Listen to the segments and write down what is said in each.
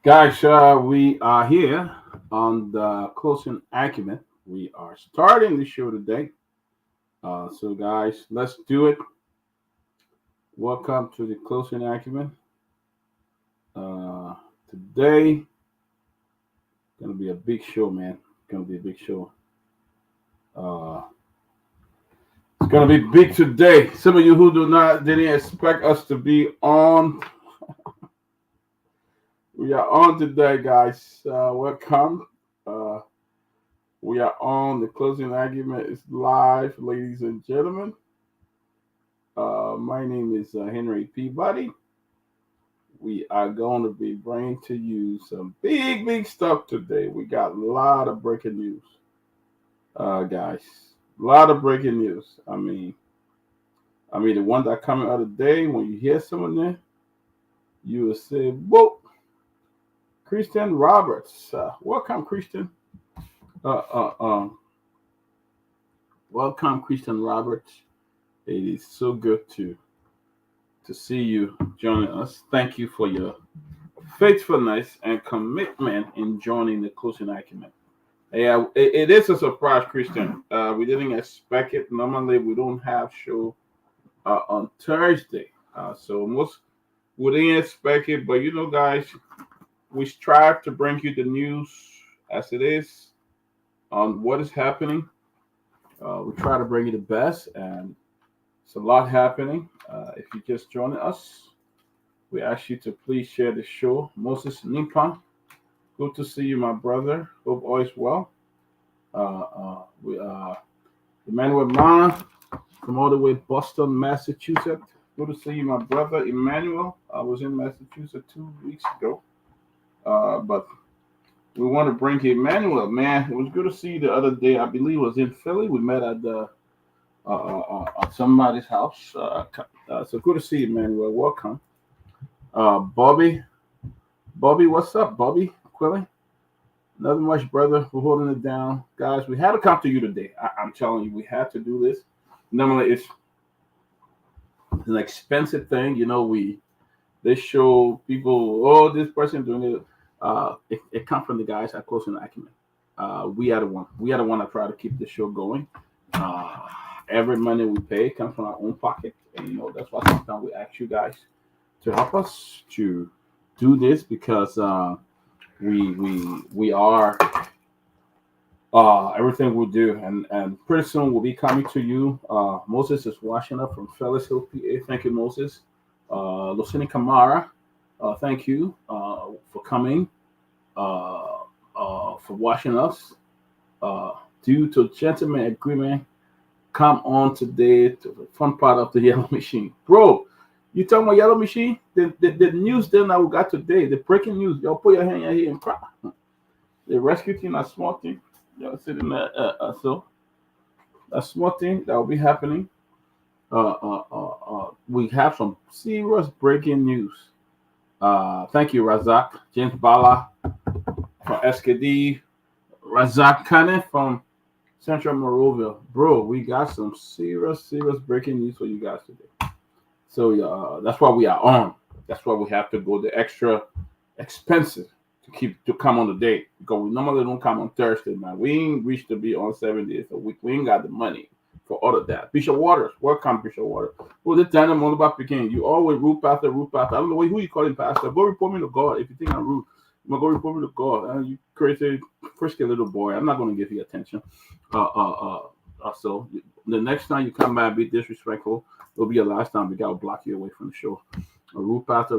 Guys, we are here on the closing argument. We are starting the show today. So, guys, let's do it. Welcome to the closing argument. Uh, Today, gonna be a big show, man. Gonna be a big show. Uh, it's gonna be big today. Some of you who didn't expect us to be on, we are on today, guys. Welcome. Uh, we are on. The closing argument is live, ladies and gentlemen. My name is Henry Peabody. We are going to be bringing to you some big stuff today. We got a lot of breaking news, guys. A lot of breaking news. The one that coming out today. When you hear someone there, you will say, "Whoa, Christian Roberts, welcome, Christian. Uh, uh, um, Welcome, Christian Roberts. It is so good to see you joining us. Thank you for your faithfulness and commitment in joining the closing argument. Yeah, it is a surprise, Christian. We didn't expect it. Normally, we don't have show on Thursday, so most we didn't expect it. But guys, we strive to bring you the news as it is on what is happening. We try to bring you the best, and it's a lot happening. If you just joined us, we ask you to please share the show. Moses Nimpa, good to see you, my brother. Hope all is well. We Emmanuel Mana from all the way Boston, Massachusetts. Good to see you, my brother Emmanuel. I was in Massachusetts 2 weeks ago, but we want to bring Emmanuel. Man, it was good to see you the other day. I believe it was in Philly. We met at the at somebody's house. So good to see you, Emmanuel. Welcome, Bobby. Bobby, what's up, Bobby? Quilly? Nothing much, brother. We're holding it down, guys. We had to come to you today. I'm telling you, we had to do this. Normally, it's an expensive thing. We they show people, oh, this person doing it. It comes from the guys at Closing Acumen. We are the one. We are the one that try to keep the show going. Uh, every money we pay comes from our own pocket, and that's why sometimes we ask you guys to help us to do this because we are everything we do, and pretty soon we'll be coming to you. Moses is washing up from Fellis Hill, PA. Thank you, Moses. Lucini Kamara, thank you for coming, for washing us. Due to gentleman agreement, come on today to the fun part of the yellow machine, bro. You talking about yellow machine? The news then that we got today, the breaking news. Y'all put your hand in here and cry. The rescue team, a small thing. Y'all sitting there, so a small thing that will be happening. We have some serious breaking news. Thank you, Razak. James Bala from SKD. Razak Kane from Central Morovia. Bro, we got some serious breaking news for you guys today. So that's why we are on. That's why we have to go the extra expensive to come on the date because we normally don't come on Thursday, man. We ain't reached to be on 7 days a week. We ain't got the money for all of that. Bishop Waters, welcome, Bishop Waters. Well, this time I'm all about picking. You always root pastor. I don't know who you calling pastor. Go report me to God if you think I'm rude. I'm gonna go report me to God. You crazy, frisky little boy. I'm not gonna give you attention. So the next time you come by and be disrespectful, it'll be your last time. We gotta block you away from the show. Root pastor.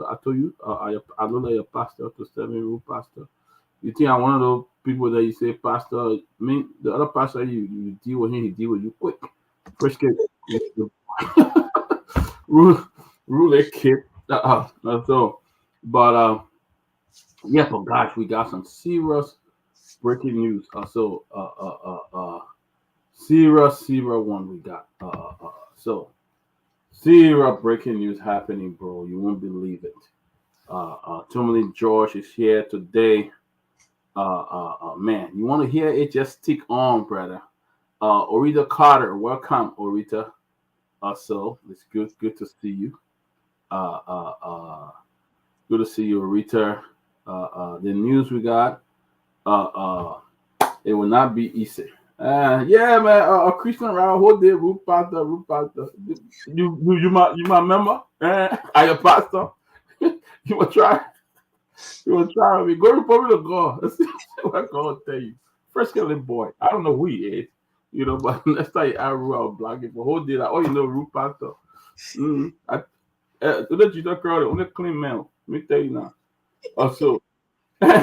I told you, I know that you're pastor to 7 root pastor. You think I'm one of those people that you say, Pastor, I mean, the other pastor, you deal with him, he deal with you quick. First kid, rule a kid. So, but yeah, but gosh, we got some serious breaking news. Serious one we got. Serious breaking news happening, bro. You won't believe it. Tomalin George is here today. Man, you want to hear it? Just stick on, brother. Orita Carter, welcome, Orita. So it's good to see you. Good to see you, Orita. The news we got, it will not be easy. Yeah, man. Christian Rao, whole day, root pastor, root pastor. You my member? Are your pastor? you will try. You will try me. Go to probably to God. Let's see what God will tell you. First little boy. I don't know who he is. But next time I will block it for whole day. Like, oh, root pastor. The Jesus crowd, only clean man. Let me tell you now. Also, first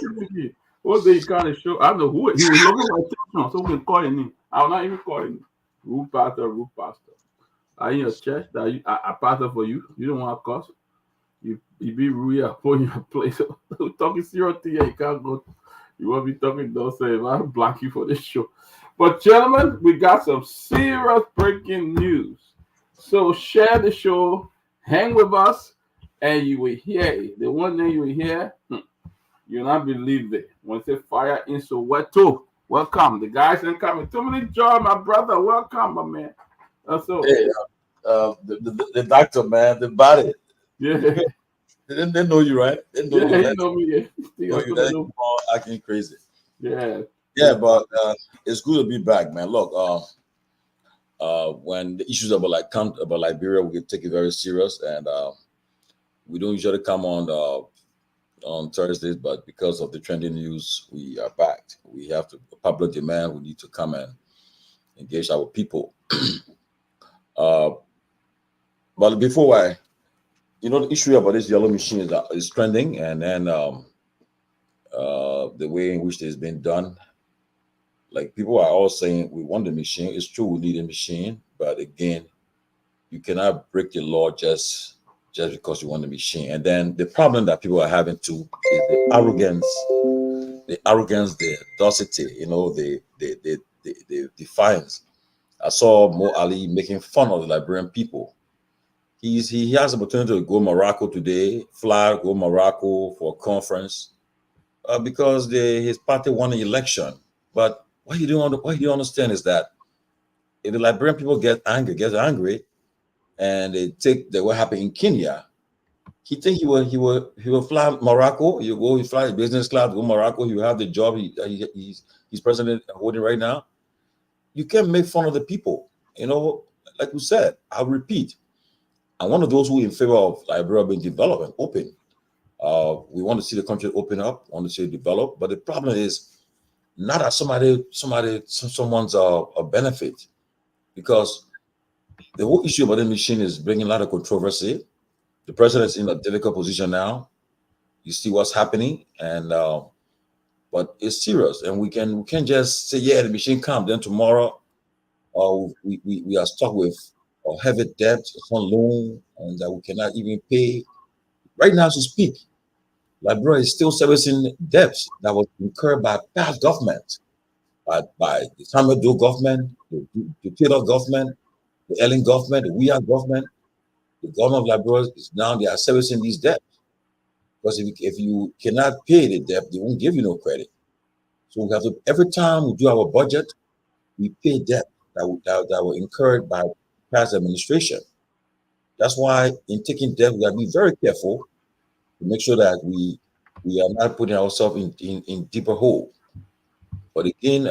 thing what day he kind of show. I don't know who he was looking for attention, so we can call him. I will not even call him. Root pastor, root pastor. Are you in your church that I pastor for you? You don't want to cuss. You be rude, I put in your place. Talking serious to you, you can't go. You won't be talking those things. I'll block you for this show. But gentlemen, we got some serious breaking news. So share the show, hang with us, and you will hear it. The one thing you will hear, you'll not believe it. When I say fire in Soweto, welcome. The guys ain't coming. Too many job, my brother. Welcome, my man. Hey, the doctor, man, the body. Yeah. They know you, right? They know Yeah, you. you know me. Know you. That keep on acting crazy. Yeah. Yeah, but it's good to be back, man. Look, when the issues about Liberia, we take it very serious, and we don't usually come on Thursdays, but because of the trending news, we are back. We have to public demand. We need to come and engage our people. But before the issue about this yellow machine is trending, and then the way in which it's been done. Like people are all saying we want the machine. It's true we need a machine, but again, you cannot break the law just because you want the machine. And then the problem that people are having too is the arrogance, the audacity, the defiance. I saw Mo Ali making fun of the Liberian people. He has the opportunity to go Morocco today, go Morocco for a conference, because his party won the election. But what you don't understand is that if the Liberian people get angry, and they take what happened in Kenya, he think he will fly Morocco. He fly business class, go Morocco. You have the job he's president holding right now. You can't make fun of the people. Like we said, I'll repeat. I'm one of those who in favor of Liberia being developed and open. We want to see the country open up, want to see it develop. But the problem is not at someone's a benefit, because the whole issue about the machine is bringing a lot of controversy. The president's in a difficult position now. You see what's happening, and but it's serious, and we can't just say, yeah, the machine comes, then tomorrow we are stuck with a heavy debt on loan, and that we cannot even pay. Right now, as we speak, Liberia is still servicing debts that was incurred by past government, by the Samuel government, the Taylor government, the Ellen government, the Weah government. The government of Liberia is now they are servicing these debts, because if you cannot pay the debt, they won't give you no credit. So we have to, every time we do our budget, we pay debt that were incurred by past administration. That's why in taking debt, we have to be very careful to make sure that we are not putting ourselves in deeper hole. But again,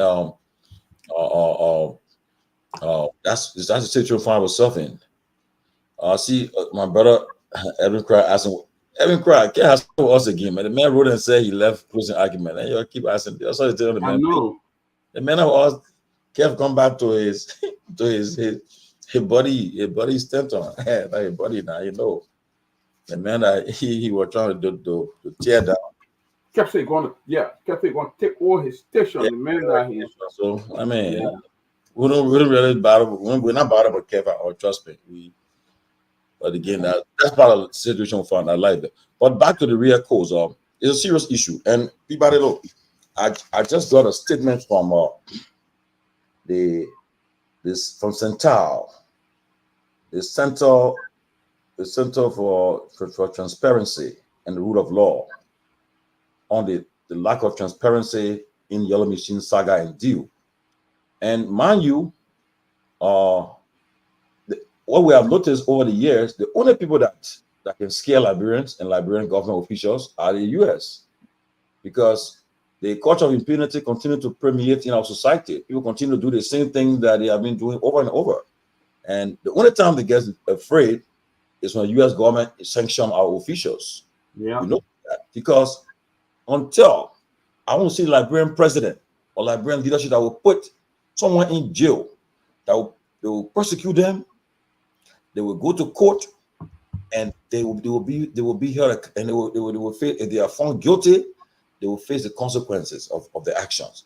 that's the situation we find ourselves in. See, my brother Edwin Cry asking, Edwin Cry, can't ask for us again, man. The man wrote and said he left closing argument, and you keep asking. That's what the I man. know. The man of us kept come back to his to his body stenton. Not his body now, The man that he was trying to tear down. Kept saying going to take all his station. Yeah, The man that he so I mean, we don't really battle. We're not battle about Kevin, or trust me. But again, that's part of the situation we found. I like that. But back to the real cause. It's a serious issue. And Peabody, look, I just got a statement from from Central, the Center for Transparency and the Rule of Law, on the lack of transparency in Yellow Machine saga and deal. And mind you, what we have noticed over the years, the only people that that can scare Liberians and Liberian government officials are the US, because the culture of impunity continues to permeate in our society. People continue to do the same thing that they have been doing over and over. And the only time they get afraid is when the US government sanction our officials. Yeah. You know that, because until I won't see Liberian president or Liberian leadership that will put someone in jail, they will prosecute them, they will go to court, and they will be held, and they will face, if they are found guilty, they will face the consequences of their actions.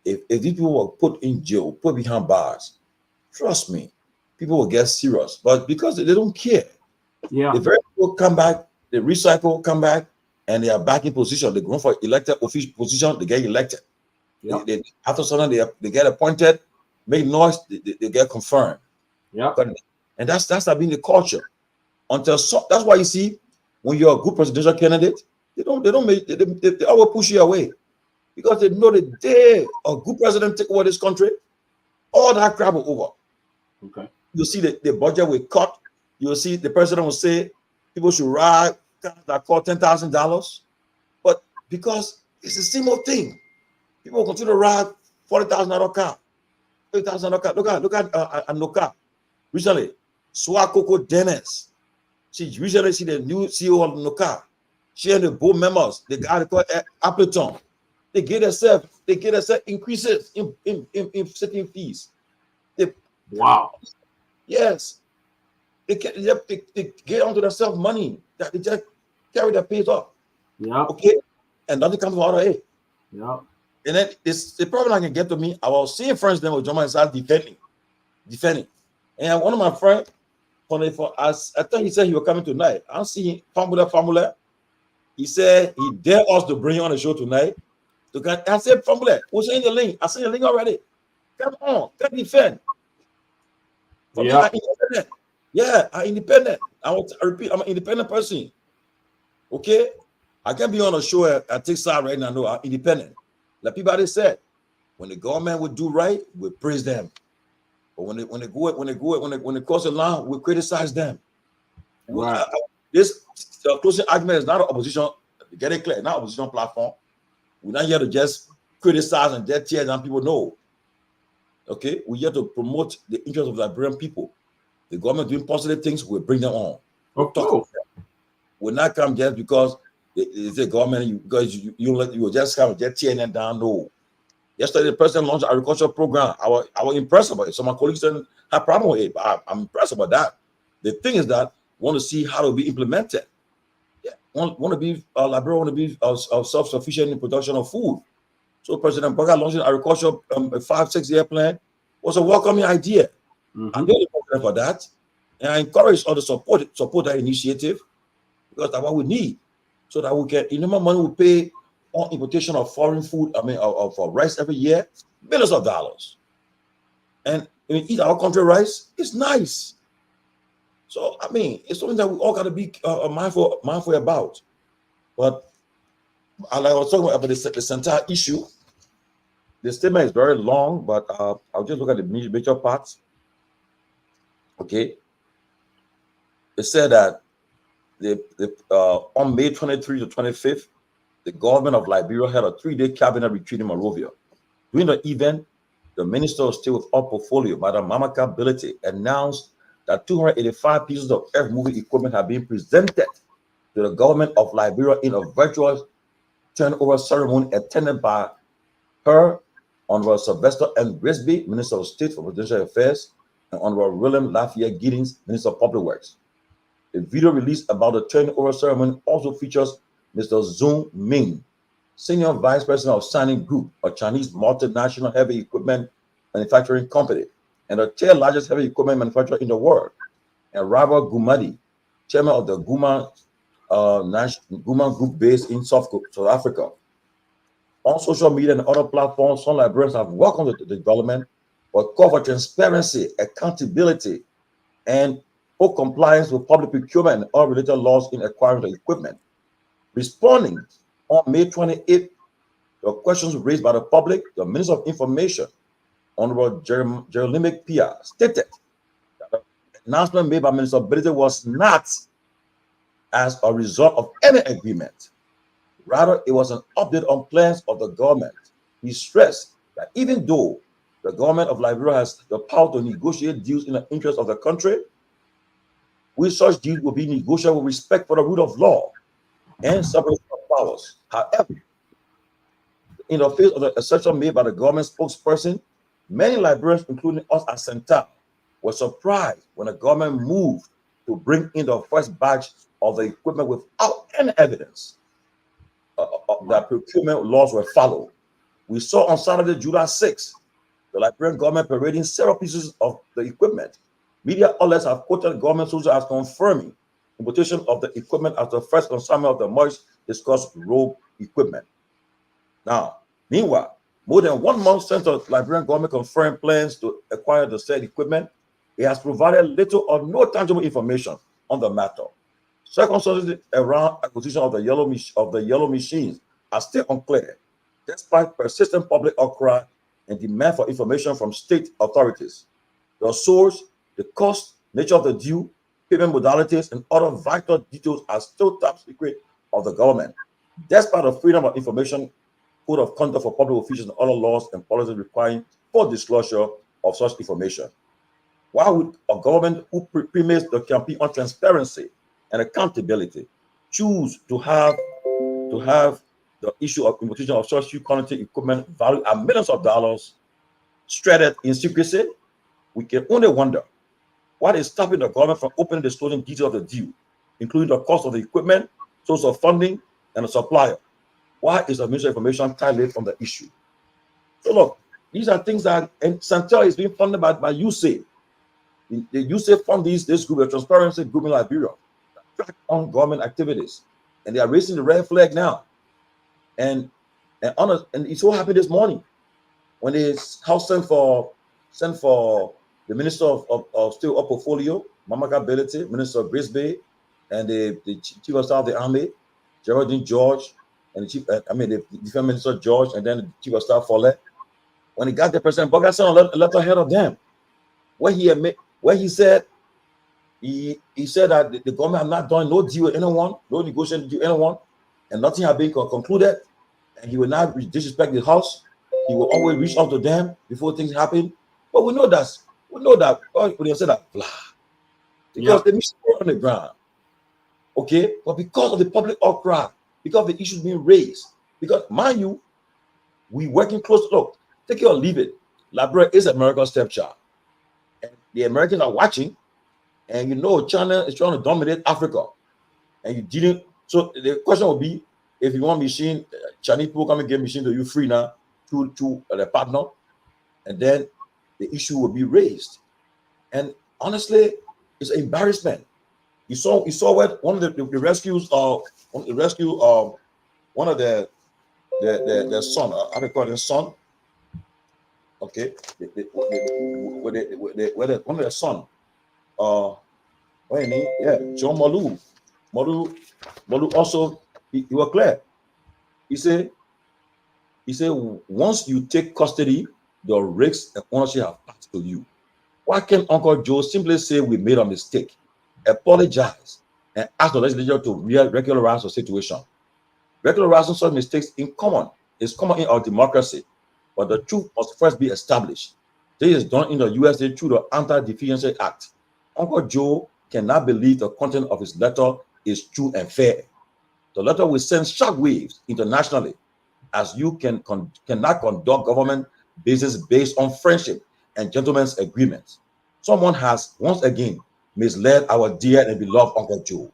If these people were put in jail, put behind bars, trust me, people will get serious. But because they don't care, Yeah. the very people come back, they recycle, come back, and they are back in position. They go for elected official position, they get elected. Yep. After sudden they get appointed, make noise, they get confirmed. Yeah. And that's been the culture. That's why you see, when you're a good presidential candidate, they always push you away, because they know the day a good president take over this country, all that crap will over. Okay. You'll see the budget will cut. You'll see the president will say people should ride cars that cost $10,000, but because it's the same old thing, people will continue to ride $40,000 car, $30,000 car. Look at Anoka recently, Swakoko Dennis. She recently see the new CEO of Noka. She and the board members, the guy called Appleton, they get themselves increases in certain fees. Wow. Yes, they get onto themselves money that they just carry their pays off. Yeah. Okay, and nothing comes out of it. Yeah. And then it's the problem I can get to me. I was seeing friends then with John myself defending, and one of my friends. I thought he said he was coming tonight. I'm seeing Formula. He said he dare us to bring you on the show tonight. I said, Formula, who's in the link? I sent the link already. Come on, come defend. For me, I'm independent. Yeah, I'm independent. I repeat, I'm an independent person. Okay? I can't be on a show at take side right now. No, I'm independent. Like Peabody said, when the government would do right, we praise them. But when they cross the line, we criticize them. Right. This closing argument is not an opposition. Get it clear, not an opposition platform. We're not here to just criticize and just tear down people. No. Okay, we're here to promote the interests of the Liberian people. The government doing positive things, we bring them on. We'll talk. We'll not come just because it's the government, because you will just come and just tear them down. No. Yesterday, the president launched an agricultural program. I was impressed about it. So my colleagues didn't have problem with it, but I'm impressed about that. The thing is that we want to see how to be implemented. Yeah, want to be Liberia want to be self-sufficient in production of food. So President Burger launching agriculture a 5-6 year plan was a welcoming idea. I'm really confident for that, and I encourage all to support that initiative, because that's what we need, so that we can, more money we pay on importation of foreign food. Of rice every year, millions of dollars, and when we eat our country rice, it's nice. So it's something that we all got to be mindful about. But I was talking about this entire issue. The statement is very long, but I'll just look at the major parts. Okay. It said that on May 23 to 25th, the government of Liberia had a 3-day cabinet retreat in Monrovia. During the event, the Minister of State with all portfolio, Madam Mamaka Bility, announced that 285 pieces of earth-moving equipment have been presented to the government of Liberia in a virtual turnover ceremony attended by her, Honorable Sylvester M. Grisby, Minister of State for Presidential Affairs, and Honorable William Lafayette Giddings, Minister of Public Works. A video released about the turnover ceremony also features Mr. Zhong Ming, Senior Vice President of Signing Group, a Chinese multinational heavy equipment manufacturing company, and the third largest heavy equipment manufacturer in the world, and Robert Gumadi, Chairman of the Guma Group based in South Africa. On social media and other platforms, some Liberians have welcomed the development, but call for transparency, accountability, and full compliance with public procurement and all related laws in acquiring the equipment. Responding on May 28th, the questions raised by the public, the Minister of Information, Honorable Jeremic Pia, stated that the announcement made by Minister Bility was not as a result of any agreement. Rather, it was an update on plans of the government. He stressed that even though the government of Liberia has the power to negotiate deals in the interest of the country, with such deals will be negotiated with respect for the rule of law and separation of powers. However, in the face of the assertion made by the government spokesperson, many Liberians, including us at Central, were surprised when the government moved to bring in the first batch of the equipment without any evidence that procurement laws were followed. We saw on Saturday, July 6th, the Liberian government parading several pieces of the equipment. Media outlets have quoted government sources as confirming importation of the equipment as the first consignment of the much discussed rogue equipment. Now, meanwhile, more than 1 month since the Liberian government confirmed plans to acquire the said equipment, it has provided little or no tangible information on the matter. Circumstances around acquisition of the yellow machines are still unclear, despite persistent public outcry and demand for information from state authorities. The source, the cost, nature of the due, payment modalities, and other vital details are still top secret of the government, despite the Freedom of Information Code of Conduct for Public Officials and other laws and policies requiring full disclosure of such information. Why would a government who premises the campaign on transparency and accountability choose to have the issue of importation of such quality equipment valued at millions of dollars shredded in secrecy? We can only wonder what is stopping the government from openly disclosing details of the deal, including the cost of the equipment, source of funding, and the supplier. Why is the Ministry of Information tied on the issue? So look, these are things that, and Santel is being funded by USAID. The USAID fund this group, a transparency group in Liberia, track on government activities, and they are raising the red flag now. And it so happened this morning when the House sent for the Minister of State of Portfolio, Mamaka Belete, Minister of Grace Bay, and the Chief of Staff of the Army, Geraldine George, and the Defense Minister George, and then the Chief of Staff Follett. When he got there, President Boga sent a letter ahead of them, where he said that the government had not done no deal with anyone, no negotiation with anyone, and nothing had been concluded, and he will not disrespect the House. He will always reach out to them before things happen. But we know that when they say that, blah, because they miss on the ground. Okay, but because of the public outcry, because of the issues being raised, because mind you, we working close. Look, take it or leave it. Liberia is America's stepchild, and the Americans are watching, and you know China is trying to dominate Africa, and you didn't. So the question will be, if you want machine, Chinese people come and get machine to you free now to the partner, and then the issue will be raised. And honestly, it's an embarrassment. You saw what one of the rescues one of the son, how do you call it, son? Okay, one of their son, John Malu also he was clear. He said once you take custody, the risks and ownership have passed to you. Why can't Uncle Joe simply say we made a mistake, apologize, and ask the legislature to regularize the situation? Regularizing such mistakes is common in our democracy, but the truth must first be established. This is done in the USA through the Anti-Deficiency Act. Uncle Joe cannot believe the content of his letter is true and fair. The letter will send shockwaves internationally, as you cannot conduct government business based on friendship and gentlemen's agreements. Someone has once again misled our dear and beloved Uncle Joe.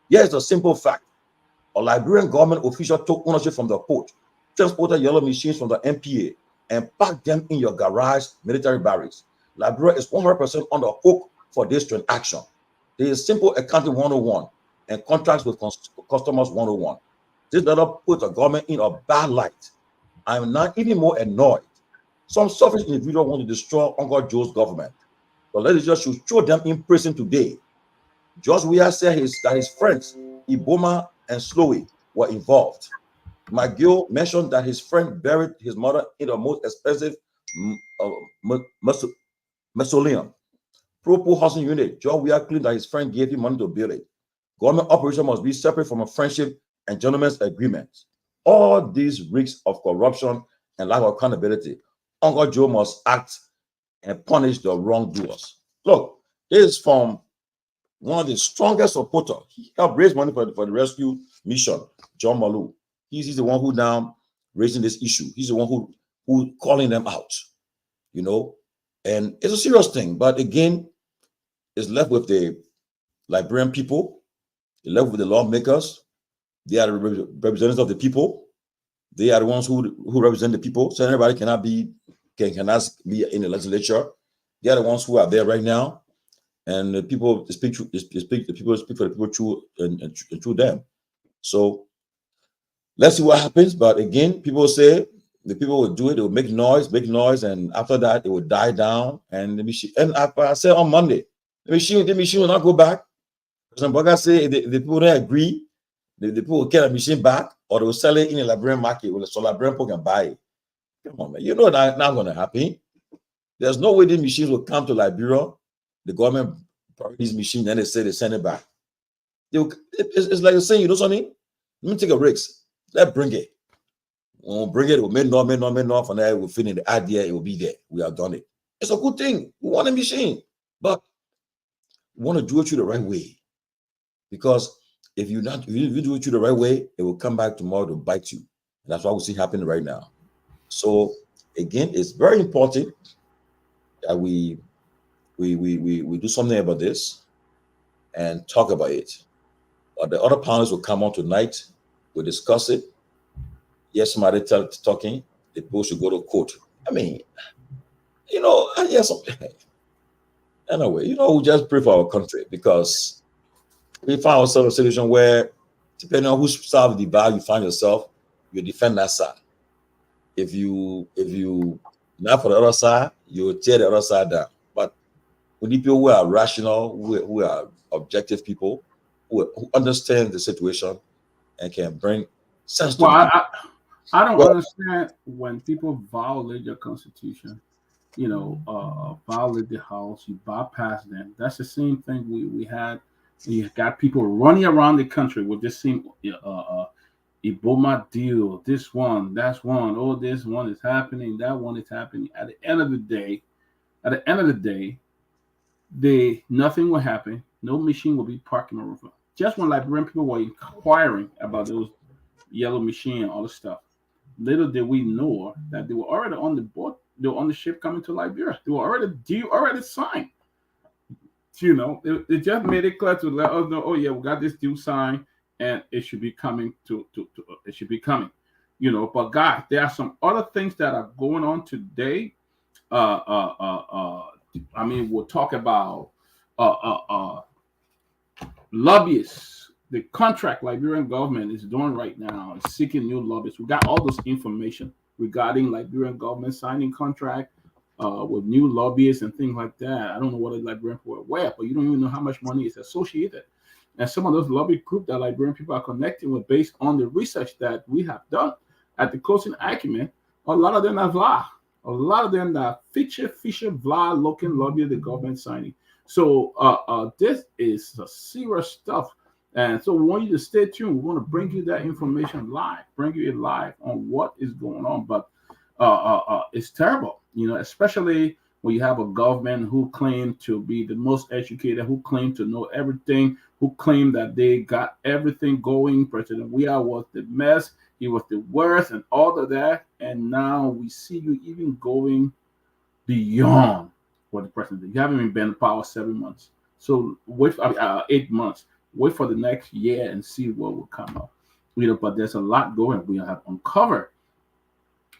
Here's a simple fact. A Liberian government official took ownership from the port, transported yellow machines from the MPA, and packed them in your garage military barracks. Liberia is 100% on the hook for this transaction. There is simple accounting 101 and contracts with customers 101. This letter put the government in a bad light. I am now even more annoyed. Some selfish individual want to destroy Uncle Joe's government. The legislature should throw them in prison today. George Weah said that his friends, Iboma and Slowey, were involved. McGill mentioned that his friend buried his mother in the most expensive mausoleum. Propo housing unit, George Weah claimed that his friend gave him money to build it. Government operation must be separate from a friendship and gentleman's agreement. All these risks of corruption and lack of accountability, Uncle Joe must act and punish the wrongdoers. Look, this is from one of the strongest supporters. He helped raise money for the rescue mission, John Malu. He's the one who now raising this issue. He's the one who calling them out, you know. And it's a serious thing. But again, it's left with the Liberian people, it's left with the lawmakers. They are the representatives of the people. They are the ones who represent the people. So everybody cannot be in the legislature. They are the ones who are there right now. And the people speak for the people through and through them. So let's see what happens. But again, people say the people will do it, they will make noise, and after that it will die down. And the machine, and I said on Monday, the machine will not go back. President Boga say the people don't agree, the people will get a machine back, or they will sell it in a Liberian market so Liberian people can buy it. Come on, man. You know that's not gonna happen. There's no way these machines will come to Liberia. The government probably these machines, then they say they send it back. It's like saying, you know something? Let me take a risk. Let's bring it. We'll bring it. We'll make no. From there, we'll finish the idea. It will be there. We have done it. It's a good thing. We want a machine, but we want to do it through the right way. Because if you do it through the right way, it will come back tomorrow to bite you. And that's what we see happening right now. So again, it's very important that we do something about this and talk about it. But the other panelists will come on tonight. We'll discuss it. Yes, somebody talking. The people should go to court. I mean, you know, yes. Anyway, you know, we just pray for our country because we find ourselves in a situation where, depending on whose side of the bar you find yourself, you defend that side. If you not for the other side, you tear the other side down. But we need people who are rational, who are objective people, who understand the situation and can bring sense to the people. I don't understand when people violate your constitution, violate the house, you bypass them. That's the same thing we had. You got people running around the country with this same Iboma deal, this one, that's one, oh, this one is happening, that one is happening. At the end of the day, nothing will happen. No machine will be parked in the river. Just when Liberian people were inquiring about those yellow machine and all the stuff, little did we know that they were already on the boat. They were on the ship coming to Liberia. They were already signed. They just made it clear to let us know. Oh yeah, we got this deal signed, and it should be coming to it should be coming. But guys, there are some other things that are going on today. I mean, we'll talk about lobbyists. The contract Liberian government is doing right now is seeking new lobbyists. We got all this information regarding Liberian government signing contract with new lobbyists and things like that. I don't know what the Liberian people are aware, but you don't even know how much money is associated. And some of those lobby groups that Liberian people are connecting with, based on the research that we have done at the closing acumen, a lot of them are VLA. A lot of them are Fisher VLA looking lobby the government signing. So this is serious stuff. And so we want you to stay tuned. We want to bring you that information live, bring you it live on what is going on. But it's terrible, especially when you have a government who claim to be the most educated, who claim to know everything, who claim that they got everything going. President Weah was the mess, he was the worst, and all of that. And now we see you even going beyond what the president did. You haven't been in power 7 months. So wait for 8 months. Wait for the next year and see what will come up. But there's a lot going. We have uncovered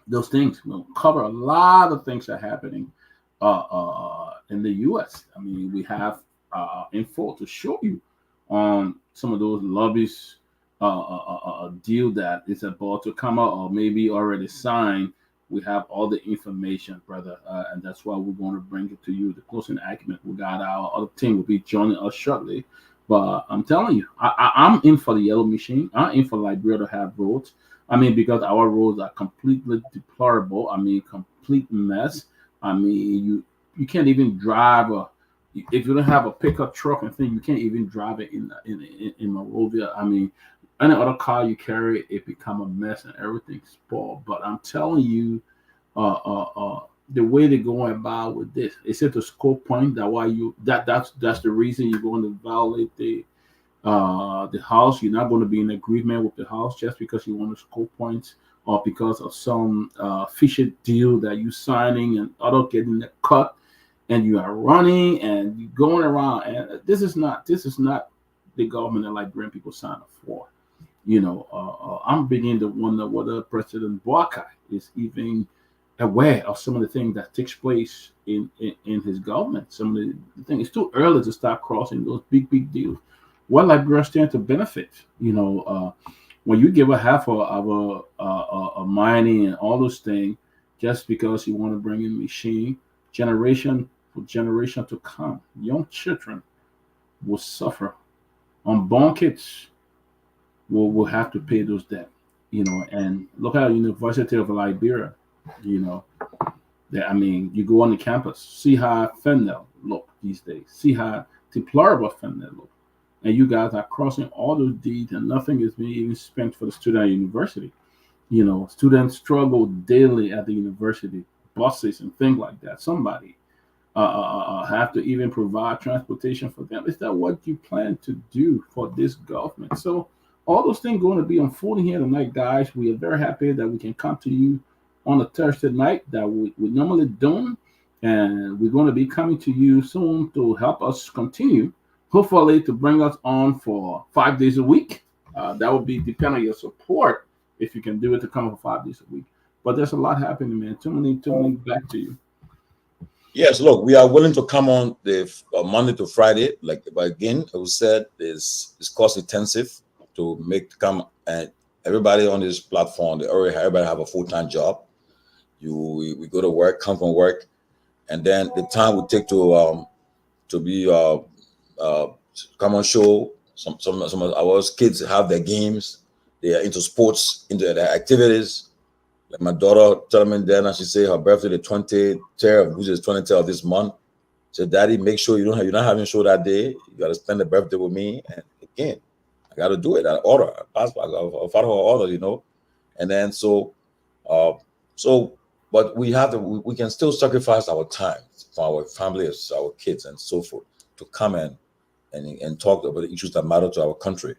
those things. We'll cover a lot of things that are happening in the U.S. I mean, we have info to show you on some of those lobbies deal that is about to come out or maybe already signed. We have all the information, brother, and that's why we're going to bring it to you. The closing acumen. We got our other team will be joining us shortly. But I'm telling you, I'm in for the yellow machine. I'm in for Liberia to have roads. I mean, because our roads are completely deplorable. I mean, complete mess. I mean, you can't even drive if you don't have a pickup truck and thing, you can't even drive it in Monrovia. I mean, any other car you carry, it become a mess and everything's spoiled. But I'm telling you, the way they're going about with this, it's at the scope point that why you that's the reason you're going to violate the house. You're not going to be in agreement with the house just because you want to score points or because of some fishy deal that you signing and other getting the cut and you are running and you going around. And this is not the government that Liberian people sign up for. I'm beginning to wonder whether President Boakai is even aware of some of the things that takes place in his government. Some of the things, it's too early to start crossing those big deals. What Liberia stand to benefit? When you give a half of a mining and all those things just because you want to bring in machine, generation for generation to come, young children will suffer. Unborn kids will have to pay those debt. And look at University of Liberia. You know, I mean, you go on the campus, see how fentanyl look these days, see how deplorable fentanyl look, and you guys are crossing all those deeds, and nothing is being even spent for the student at university. Students struggle daily at the university, buses and things like that. Somebody have to even provide transportation for them. Is that what you plan to do for this government? So all those things going to be unfolding here tonight, guys. We are very happy that we can come to you on a Thursday night that we normally don't. And we're going to be coming to you soon to help us continue, hopefully to bring us on for 5 days a week. That will be depending on your support if you can do it to come for 5 days a week. But there's a lot happening, man. Too many, back to you. Yes, look, we are willing to come on the Monday to Friday. But again, I said it's cost intensive to come, and everybody on this platform, everybody have a full-time job. We go to work, come from work, and then the time we take to be come on show. Some of our kids have their games. They are into sports, into their activities. Like my daughter telling me then, she say her birthday the 23rd, which is 23rd of this month. So, Daddy, make sure you're not having a show that day. You got to spend the birthday with me. And again, I got to do it. I order, I follow her order, And then but we have to. We can still sacrifice our time for our families, our kids, and so forth to come and talk about the issues that matter to our country.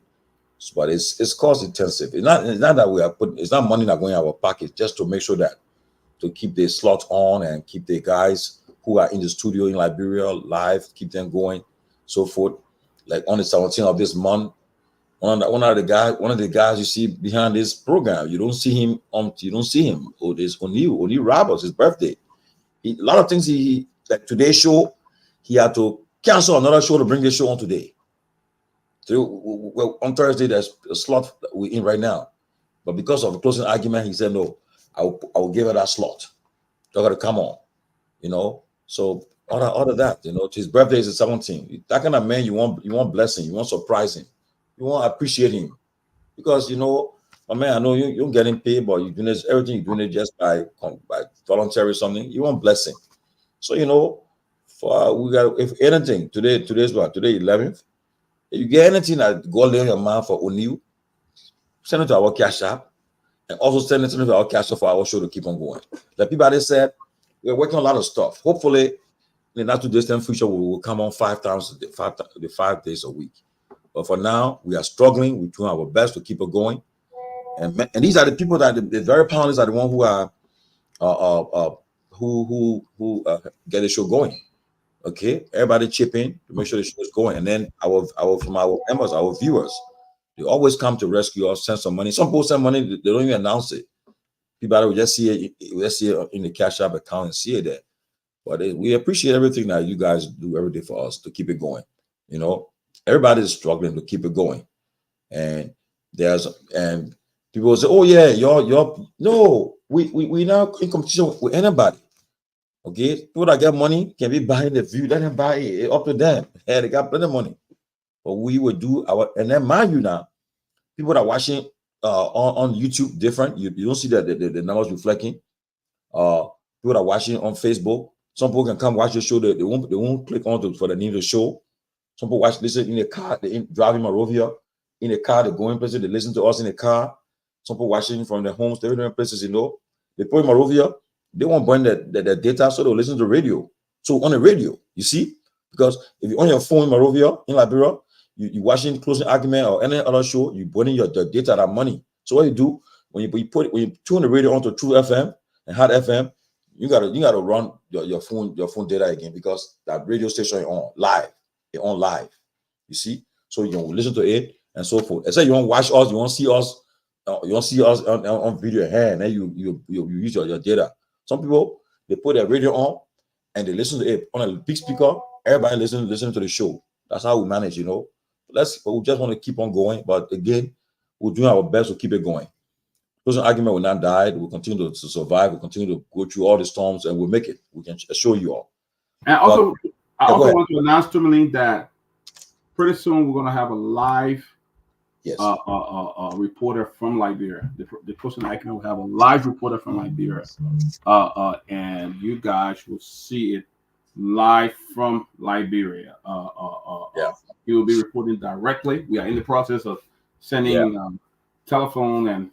But it's cost intensive. It's not that it's not money that going in our pocket, just to make sure that to keep the slot on and keep the guys who are in the studio in Liberia live, keep them going, so forth. Like on the 17th of this month, one of the guys you see behind this program, you don't see him. Oh, there's O'Neill Roberts, his birthday. A lot of things like today's show, he had to cancel another show to bring the show on today. So on Thursday, there's a slot that we're in right now. But because of a closing argument, he said, no, I will give her that slot. They're going to come on, So other that, his birthday is the 17th. That kind of man, you want blessing, you want surprise him, you want to appreciate him. Because, my man, I know you're getting paid, but you're doing this, everything you're doing it just by voluntary something. You want blessing. So, we got, if anything, today's what? Today, 11th. If you get anything that God lay on your mind for O'Neill, send it to our cash app, and also send it to our cash app for our show to keep on going. Like Peabody said, we're working on a lot of stuff. Hopefully, in the not too distant future, we will come on 5 days a week. But for now, we are struggling. We're doing our best to keep it going. And these are the people that the very panelists are the ones who are who get the show going. Okay, everybody chip in to make sure the show is going, and then from our members, our viewers, they always come to rescue us, send some money. Some people send money, they don't even announce it. People will just see it in the Cash App account and see it there. But we appreciate everything that you guys do every day for us to keep it going. Everybody is struggling to keep it going, and people say, "Oh yeah, no, we now in competition with anybody." Okay, people that get money can be buying the view, let them buy it, up to them. Yeah, they got plenty of money. But we would do and then mind you now, people that are watching on YouTube different. You don't see that the numbers reflecting. People that are watching on Facebook, Some people can come watch the show. They won't click on for the name of the show. Some people listen in the car. They driving Morovia in the car. They going places. They listen to us in the car. Some people watching from their homes. They're different places. They put in Morovia. They won't burn their data, so they'll listen to radio. So on the radio, you see, because if you're on your phone in Morovia in Liberia, you watching Closing Argument or any other show, you burning your data, that money. So what you do when you tune the radio onto True FM and Hard FM, you gotta run your phone data again, because that radio station is on live. You see, so you don't listen to it and so forth. Except you won't watch us, you won't see us, on video here, and then you use your data. Some people, they put their radio on and they listen to it on a big speaker. Everybody listen to the show. That's how we manage, But we just want to keep on going. But again, we're doing our best to keep it going. Closing Argument will not die. We'll continue to survive. We'll continue to go through all the storms, and we'll make it. We can assure you all. And also, I want to announce to Tomalin that pretty soon we're going to have a live reporter from Liberia. The Closing Argument will have a live reporter from Liberia. And you guys will see it live from Liberia. He will be reporting directly. We are in the process of sending telephone and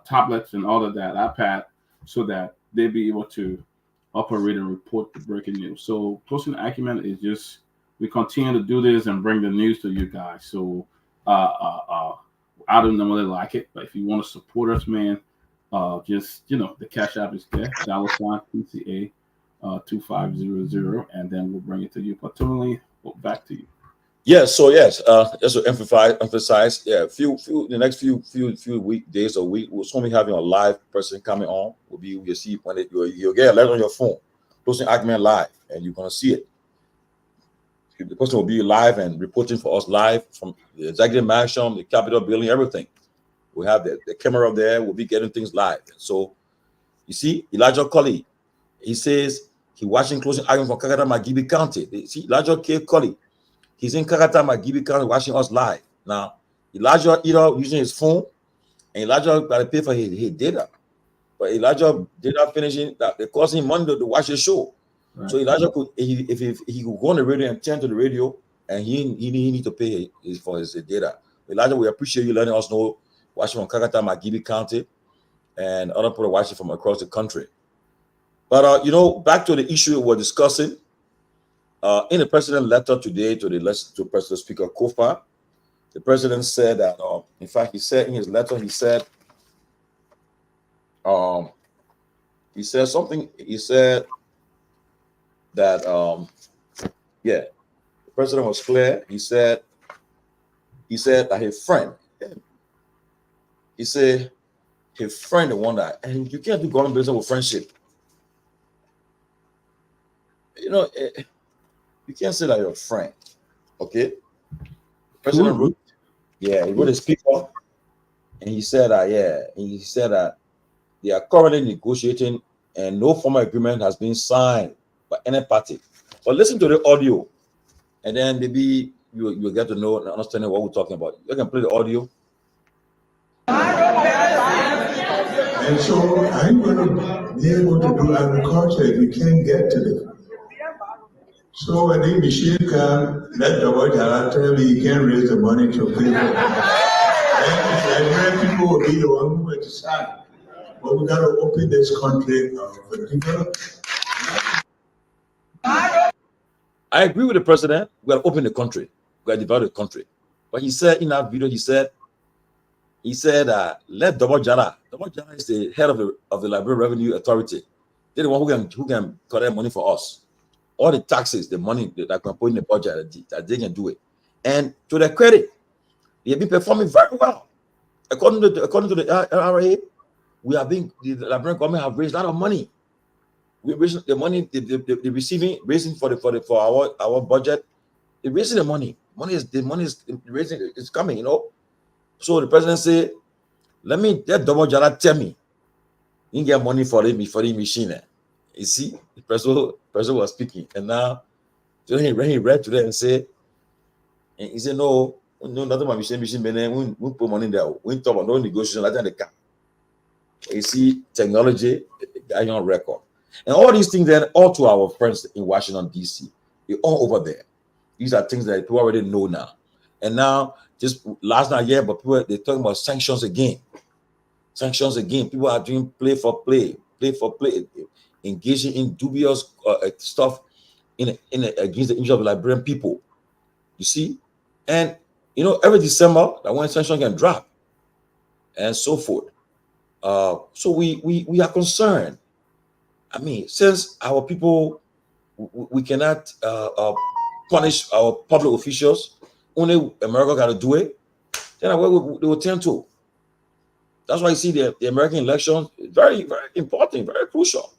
tablets and all of that, iPad, so that they'll be able to operate and report the breaking news. So Closing Argument is just, we continue to do this and bring the news to you guys. So I don't normally like it, but if you want to support us, man, just, the Cash App is there, $PCA 2500, and then we'll bring it to you. But totally back to you. Yes, so yes, just to emphasize, the next few weekdays or week, we'll soon be having a live person coming on. You'll see when you'll get a letter on your phone, Closing Argument live, and you're gonna see it. The person will be live and reporting for us live from the executive mansion, the Capitol building, everything. We have the camera up there. We'll be getting things live. So you see, Elijah Colley, he says he watching Closing Argument from Kakata, Magibi County. You see, Elijah K. Colley. He's in Kakata, Magibi County, watching us live. Now, Elijah either using his phone, and Elijah got to pay for his data. But Elijah data finishing, that they cost him money to watch the show. Right. So Elijah could, if he could go on the radio and turn to the radio, and he need to pay for his data. Elijah, we appreciate you letting us know, watching from Kakata, Magibi County, and other people watching from across the country. But back to the issue we're discussing. In the president's letter today to President Speaker Kofa, the president said that, in fact, he said in his letter, he said something. He said that, the president was clear. He said that his friend, he said his friend, the one that, and you can't do government business with friendship. You can't say that you're a friend, okay? The president wrote, he wrote a speaker, and he said that they are currently negotiating, and no formal agreement has been signed by any party. But listen to the audio, and then maybe you'll get to know and understand what we're talking about. You can play the audio. And so I'm going to be able to do agriculture if you can't get to them. So when the machine comes, let the water tell me you can't raise the money to pay for it. And people will be the one who will decide. But we got to open this country for development. I agree with the president. We got to open the country. We got to develop the country. But he said in that video, he said, let Double Jara. Double Jara is the head of the Liberian Revenue Authority. They're the one who can collect money for us. All the taxes, the money that can put in the budget, that they can do it. And to their credit, they have been performing very well. According to the LRA, the Liberian government have raised a lot of money. We raising the money they're raising for our budget. They're raising the money. The money is raising. It's coming, So the president said, let Double Jara tell me, you get money for the machine. You see, the president was speaking, and now he read to them and said, he said, no, nothing about machine, we put money there. We talk about no negotiation like that. You see, technology, guy on record. And all these things then, all to our friends in Washington, D.C., they're all over there. These are things that people already know now. And now, just last night, yeah, but people, they're talking about sanctions again. Sanctions again. People are doing play for play, engaging in dubious stuff against the interest of Liberian people. You see? And, every December, that when sanctions can drop and so forth. So we are concerned. I mean, since our people, we cannot punish our public officials, only America got to do it, then they will tend to. That's why you see the American election is very, very important, very crucial.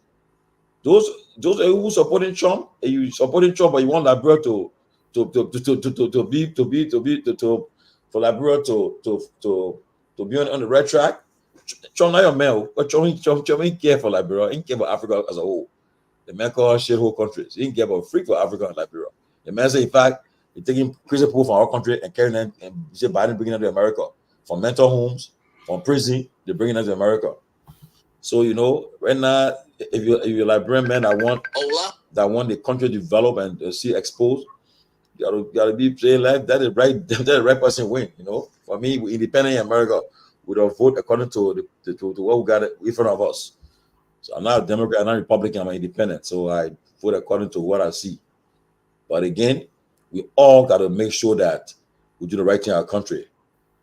Those who supporting Trump, you supporting Trump, but you want Liberia to for Liberia to be on the right track. Trump not your man, but Trump ain't care for Liberia, ain't care for Africa as a whole. The man called shithole countries. He ain't care about free for Africa and Liberia. The man say, in fact, he's taking crazy people from our country and carrying them, and say Biden bringing them to America from mental homes, from prison, they're bringing them to America. So right now, if you're a Liberian man that want the country to develop and see exposed, you gotta be playing life. That is right. That the right person win. For me, we independent in America, we don't vote according to what we got in front of us. So I'm not a Democrat, I'm not a Republican, I'm an independent. So I vote according to what I see. But again, we all got to make sure that we do the right thing in our country.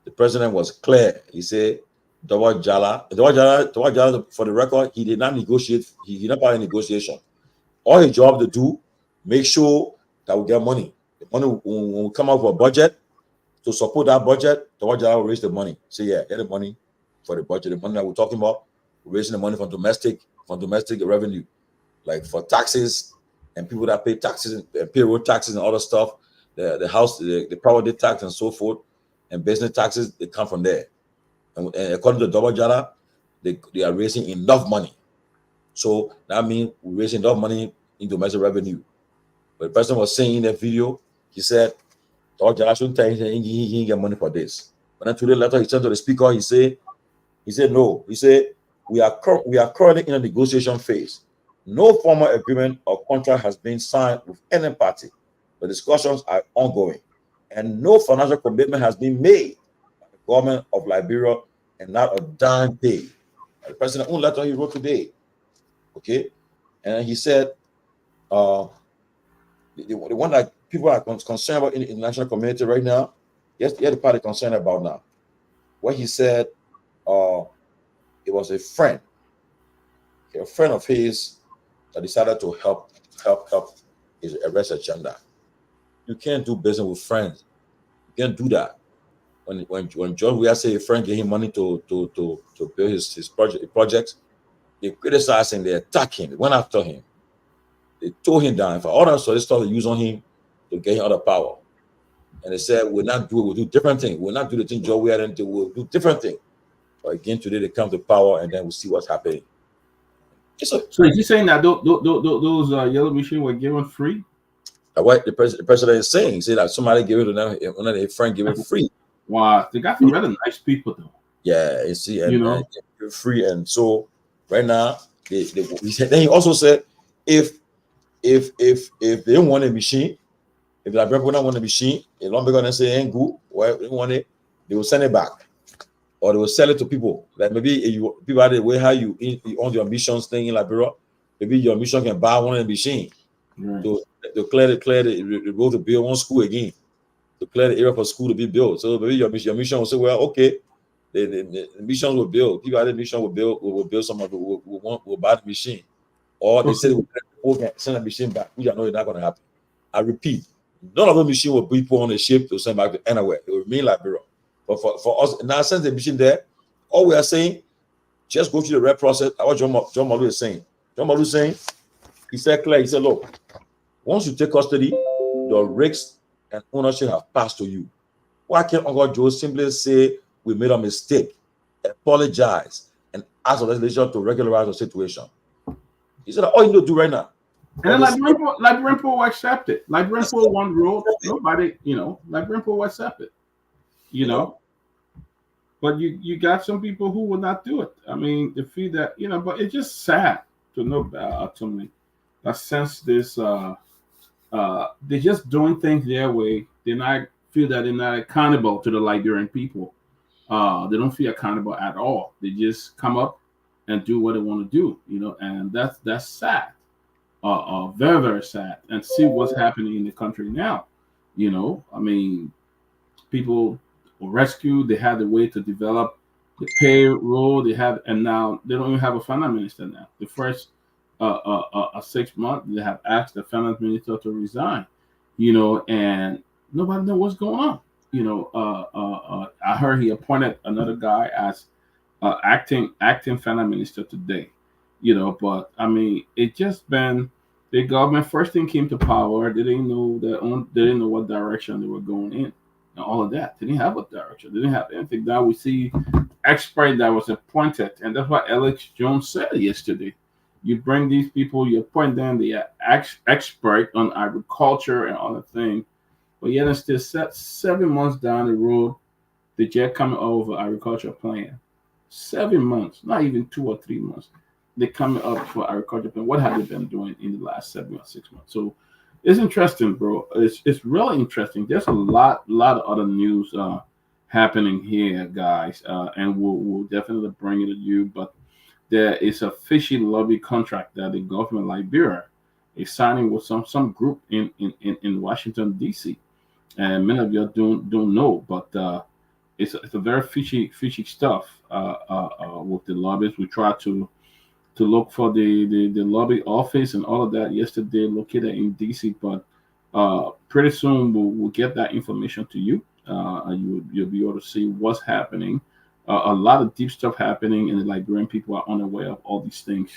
The president was clear. He said, Dawar Jala, for the record, he did not negotiate. He did not part in negotiation. All his job to do, make sure that we get money. The money, when we come up with a budget, to support that budget, Dawar Jala will raise the money. Say, yeah, get the money for the budget. The money that we're talking about, we're raising the money from domestic revenue, like for taxes and people that pay taxes and payroll taxes and other stuff, the house, the property tax and so forth, and business taxes, they come from there. And according to Dawar Jala, they are raising enough money. So that means we're raising enough money in domestic revenue. But the person was saying in that video, he said, Dawar Jala shouldn't tell him he didn't get money for this. But then today later, he sent to the speaker, he said no. He said, we are currently in a negotiation phase. No formal agreement or contract has been signed with any party. The discussions are ongoing, and no financial commitment has been made by the government of Liberia, and not a dime paid. The president own letter he wrote today. Okay, and he said, the one that people are concerned about in the international community right now, yes, the party concerned about now. What he said, it was a friend of his that decided to help his arrest agenda. You can't do business with friends. You can't do that. When John Weah say a friend gave him money to build his project, they criticized him, they attacked him, they went after him, they tore him down. For all that sort of stuff they use on him to get him other power. And they said, we'll do different things. We'll not do the thing John Weah didn't do, we'll do different things. But again, today they come to power, and then we'll see what's happening. So is he saying that those yellow machines were given free? What the president is saying, he said that somebody gave it to them, one of their friends gave it free. Wow, they got some really nice people though. Yeah, you see, and free. And so right now, then he also said, if they don't want a machine, if the people don't want a machine, if long gonna say ain't good, well, they want it, they will send it back, or they will sell it to people. Like maybe people are the way how you own your missions thing in Liberia, maybe your mission can buy one of the machine to clear the road to build one school again, to clear the area for school to be built. So maybe your mission will say, well, okay, the missions will build. People at the mission will build some of it. Will buy the machine, or they say we'll send the machine back. We know it's not going to happen. I repeat, none of the machine will be put on a ship to send back to anywhere. It will remain Liberia. But for us, now since the machine there, all we are saying, just go through the red process. What John Malu is saying. John Malu is saying, he said clear. He said, look, once you take custody, the risks and ownership have passed to you. Why can't Uncle Joe simply say we made a mistake, apologize, and ask the legislature to regularize the situation? He said, all you need to do right now. And then Liberian people will accept it. Liberian people one rule, nobody, Liberian people will accept it. But you got some people who will not do it. I mean, they feel that, but it's just sad know, Tomalin, that sense this they're just doing things their way. They not feel that they're not accountable to the Liberian people. They don't feel accountable at all. They just come up and do what they want to do, and that's sad. Very, very sad. And see what's happening in the country now. I mean, people were rescued. They had a way to develop the payroll. And now they don't even have a finance minister now. The first 6 months, they have asked the finance minister to resign, and nobody knows what's going on. I heard he appointed another guy as acting finance minister today. But I mean, it just been the government first thing came to power. They didn't know they didn't know what direction they were going in, and all of that. They didn't have a direction. They didn't have anything. Now we see expert that was appointed, and that's what Alex Jones said yesterday. You bring these people, you appoint them, they are expert on agriculture and other things, but yet it's still 7 months down the road, the jet coming over agriculture plan. 7 months, not even 2 or 3 months. They're coming up for agriculture plan. What have they been doing in the last 7 or 6 months? So it's interesting, bro. It's really interesting. There's a lot of other news happening here, guys, and we'll definitely bring it to you. But there is a fishy lobby contract that the government of Liberia is signing with some group in Washington D.C. And many of you don't know, but it's a very fishy stuff with the lobbies. We try to look for the lobby office and all of that yesterday, located in DC. But pretty soon we'll get that information to you. You'll be able to see what's happening. A lot of deep stuff happening, and the Liberian people are unaware of all these things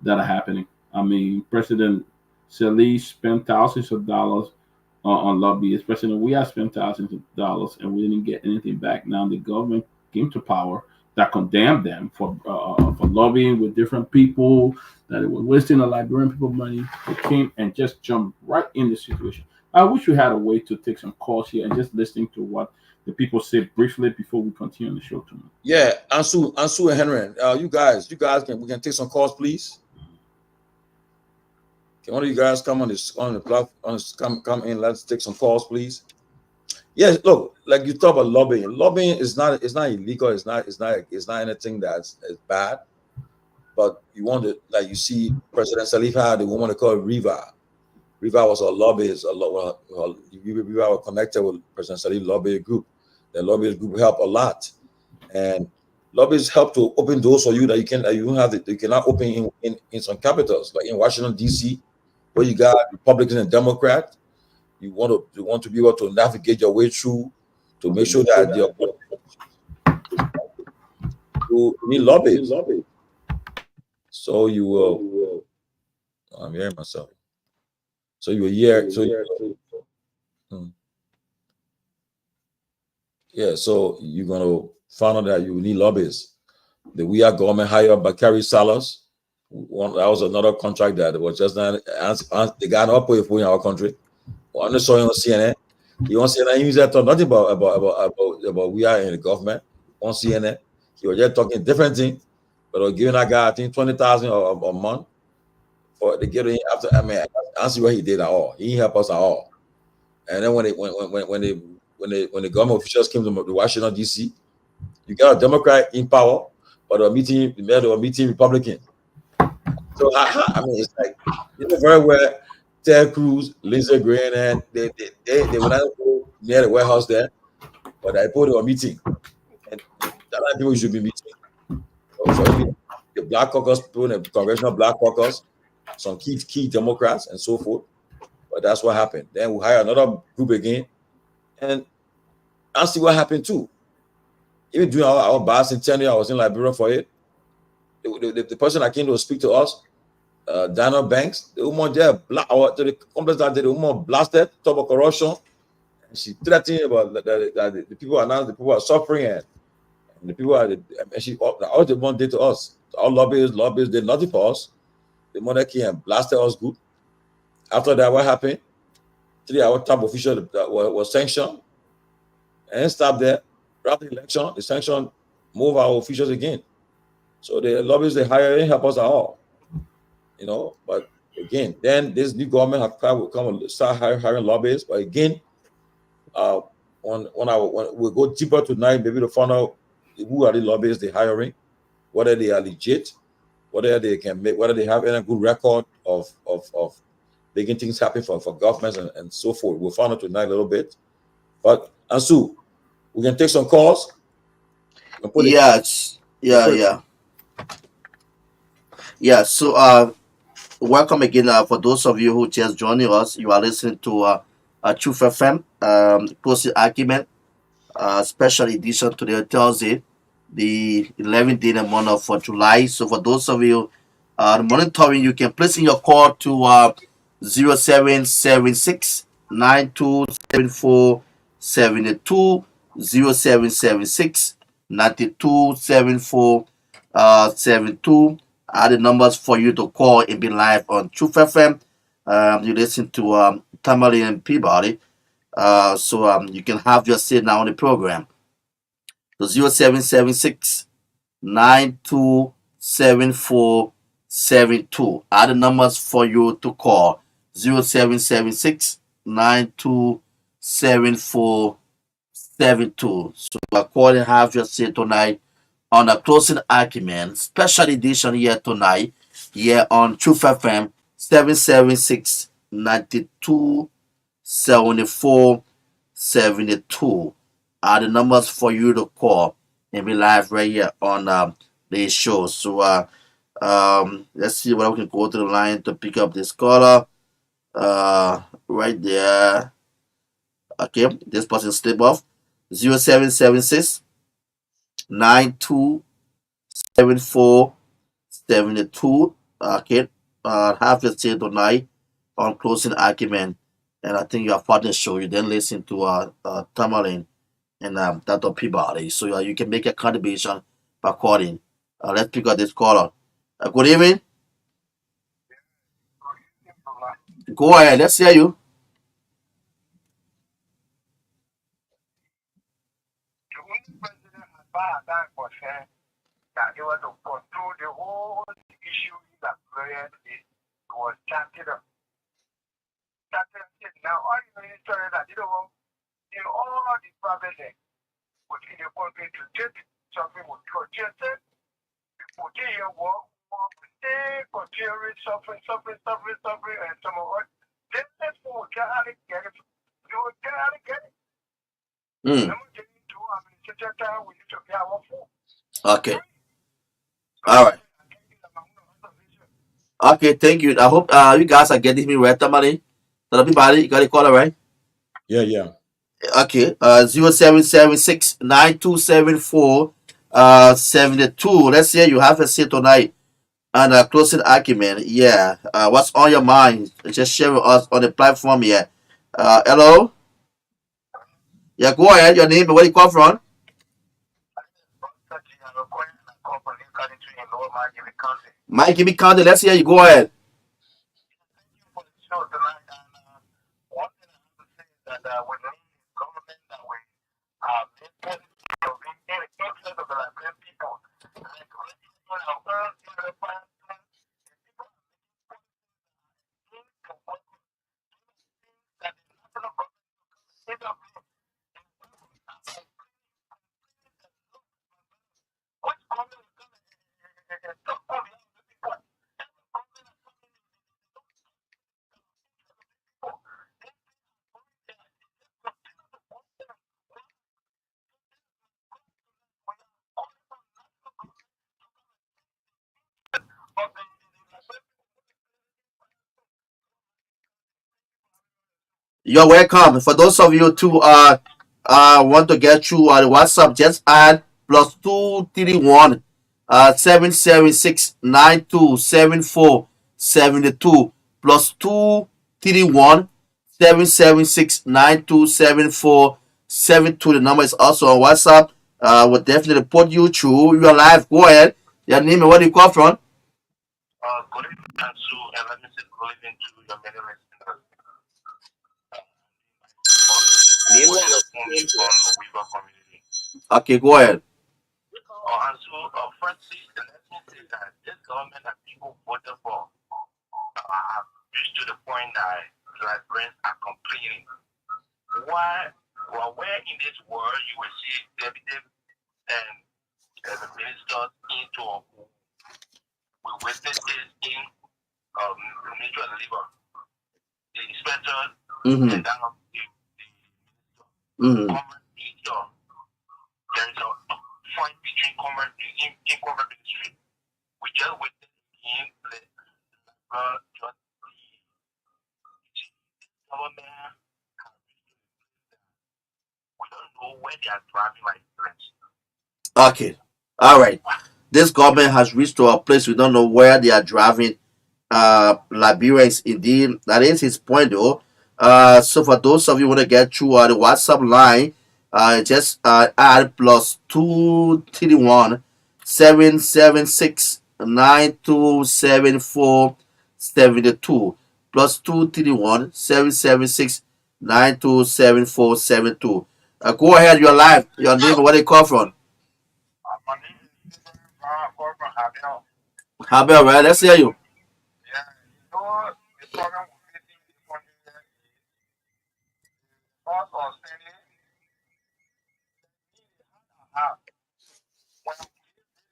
that are happening. I mean, President Salih spent thousands of dollars on lobbyists. President, we have spent thousands of dollars, and we didn't get anything back. Now the government came to power that condemned them for lobbying with different people, that it was wasting the Liberian people money. They came and just jumped right in the situation. I wish we had a way to take some calls here and just listening to what the people say briefly before we continue the show tonight. Yeah, Ansu and Henry, you guys we can take some calls, please. Can one of you guys come on the platform, come in? Let's take some calls, please. Yes, look, like you talk about lobbying. Lobbying is not illegal. It's not anything that's bad. But you want to, like you see, President Salif had the woman they call Riva. Riva was a lobbyist. Riva was connected with President Salif lobby group. The lobbyist group helped a lot, and lobbyists help to open doors for you that you cannot open in some capitals, like in Washington D.C., where you got Republicans and Democrats. You want to be able to navigate your way through to make sure that you need lobbyists. So you will. I'm hearing myself. So you will hear. Yeah, so you're gonna find out that you need lobbyists. The We Are government hired Bakari Salas. That was another contract that was just not. They got up with in our country. I saw him on CNN. He on CNN. He was talking nothing about we are in the government on CNN. He was just talking different things, but was giving that guy I think 20,000 a month for to get him after. I mean, I don't see what he did at all. He didn't help us at all. And then when the government officials came to Washington D.C., you got a Democrat in power, but they were meeting Republican. So I mean, it's like very well. Ted Cruz, Lindsey Graham, and they were not near the warehouse there, but I put a meeting, and a lot of people should be meeting. So the Black Caucus, people in the Congressional Black Caucus, some key Democrats, and so forth. But that's what happened. Then we hire another group again, and I see what happened too. Even during our bicentennial, I was in Liberia for it. The person that came to speak to us, Dana Banks, the woman there, the complex that the woman blasted, talk about corruption. And she threatened about that the people are suffering, and the people are. And she all the one did to us. Our lobbyists did nothing for us. The money came and blasted us good. After that, what happened? 3 our top official that was sanctioned and stopped there. After the election, the sanction move our officials again. So the lobbyists they hire didn't help us at all. you know. But again, then this new government have will come and start hiring lobbyists. But again, when we go deeper tonight, maybe to find out who are the lobbyists they're hiring, whether they are legit, whether they can make, whether they have any good record of making things happen for governments and so forth. We'll find out tonight a little bit. But Ansu, we can take some calls. Yes, yeah. So welcome again. For those of you who just joining us, you are listening to Truth FM, Closing Argument, special edition today, Thursday, the 11th day in the month of July. So for those of you monitoring, you can place in your call to 0776 9274 72 0776 9274 72 are the numbers for you to call and be live on Truth FM. You listen to Tomalin and Peabody. So you can have your say now on the program. So 0776 9274 72 are the numbers for you to call. 0776 9274 72. So you are calling, have your say tonight on a closing argument, special edition here tonight, here on Truth FM 776 92 74 72 are the numbers for you to call and be live right here on the show. So let's see whether we can go to the line to pick up this caller. Right there. Okay, this person slip off. 0776 9274 72. Okay, have your say tonight on closing argument. And I think you have partner show. You then listen to Tomalin and that of Peabody. So you can make a contribution by calling. Let's pick up this caller. Good evening. Go ahead. Let's hear you. The only president had by that was saying that they were to control the whole issue in that period. It was chanted up. Now, all the ministers that did all the private within the country to take something with protested, people did your work, they continue suffering, and some of us, then let's go, can't get it. You can't get it. Okay. All right. Okay, thank you. I hope you guys are getting me right, Tomalin. Everybody, you got a caller, right? Yeah. Okay. 0776 9274 72. Let's say you have a say tonight and a closing argument. Yeah. What's on your mind? Just share with us on the platform here. Hello? Yeah, go ahead. Your name and where you come from? Mike, give me county. Let's hear you. Go ahead. You're welcome. For those of you to want to get through the WhatsApp, just add +231 776 9274 72 +231 776 9274 72. The number is also on WhatsApp. We'll definitely put you through. You are live. Go ahead. Your name and where do you call from? Good evening, Ansu, and let me say good evening to your many listeners. Community. Okay, go ahead. And so, firstly, let me say that this government that people voted for I've reached to the point that Librarians are complaining. Why? Well, where in this world you will see David and the ministers into we wasted this in Ministry of Labor, the inspector, and that of the common minister. There is a fight between common ministry. We just waited in the government. We don't know where they are driving like friends. Okay. All right. This government has reached to a place we don't know where they are driving Liberians. Indeed, that is his point though. So for those of you who want to get through the WhatsApp line, just add +231 776 9274 72 +231 776 9274 72. Go ahead, you're live. Your name and where they call from. My name is call from Habel. Habel, right? Let's hear you. Yeah, you know the problem we're facing in the country here is cost of spending half. When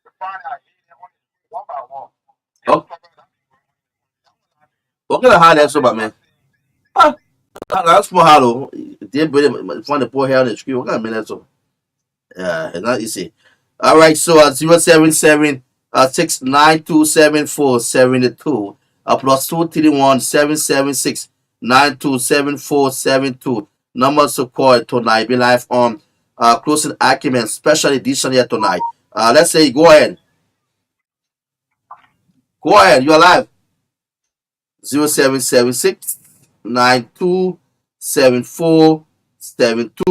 the find out one by one. Oh, what kind of hard that's about, man? Ah, that's for hello. They find the poor hair on the screen. What kind of minutes? Yeah, it's not easy. All right, so 077 69274 72 +231 776 9274 72. Numbers to call tonight. Be live on closing argument special edition here tonight. Let's say go ahead. Go ahead, you're live. 0776 9274 72.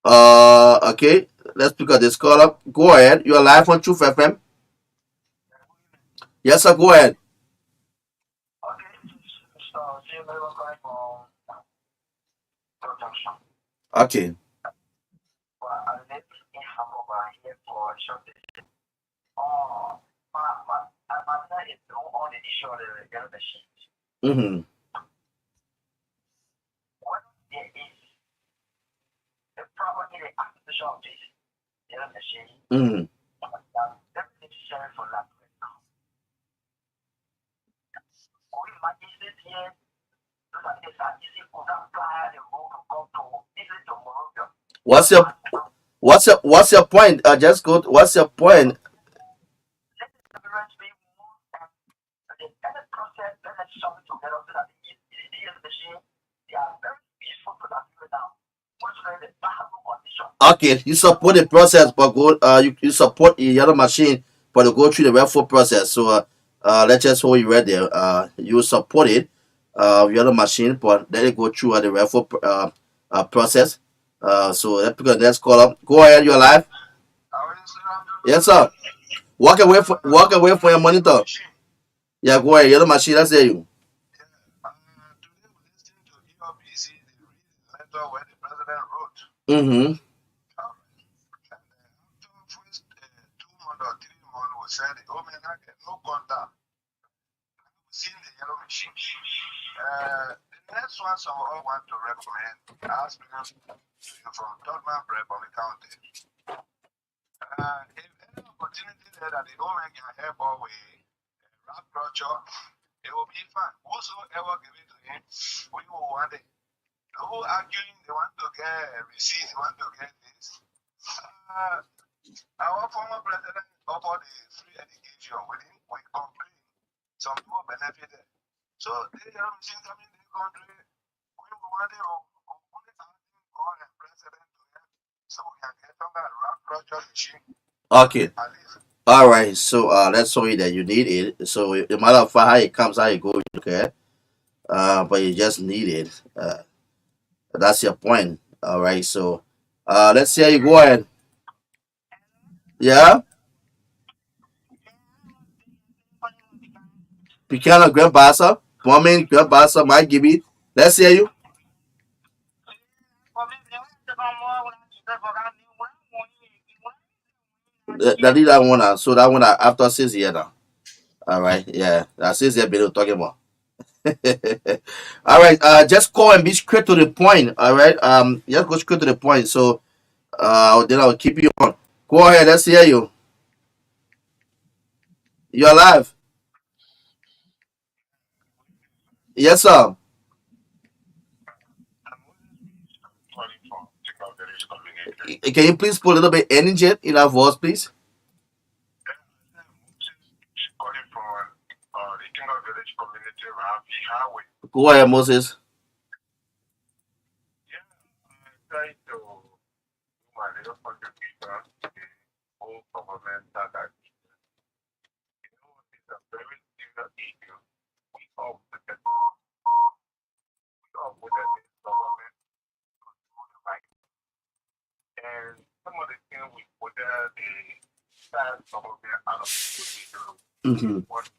Okay, let's pick up this call up. Go ahead. You're live on Truth FM. Yes, sir. Go ahead. Okay. Mm-hmm. Mm-hmm. What's your point? Just go. What's your point? Okay, you support the process, but go. You support the other machine, but to go through the welfare process. So let's just hold you right there. You support it, the other machine, but let it go through the welfare process. So let's call up. Go ahead, you're live. Yes, sir. Walk away from your monitor. Yeah, go ahead. The other machine. Let's hear you. Mm-hmm. The next one, some all want to recommend aspirants from Tomalin, Peabody County. If any opportunity there that the government can help us with rap culture, it will be fun. Whosoever give it to him, we will want it. Who arguing they want to get receipts, they want to get this. Our former president offered the free education with him, we complain. Some people benefited. So they are machines coming in the country. We want it only asking God and president to help so we can get some kind of rap culture machine. Okay. All right. So let's show you that you need it. So no matter how it comes, how it goes, okay. But you just need it. That's your point. All right. So let's see how you go ahead. Yeah. Pecan Grand Bassa, Woman Grand Bassa, my Gibby. Let's hear you. That one. So that one after 6 years now. All right. Yeah. That's 6 years been talking about. All right. Just call and be straight to the point. All right. Just go straight to the point. So then I'll keep you on. Go ahead. Let's hear you. You're alive. Yes, sir. calling from Signal Village Community. Can you please put a little bit energy in our voice, please? Calling from the Signal Village Community around the highway. Go ahead, Moses. Yeah, I try to do my little contribution to the whole government that it's a very serious issue. We all with the government like and some of the things we put there the side government out of the Mm-hmm. what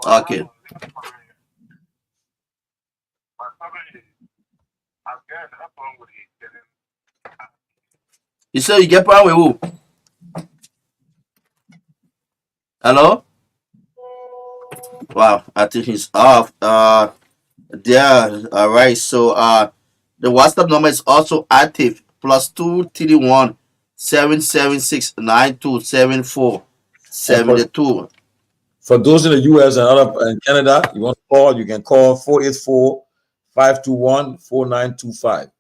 Okay. my family again happen with it. You say you get power with who? Hello? Wow, I think he's off. Yeah, all right. So the WhatsApp number is also active. +231 776 9274 And 72. for those in the US and other and Canada, you want to call, you can call 484-521-4925.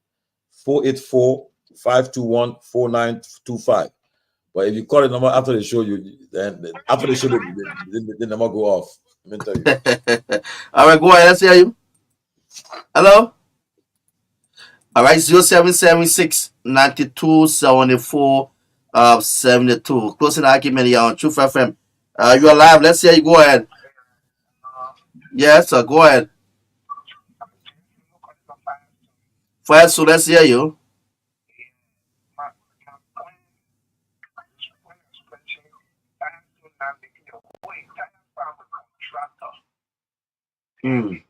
484-521-4925. But if you call the number after the show, then after the show, the number go off. Let me tell you. All right, go ahead. Let's hear you. Hello? All right, 0776 9274 72. Closing argument here on Truth FM. You're live. Let's hear you. Go ahead. Yes, sir. Go ahead. First, so let's hear you. Mm.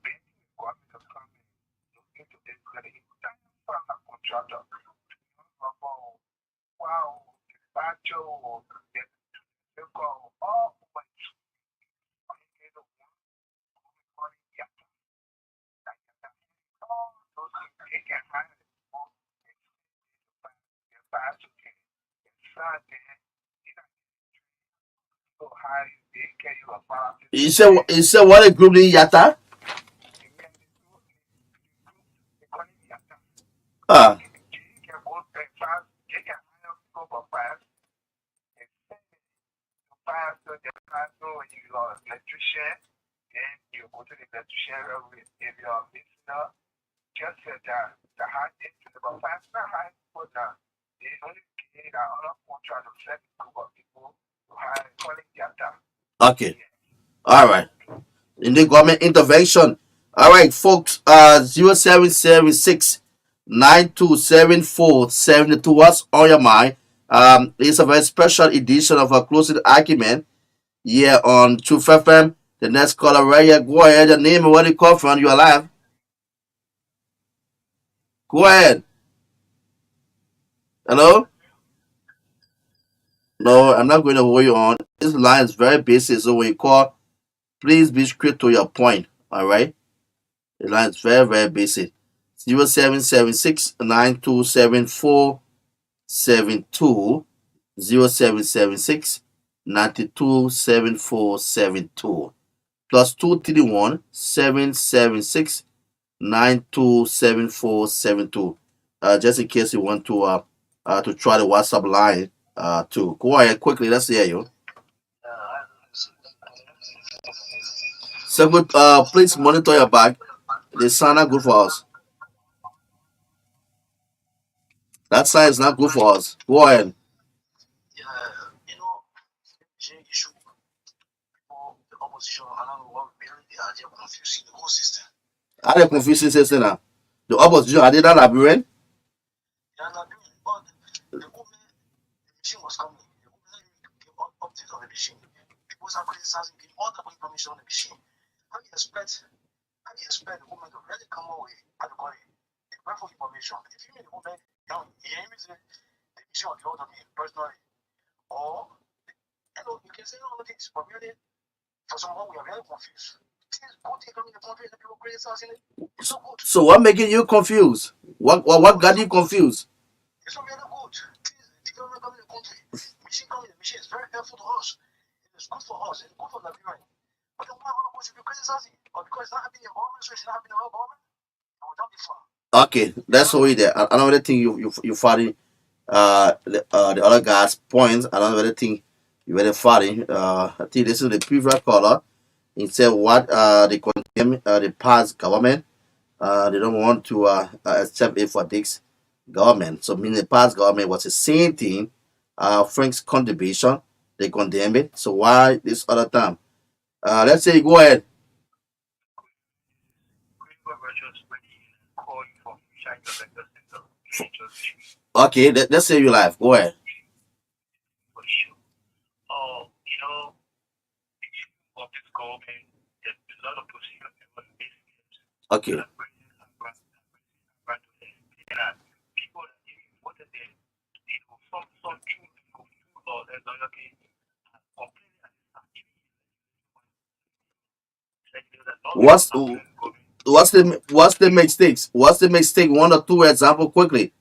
You said what a group in Yata? Ah. Electrician, and you go to the electrician if you're listener, just the hard thing about fast not high people now. They only get another contract of 7 group of people to hire calling data. Okay. All right. In the government intervention. All right, folks. 0776 9274 72. What's on your mind? It's a very special edition of a closing argument here on Truth FM. The next caller right here. Go ahead. Your name and where you call from. You're alive. Go ahead. Hello? No, I'm not going to hold you on. This line is very basic. So when you call, please be straight to your point. All right? The line is very, very basic. 0776 9274 72. 0776 9274 72. +231 776 9274 72. Just in case you want to try the WhatsApp line too. Go ahead quickly. Let's hear you. So good. Please monitor your back. The sound not good for us. That sign is not good for us. Go ahead. How they confusing system now? The opposition are they not labyrinth? For some more, we are very confused. Things good things coming in the country and people criticize it. It's not good. So what making you confused? What got you confused? It's not very good. The government coming in the country. Machine coming in. Machine is very helpful to us. It's good for us. It's good for Nigeria. But then why all of us should be criticizing? Or because it's not happening in government, so it's not happening in our government? I will not be far. Okay, that's all there. Another thing you fighting the other guy's points. Another thing you very fighting. I think this is the previous caller. He said what they condemn the past government. They don't want to accept it for this government. So meaning the past government was the same thing. Frank's contribution, they condemn it. So why this other time? Let's say go ahead. Okay, let's say you live. Go ahead. Okay. What's the mistakes? What's the mistake? 1 or 2 example quickly.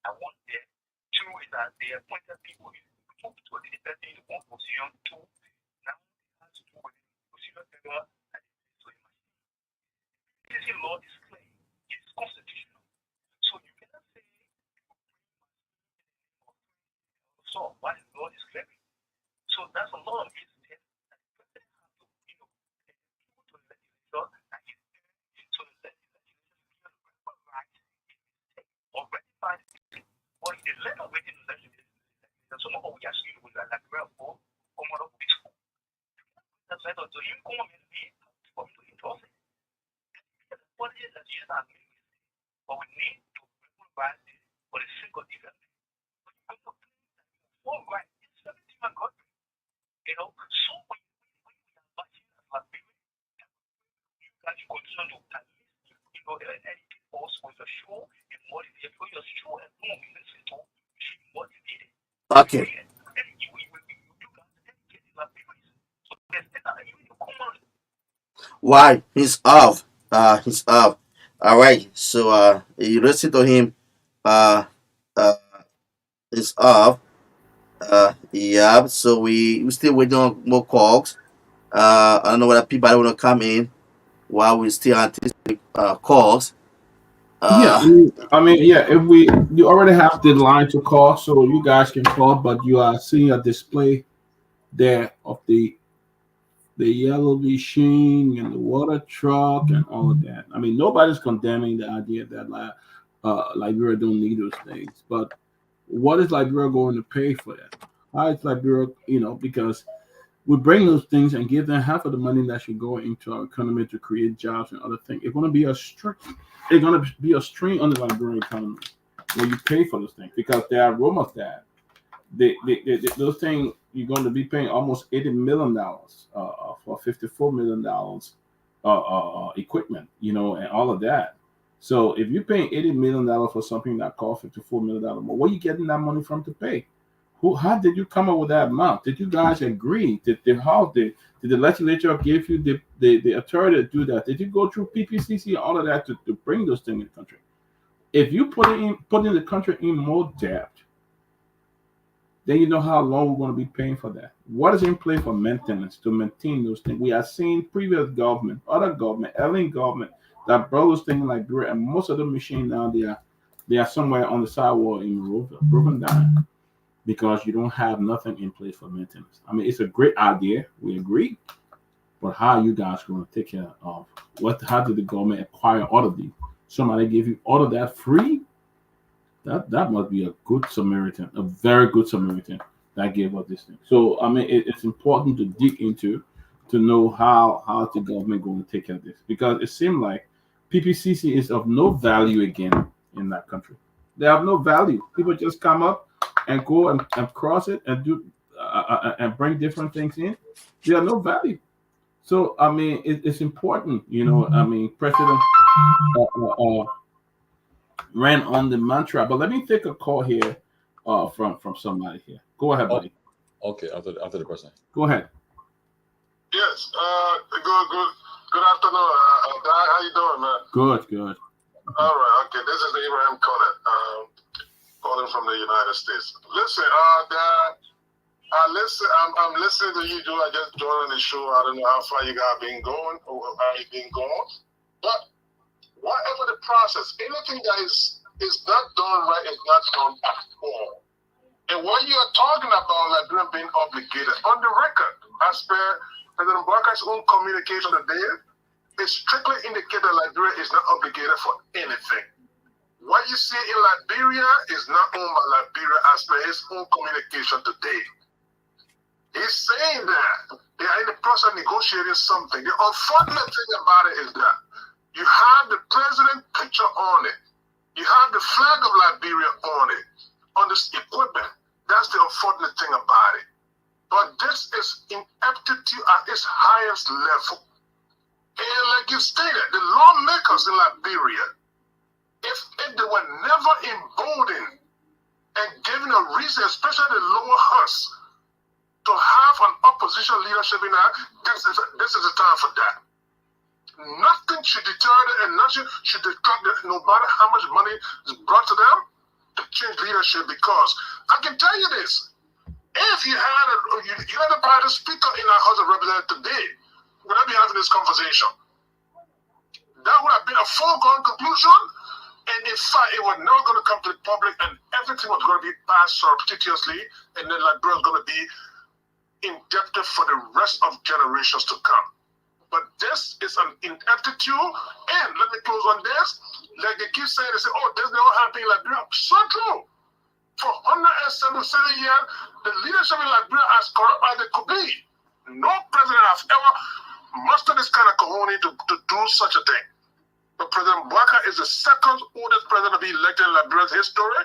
I want there. Two is that they appointed people in to the depending in one position. Two now has to do with position federal and this law is clear. It's constitutional. So you cannot say so why the law is clear. So that's a lot of it there that the president has to to the legislature and so the legislature right or rectify or the letter waiting to legislature. Some of we are seeing with like for more of this. That's why to him come and me for me to enforce it. What is that you are doing? But we need to revise it for the sake of development. But you for right, it's everything I got. You know, so when we are watching as people, you guys continue to at least anything else with a show and motivate for your show and boom, you listen to should motivate it. Okay. Why? He's off. He's off. All right. So you listen to him. Uh, he's off. Yeah. So we still waiting on more calls. I don't know whether people want to come in while we still anticipate calls. Yeah, I mean, yeah. If you already have the line to call, so you guys can call, but you are seeing a display there of the yellow machine and the water truck and all of that. I mean, nobody's condemning the idea that Liberia don't need those things, but what is Liberia going to pay for that? How is Liberia, because we bring those things and give them half of the money that should go into our economy to create jobs and other things. It's going to be a strain. It's going to be a strain on the Liberian economy when you pay for those things because there are rumors that those things you're going to be paying almost $80 million for $54 million equipment, and all of that. So if you're paying $80 million for something that costs $54 million more, where are you getting that money from to pay? How did you come up with that amount? Did you guys agree? Did the legislature give you the authority to do that? Did you go through PPCC and all of that to bring those things in the country? If you putting the country in more debt, then you know how long we're going to be paying for that. What is in play for maintenance to maintain those things? We are seeing previous government, other government, alien government that brought those things like Liberia, and most of the machines now they are somewhere on the sidewalk in Monrovia, broken down, because you don't have nothing in place for maintenance. I mean, it's a great idea. We agree, but how are you guys going to take care of how did the government acquire all of these? Somebody give you all of that free? That must be a good Samaritan, a very good Samaritan that gave us this thing. So I mean, it's important to dig into to know how the government going to take care of this, because it seems like PPCC is of no value again in that country. They have no value. People just come up and go and cross it and do and bring different things in. They have no value. So I mean, it's important, you know. I mean, President ran on the mantra. But let me take a call here, from somebody here. Go ahead, Oh, buddy. okay, after the person. Go ahead. Yes. Good afternoon. How you doing, man? Good. All right. Okay. This is Abraham calling from the United States. Listen, I'm listening to you, Joe. I just joined the show. I don't know how far you guys been going or how you been going, but whatever the process, anything that is not done right is not done at all. And what you are talking about, Liberia being obligated on the record, as per President Barker's own communication today, it strictly indicated that Liberia is not obligated for anything. What you see in Liberia is not owned by Liberia as per his own communication today. He's saying that they are in the process of negotiating something. The unfortunate thing about it is that you have the president picture on it. You have the flag of Liberia on it, on this equipment. That's the unfortunate thing about it. But this is ineptitude at its highest level. And like you stated, the lawmakers in Liberia, if they were never emboldened and given a reason, especially the lower house, to have an opposition leadership in that, this is the time for that. Nothing should deter them and nothing should detract them, no matter how much money is brought to them, to change leadership. Because I can tell you this, if you had a party speaker in our House of Representatives today, would I be having this conversation? That would have been a foregone conclusion, and in fact, it was never going to come to the public, and everything was going to be passed surreptitiously, and then Liberia was going to be indebted for the rest of generations to come. But this is an ineptitude, and let me close on this. Like they keep saying, they say, oh, this never happened in Liberia. So true. For 177 years, the leadership in Liberia as corrupt as it could be. No president has ever mustered this kind of cojones to do such a thing. But President Barker is the second oldest president to be elected in Liberia's history,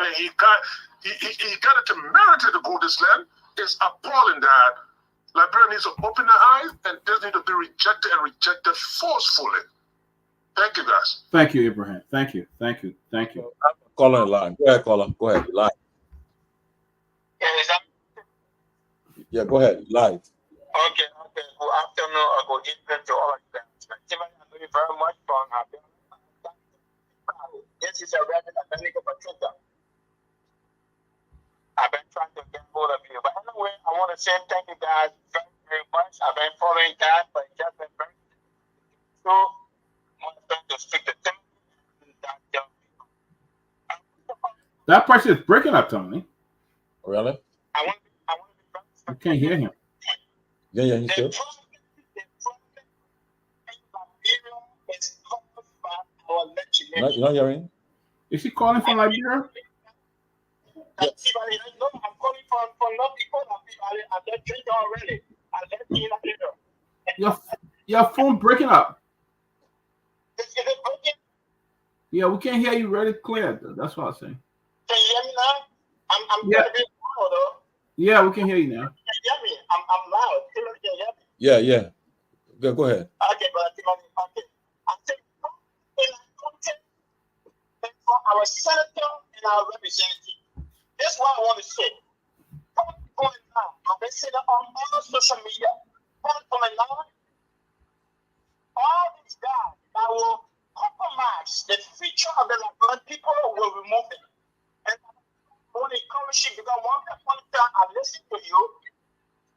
and he got it to merit to go this land. It's appalling that Liberia needs to open their eyes, and this needs to be rejected and rejected forcefully. Thank you, guys. Thank you, Abraham. Thank you. Caller in line. Go ahead, caller. Go ahead. Live. Yeah, go ahead. Live. Okay. Good afternoon or good evening to all of you guys. Timothy, I know you very much from this is a record of Dominican Patricia. I've been trying to get hold of you. But anyway, I want to say thank you guys very, very much. I've been following that, but just been very so I'm going to speak to Timothy and that That person is breaking up, Tony. Really? I want to You can't hear him. Yeah, you still? You're not hearing? Is he calling from Liberia? I'm calling from not people. I just drink already. I left you in Your phone breaking up. Is it breaking? Yeah, we can't hear you really clear. That's what I'm saying. Can you hear me now? I'm Yeah. a bit loud though. Yeah, we can hear you now. Can you hear me? I'm loud. Can you hear me? Yeah. Go ahead. Okay, but okay. I think for our senator and our representative, this is what I want to say. Going now, I've been saying on all social media. Coming now, all these guys that will compromise the future of the Liberian people will remove it. And I want to encourage you because one point I listen to you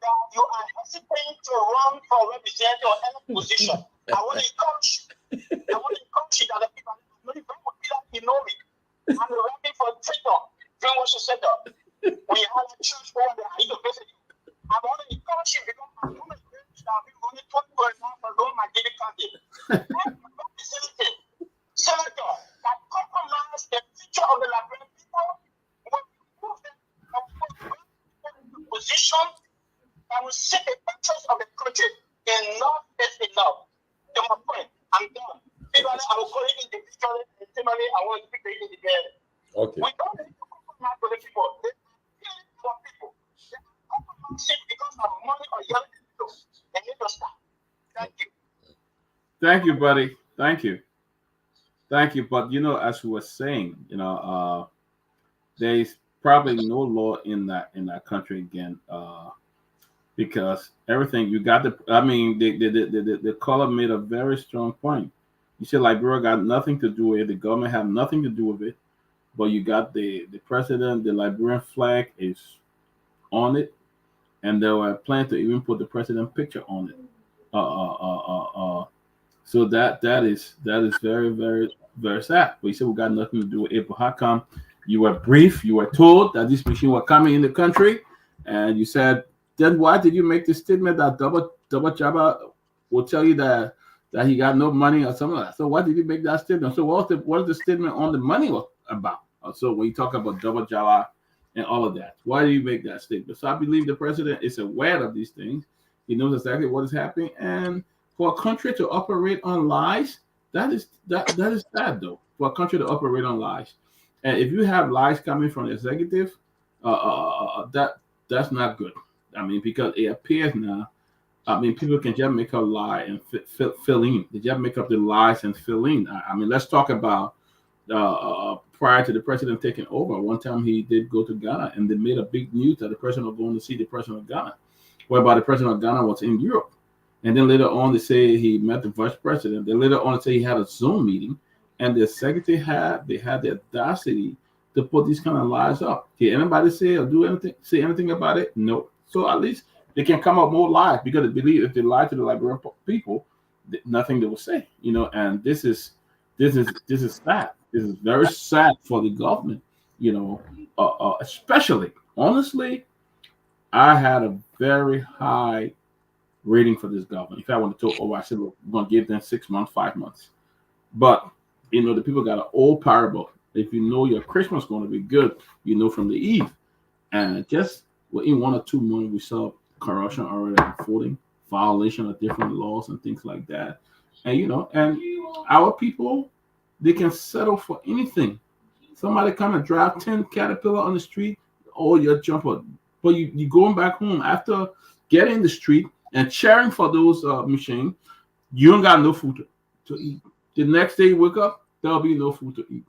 that you are hesitating to run for representative or any position. I want to encourage you. That the people you know me. I'm running for TikTok. Doing what you said up. When you have a church over there, I need to visit you. I want to encourage you because I'm going to be running 20 now for my daily content. Senator, that compromise the future of the Liberian people will move them from position that will set the interest of the country. Enough is enough. To my point, I'm done. Peabody, I will call you individually, and Timothy, I want to speak to you again. Okay. We don't need to compromise with the people. They are killing our people. They are compromising because of money or young people. They need to stop. Thank you, buddy. Thank you. Thank you. But as we were saying, there is probably no law in that country again, because everything you got the. I mean, the caller made a very strong point. You said Liberia got nothing to do with it. The government have nothing to do with it. But you got the president. The Liberian flag is on it, and they were planning to even put the president picture on it. Uh, uh, uh, uh, uh, So that is very very sad. But you said we got nothing to do with it. But how come you were brief? You were told that this machine was coming in the country, and you said, then why did you make the statement that double Jabba will tell you that he got no money or something like that? So why did you make that statement? So what was the statement on the money about? So when you talk about double Jabba and all of that, why do you make that statement? So I believe the president is aware of these things. He knows exactly what is happening, and for a country to operate on lies, that is sad though. For a country to operate on lies, and if you have lies coming from the executive, that's not good. I mean, because it appears now. I mean, people can just make a lie and fill in. They just make up the lies and fill in. I mean, let's talk about prior to the president taking over. One time he did go to Ghana, and they made a big news that the president was going to see the president of Ghana, whereby the president of Ghana was in Europe. And then later on, they say he met the vice president. Then later on, they say he had a Zoom meeting, and the secretary had the audacity to put these kind of lies up. Can anybody say or say anything about it? No. So at least they can come up more lies, because they believe if they lie to the Liberian people, nothing they will say. And this is sad. This is very sad for the government. Especially honestly, I had a very high rating for this government. If I want to talk over, I said, look, we're going to give them 6 months, 5 months. But, the people got an old parable. If you know your Christmas is going to be good, from the eve. And just within 1 or 2 months, we saw corruption already unfolding, violation of different laws and things like that. And, and our people, they can settle for anything. Somebody come and drive 10 Caterpillar on the street, oh, you're jumper. But you going back home after getting in the street and cheering for those machines, you don't got no food to eat. The next day you wake up, there'll be no food to eat.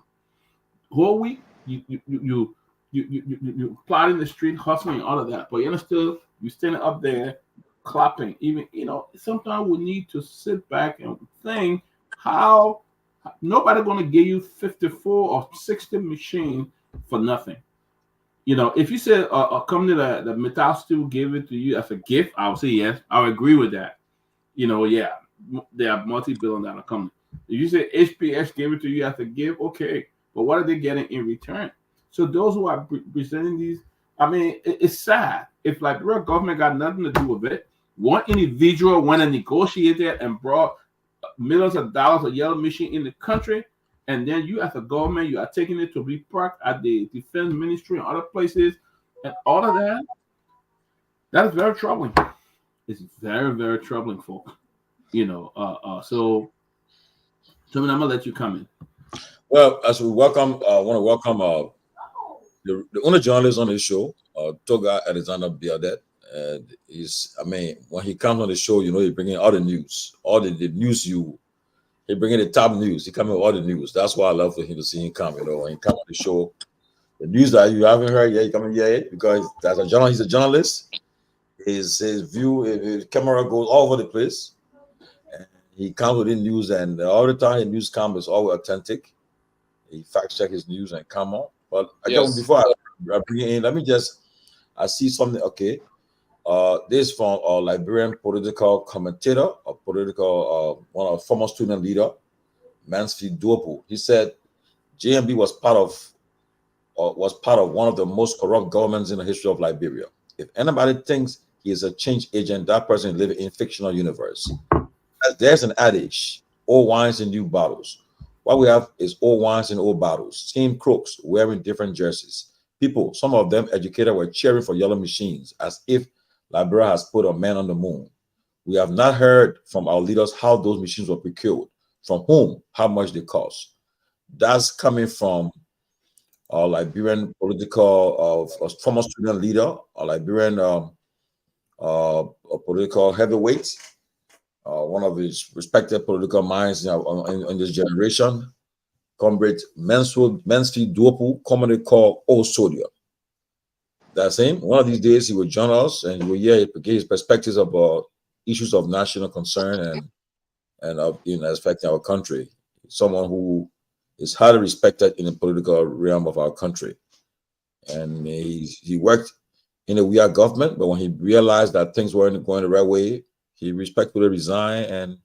Whole week you plot in the street, hustling and all of that. But you're still standing up there clapping. Even sometimes we need to sit back and think how nobody gonna give you 54 or 60 machines for nothing. If you said a company that Metal Steel gave it to you as a gift, I would say yes. I would agree with that. Yeah, they are multi-billion-dollar company. If you say HPS gave it to you as a gift, okay, but what are they getting in return? So those who are presenting these, I mean, it's sad. If like the real government got nothing to do with it, one individual went and negotiated and brought millions of dollars of yellow machine in the country, and then you as a government, you are taking it to be parked at the defense ministry and other places, and all of that. That is very troubling. It's very, very troubling, folks. So I'm gonna let you come in. Well, as we welcome, I want to welcome the only journalist on the show, Toga Alexander Biadet. And when he comes on the show, he bringing all the news, all the news he bringing the top news. He coming with all the news. That's why I love for him to see him come. When he come on the show, the news that you haven't heard yet, he coming here because as a journalist, he's a journalist. His view, his camera goes all over the place. And he comes with the news, and all the time the news comes is always authentic. He fact check his news and come on. But before I bring it in, let me I see something. Okay. This from a Liberian political commentator, a political one of former student leader, Mansfield Duopo. He said JMB was part of one of the most corrupt governments in the history of Liberia. If anybody thinks he is a change agent, that person is living in fictional universe. As there's an adage: old wines in new bottles. What we have is old wines in old bottles. Same crooks wearing different jerseys. People, some of them educated, were cheering for yellow machines as if Liberia has put a man on the moon. We have not heard from our leaders how those machines were procured, from whom, how much they cost. That's coming from a Liberian political, former student leader, a Liberian a political heavyweight. one of his respected political minds in this generation, Comrade Mansfield Duopu, commonly called Old Soldier. That's him. One of these days, he will join us and we will hear his perspectives about issues of national concern and of affecting our country. Someone who is highly respected in the political realm of our country, and he worked in a weird government, but when he realized that things weren't going the right way, he respectfully resigned and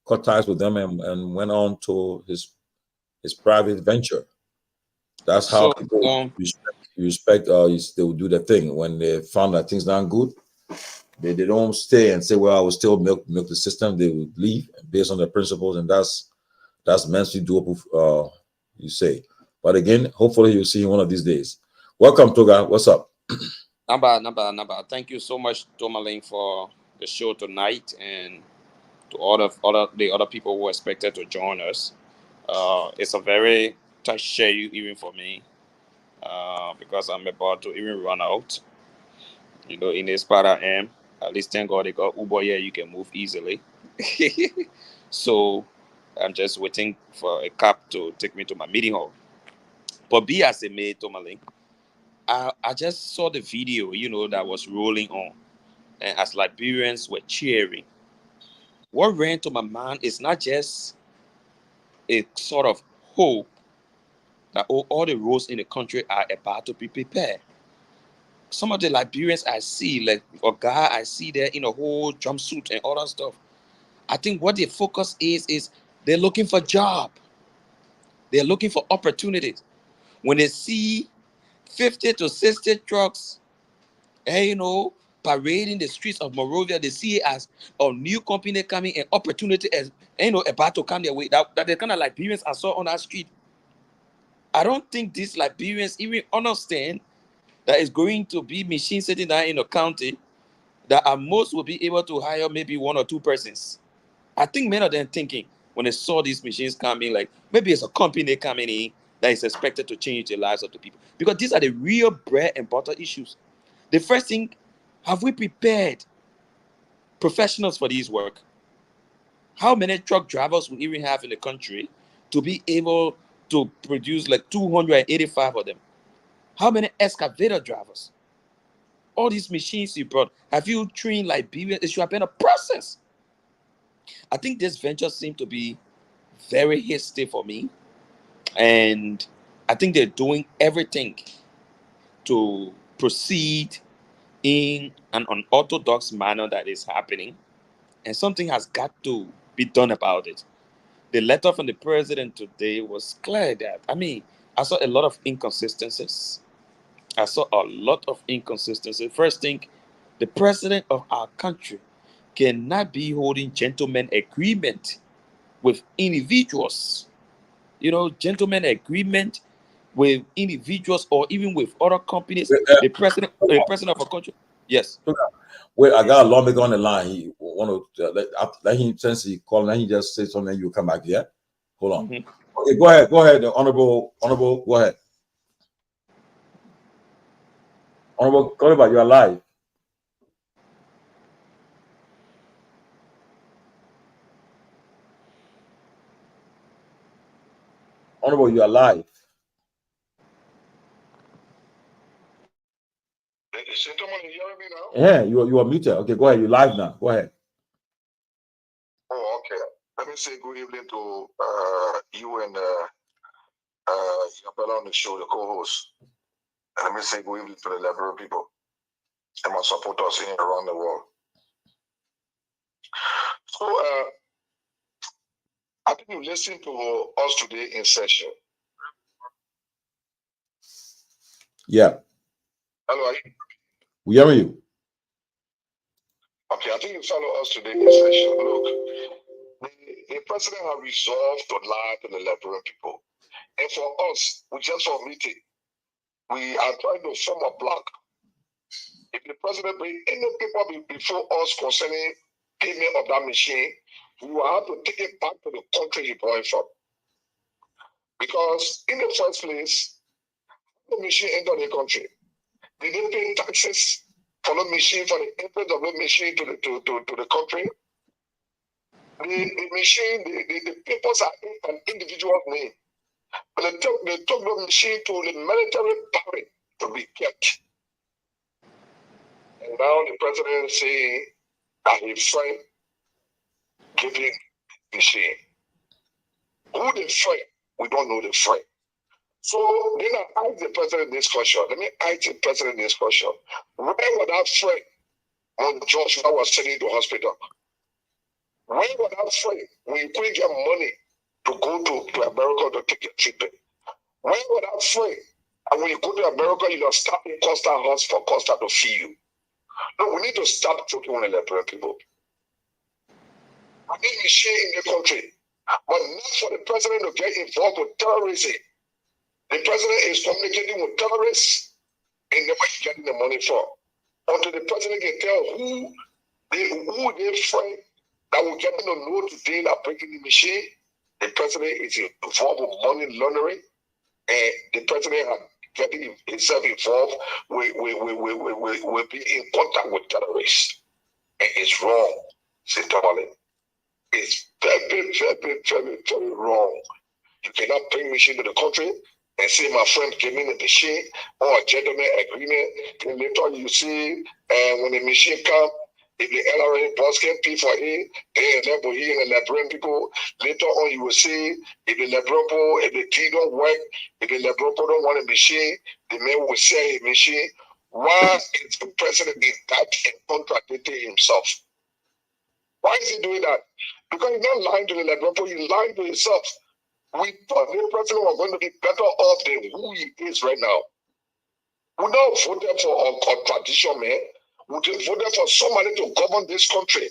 cut ties with them and went on to his private venture. That's how people respect. They will do their thing when they found that things not good. They don't stay and say, "Well, I will still milk the system." They would leave based on their principles, and that's mentally doable. You say, but again, hopefully you'll see him one of these days. Welcome, Toga. What's up? Naba. Thank you so much, Tomalin, for the show tonight, and to all the other people who are expected to join us. It's a very touch share even for me, because I'm about to even run out. In this part I am. At least thank God they got Uber here. You can move easily. So I'm just waiting for a cab to take me to my meeting hall. But be as it may, Tomalin, I just saw the video, that was rolling on, and as Liberians were cheering, what ran to my mind is not just a sort of hope that all the roads in the country are about to be prepared. Some of the Liberians I see, like a guy I see there in a whole jumpsuit and all that stuff, I think what their focus is they're looking for job. They're looking for opportunities. When they see 50 to 60 trucks, parading the streets of Monrovia, they see it as a new company coming, an opportunity as, about to come their way. That the kind of Liberians I saw on that street. I don't think these Liberians even understand that it's going to be machines sitting down in the county that at most will be able to hire maybe one or two persons. I think many of them thinking when they saw these machines coming, like maybe it's a company coming in that is expected to change the lives of the people. Because these are the real bread and butter issues. The first thing, have we prepared professionals for this work? How many truck drivers we even have in the country to be able to produce like 285 of them? How many excavator drivers? All these machines you brought, have you trained Liberians? It should have been a process. I think this venture seemed to be very hasty for me. And I think they're doing everything to proceed in an unorthodox manner that is happening. And something has got to be done about it. The letter from the president today was clear that, I saw a lot of inconsistencies. First thing, the president of our country cannot be holding gentleman agreement with individuals. Gentleman agreement with individuals or even with other companies. The president of a country. Yes. Wait, I got a lawmaker on the line. He want to let him, since he called, let him just say something. You come back here. Hold on. Mm-hmm. Okay, go ahead. Honorable, go ahead. Honorable, call about you are live. Honorable, you are live. Yeah, you are muted. Okay, go ahead. You're live now. Go ahead. Oh, okay. Let me say good evening to you and your fellow on the show, the co-host. Let me say good evening to the Liberian people and my supporters in and around the world. So, I think you listened to us today in session. Yeah. Hello, we hear you. Okay, I think you follow us today in session. Look, the president has resolved to lie to the Liberian people. And for us, we just for meeting, we are trying to form a block. If the president bring any paper before us concerning payment of that machine, we will have to take it back to the country he brought it from. Because in the first place, the machine entered the country. Did they pay taxes for the machine, for the entrance of the machine to the country? the machine, the papers are in an individual's name. But they took the machine to the military barrack to be kept. And now the president saying that his friend giving the machine. Who the friend? We don't know the friend. So then I asked the president this question. Let me ask the president this question. Where was that friend when Joshua was sent into hospital? Where was that friend when you couldn't get money to go to America to take your treatment? Where was that friend? And when you go to America, you don't stop in Costa House for Costa to feed you. No, we need to stop joking on the Liberian people. We need machine in the country, but not for the president to get involved with terrorism. The president is communicating with terrorists and never getting the money for. Until the president can tell who they friend that will get them to know today that breaking the machine, the president is involved with money laundering, and the president has getting himself involved with being in contact with terrorists. And it's wrong, say Tomalin. It's very, very, very, very wrong. You cannot bring machine to the country and say my friend came in the machine or a gentleman agreement. And later you see when the machine comes, if the LRA boss can pay for it, they enable he and the Liberian people. Later on you will see if the Liberian people, if the T don't work, if the Liberian people don't want a machine, the man will sell a machine. Why is the president in that and contradicting himself? Why is he doing that? Because he's not lying to the Liberian people, he's lying to himself. We thought the president was going to be better off than who he is right now. We now voted for a tradition man. We voted for somebody to govern this country.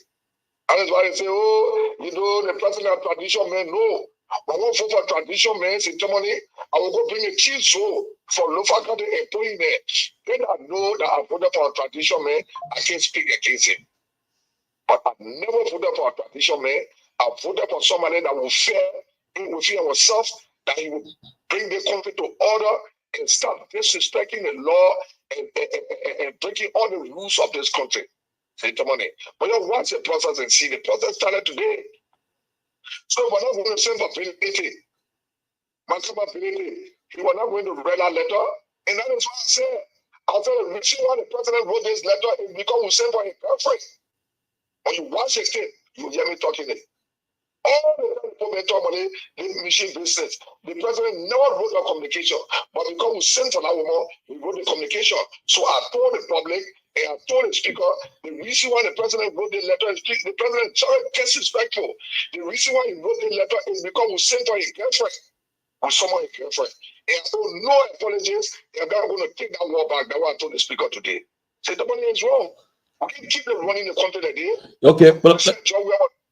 And that's why they say, oh, you know, the president of tradition man. No. But we vote for tradition man, say Tomalin, I will go bring a chief soul for Lofa Julius and put him there. Then I know that I voted for a tradition man, I can't speak against him. But I never voted for a tradition man. I voted for somebody that will fear ourselves, that he will bring the country to order and start disrespecting the law and breaking all the rules of this country. Say Tomalin. But you watch the process and see the process started today. So we're not going to send for Peabody. He was not going to read that letter. And that is what I said. I said the reason why the president wrote this letter is because we sent for his girlfriend. When you watch the tape, you hear me talking it. All the time people were talking about the machine business. The president never wrote a communication, but because we sent for that woman, we wrote the communication. So I told the public and I told the speaker the reason why the president wrote the letter is the president is very disrespectful. The reason why he wrote the letter is because we sent for his girlfriend. With someone his girlfriend. And so no apologies, and I'm going to take that war back. That's what I told the speaker today. Say the money is wrong. We can keep them running the country that day. Okay, but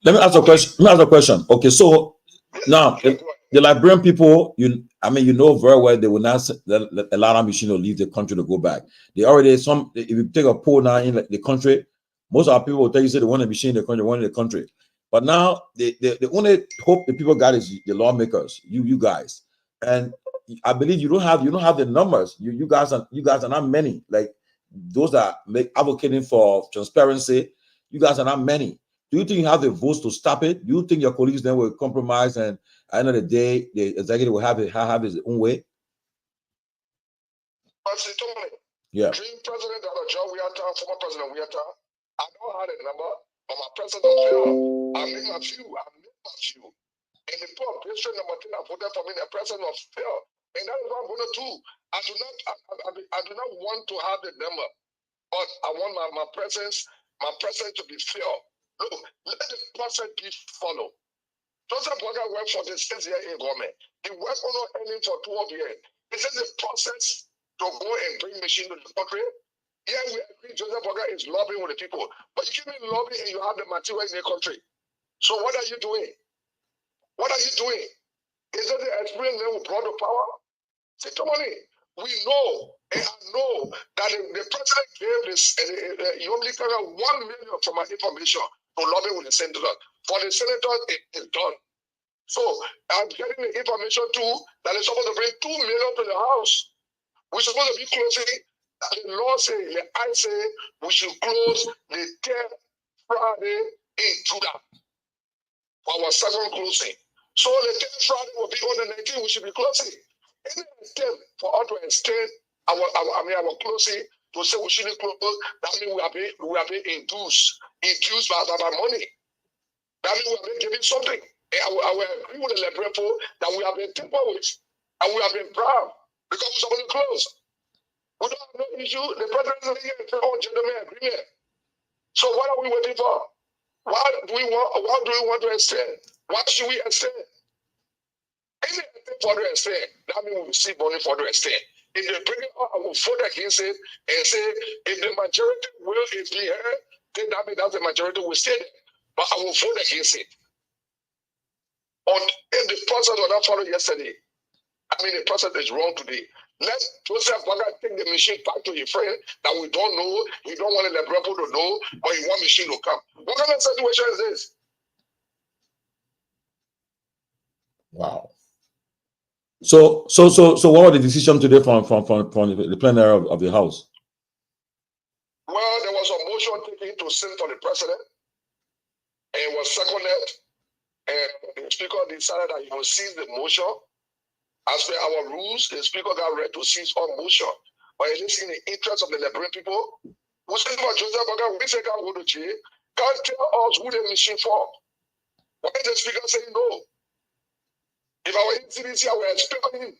let me ask a question. Let me ask a question. Okay, so now the Liberian people, you know very well they will not allow that machine to leave the country to go back. They already if you take a poll now in the country, most of our people will tell you say they want a machine in the country, want in the country. But now the only hope the people got is the lawmakers, you guys. And I believe you don't have the numbers. You guys are not many. Like those that advocating for transparency, you guys are not many. Do you think you have the votes to stop it? Do you think your colleagues then will compromise and at the end of the day, the executive will have his own way? Yeah. Dream President John Wiata, former President Wiata, I don't have a number, but my president failed. I name a few. And the poor district number 10 I voted for me, the president of failed. And that is what I'm going to do. I do not want to have the number, but I want my president to be fair. Look, let the process be followed. Joseph Boga worked for the 6 year in government. He worked on earning for 12 years. Is it the process to go and bring machine to the country? Yeah, we agree Joseph Boga is lobbying with the people. But you can't be lobbying and you have the material in the country. So what are you doing? What are you doing? Is it the experience that will brought the power? See, Tomalin, we know and I know that the president gave this Yomlika 1 million for my information to lobby with the senator. For the senator, it is done. So I'm getting the information too that is supposed to bring 2 million to the house. We're supposed to be closing. The law say, I say, we should close the 10th Friday in Judah. for our second closing. So the 10th Friday will be on the 19th. We should be closing. Any attempt for us to extend our closing to say we shouldn't close, that means we are being induced by money. That means we are being given something. And I will agree with the Lebrepo that we have been tempered with and we have been proud because we're supposed to close. We don't have no issue. The president is here to own gentleman agreement. So what are we waiting for? Why do we want to extend? Why should we extend? Anything for the extend, that means we receive money for the extend. If they bring it up, I will vote against it and say if the majority will is be heard, then that means that the majority will stay there. But I will vote against it. If the process was not followed yesterday, I mean the process is wrong today. Let Joseph Baga take the machine back to your friend that we don't know, he don't want the people to know, but he want machine to come. What kind of situation is this? Wow. So what was the decision today from the plenary of the House? Well, there was a motion taken to send to the president, and it was seconded, and the speaker decided that he will seize the motion. As per our rules, the speaker got ready to seize all motion. But it is in the interest of the Liberian people. We say for Joseph Baga, we say can't go to jail. Can't tell us who the machine for. Why is the speaker saying no? If I were in CDC, I will expel him.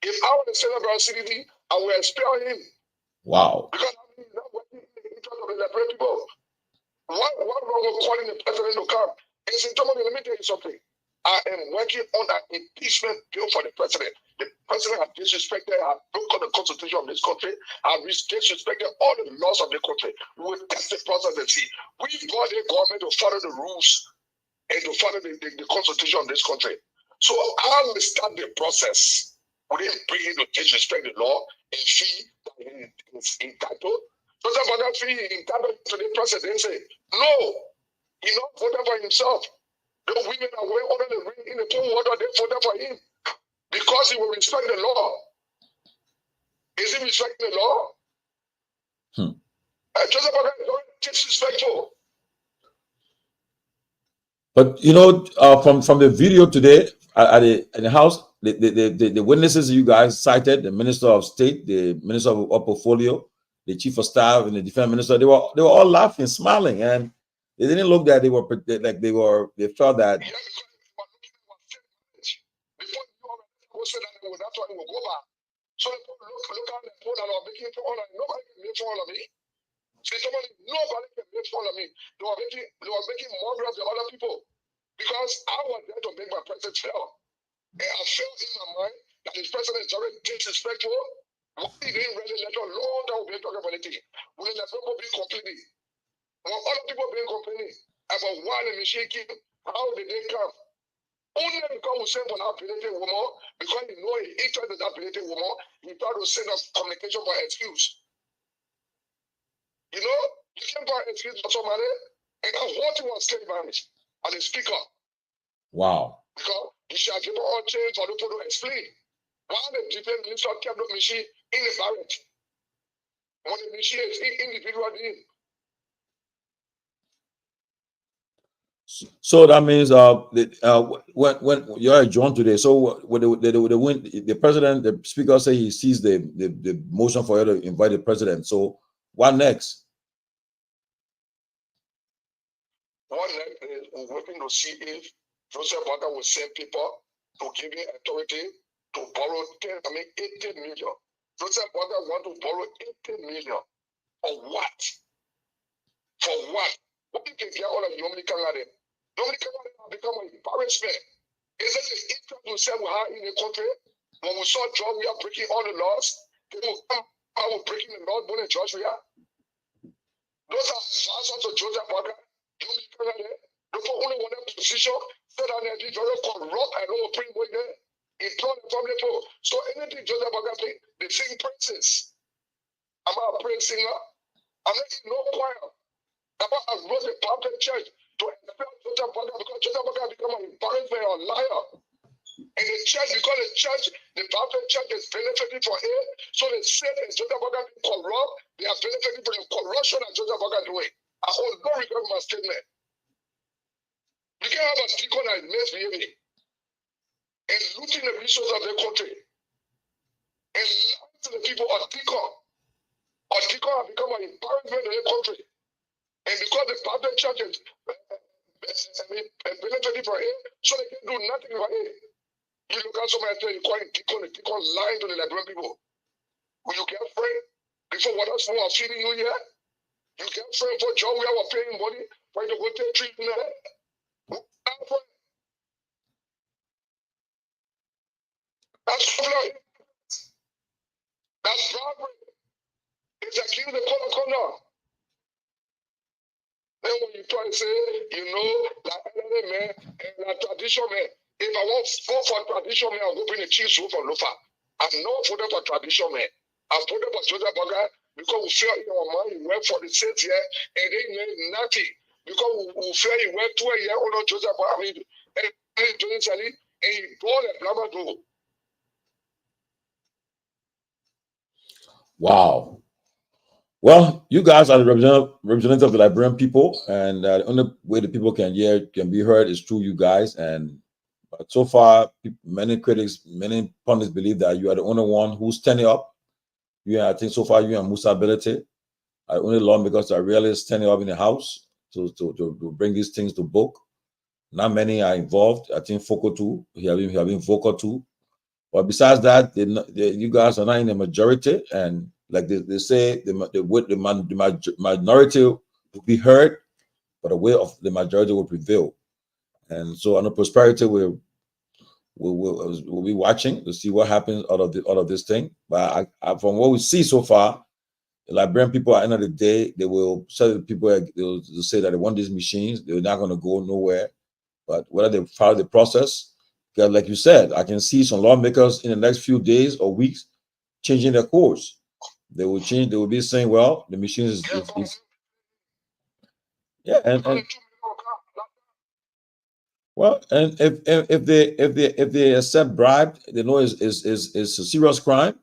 If I were the senator of CDC, I will expel him. Wow. Because I mean, not working in the interest of the Liberian people. What wrong with calling the president to come? And say, Tomalin, let me tell you something. I am working on an impeachment bill for the president. The president has disrespected, has broken the constitution of this country, has disrespected all the laws of the country. We will test the process and see. We've got the government to follow the rules and to follow the constitution of this country. So I will start the process. We didn't bring him to disrespect the law and fee that he is entitled. So that fee entitled to the president say, no, he not voted for himself. The women are way under the ring in the cold water, they voted for him because he will respect the law. Is he respecting the law? Joseph Baga is very disrespectful. But you know, from the video today at the House, the witnesses you guys cited, the Minister of State, the Minister of Portfolio, the Chief of Staff, and the Defense Minister, they were all laughing, smiling, and they didn't look that they felt that. Yeah, before you said that they would not go back. So look at the phone and are making fun of me. Nobody can make fun of me. Nobody can make fun of me. They were making mockery of the other people because I was there to make my president fail. And I felt in my mind that his president is very disrespectful. Why he didn't really let alone that we'll be talking about anything. When the people be complaining, when other people be complaining about why the machine came, how did they come? Only because we send for that belated woman, because he know he interested in that belated woman, he tried to send us communication for excuse. You know, you can't buy an excuse for somebody, and that's what he was saying about me as a speaker. Wow. Because he should give all change for the people to explain why the defense minister kept the machine in the barracks when the machine is individual in. So that means when you're adjourned today, so when the president, the speaker say he sees the motion for you to invite the president. So what next? What next is we're working to see if Joseph Baga will send people to give him authority to borrow 80 million. Joseph Baga want to borrow 80 million. For what? For what? What you can get all of Yomli Kangare? Yomli Kangare have become an embarrassment. Is it the interest to say we have in the country? When we saw John, we are breaking all the laws. They will come out breaking the laws, but in George we are. Those are advisors to Joseph Baga. Yomli Kangare. The only one position said that they just corrupt and overbring money there. Employ the family people. So anything Joseph Baga play, they sing praises. I'm not a praise singer. I'm not in no choir. I wrote a public church to expel Joseph Baga because Joseph Baga become an embarrassment or liar. And the church, because the church, the public church is benefiting from it, so they say that Joseph Baga being corrupt, they are benefiting from the corruption that Joseph Baga doing. I hold no regret for my statement. You can have a deacon that is misbehaving and looting the resources of the country and lying to the people of deacon. A deacon has become an embarrassment in the country. And because the public church is benefiting from it, so they can do nothing for it. You look at somebody and say, you call it deacon lying to the Liberian people. Will you get friend before what else are feeding you here? You get friend for job we are paying money for you to go take treatment. That's problem. That's problem. It's a king the corner. Then when you try to say, you know, like another man and like tradition man, if I want vote for tradition man, I'll go bring a cheese soup from Lofa. I'm not voting for tradition man. I'm voting for Joseph Burger because we feel in our mind he went for the state here and they made nothing. Because we feel he went 2 years under Joseph Burger, and he bought a blabber door. Wow. Well, you guys are the representative of the Liberian people, and the only way the people can be heard is through you guys. And so far, many critics, many pundits believe that you are the only one who's standing up. I think so far you and Musa Ability are the only lawmakers that are really standing up in the House to bring these things to book. Not many are involved. I think Foco too. He have been vocal too. But besides that, you guys are not in the majority, and like they say, the minority will be heard, but the way of the majority will prevail. And so, on the prosperity, we'll be watching to see what happens out of this thing. But from what we see so far, the Liberian people, at the end of the day, they will say the people they'll say that they want these machines. They're not going to go nowhere. But whether they follow the process, because like you said, I can see some lawmakers in the next few days or weeks changing their course. They will change. They will be saying, "Well, the machines is yeah." And well, and if they accept bribe, they know is a serious crime.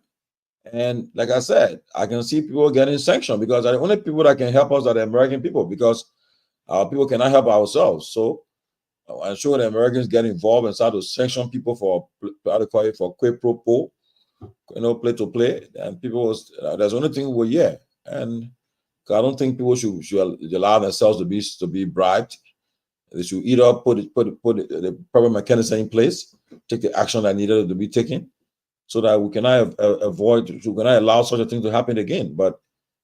And like I said, I can see people getting sanctioned because the only people that can help us are the American people, because our people cannot help ourselves. So I'm sure the Americans get involved and start to sanction people for quid pro quo, play to play. And there's only thing we're here. And I don't think people should allow themselves to be bribed. They should either put the proper mechanism in place, take the action that needed to be taken, so that we cannot allow such a thing to happen again. But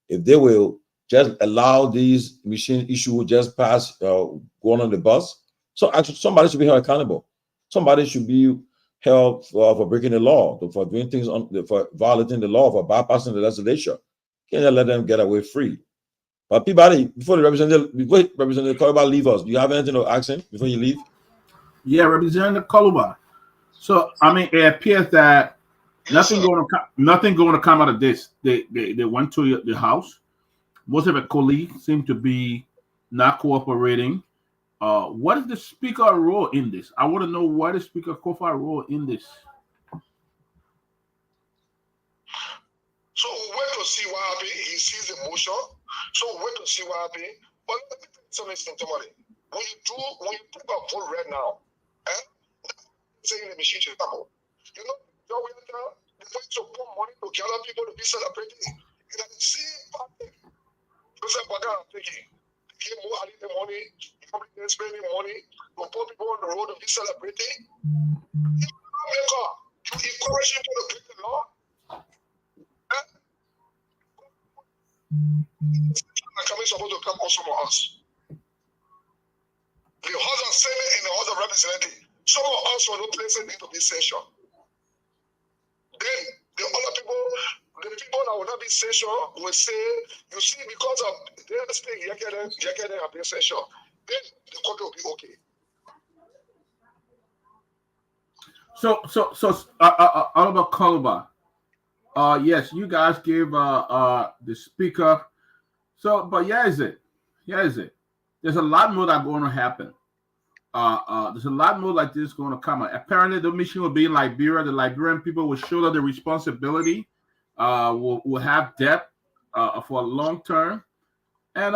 if they will just allow these machine issues just pass, going on the bus, so actually somebody should be held accountable. Somebody should be held for breaking the law, for doing things for violating the law, for bypassing the legislature. Can't just let them get away free. But Peabody, before Representative Koluba leave us, do you have anything to ask him before you leave? Yeah, Representative Koluba. So I mean, it appears that nothing going to come out of this. They went to the House. Most of the colleagues seem to be not cooperating. What is the Speaker's role in this? I want to know what is Speaker Kofa's role in this. So we'll wait to see what happens. He sees the motion. So we'll wait to see what happens. But let me tell you something, Tomalin. When you take a vote right now, saying the machine should come out. You know, we are now, the way to put money to gather people to be celebrating. It's the same party. Joseph Baga taking. Give more the money, probably spending money to put people on the road to be celebrating. You encourage people to break the law. Coming supposed to come also from us. The House of Senate and the House of Representatives. Some of us will not place it into this session. Then the other people, the people that will not be session will say, you see, because of their speak, you get them have been session. Then the country will be okay. So Oliver Koluba. Yes, you guys gave the Speaker. So, but here is it. There's a lot more that's going to happen. There's a lot more like this going to come out. Apparently, the mission will be in Liberia. The Liberian people will shoulder the responsibility. Will have debt for a long term. And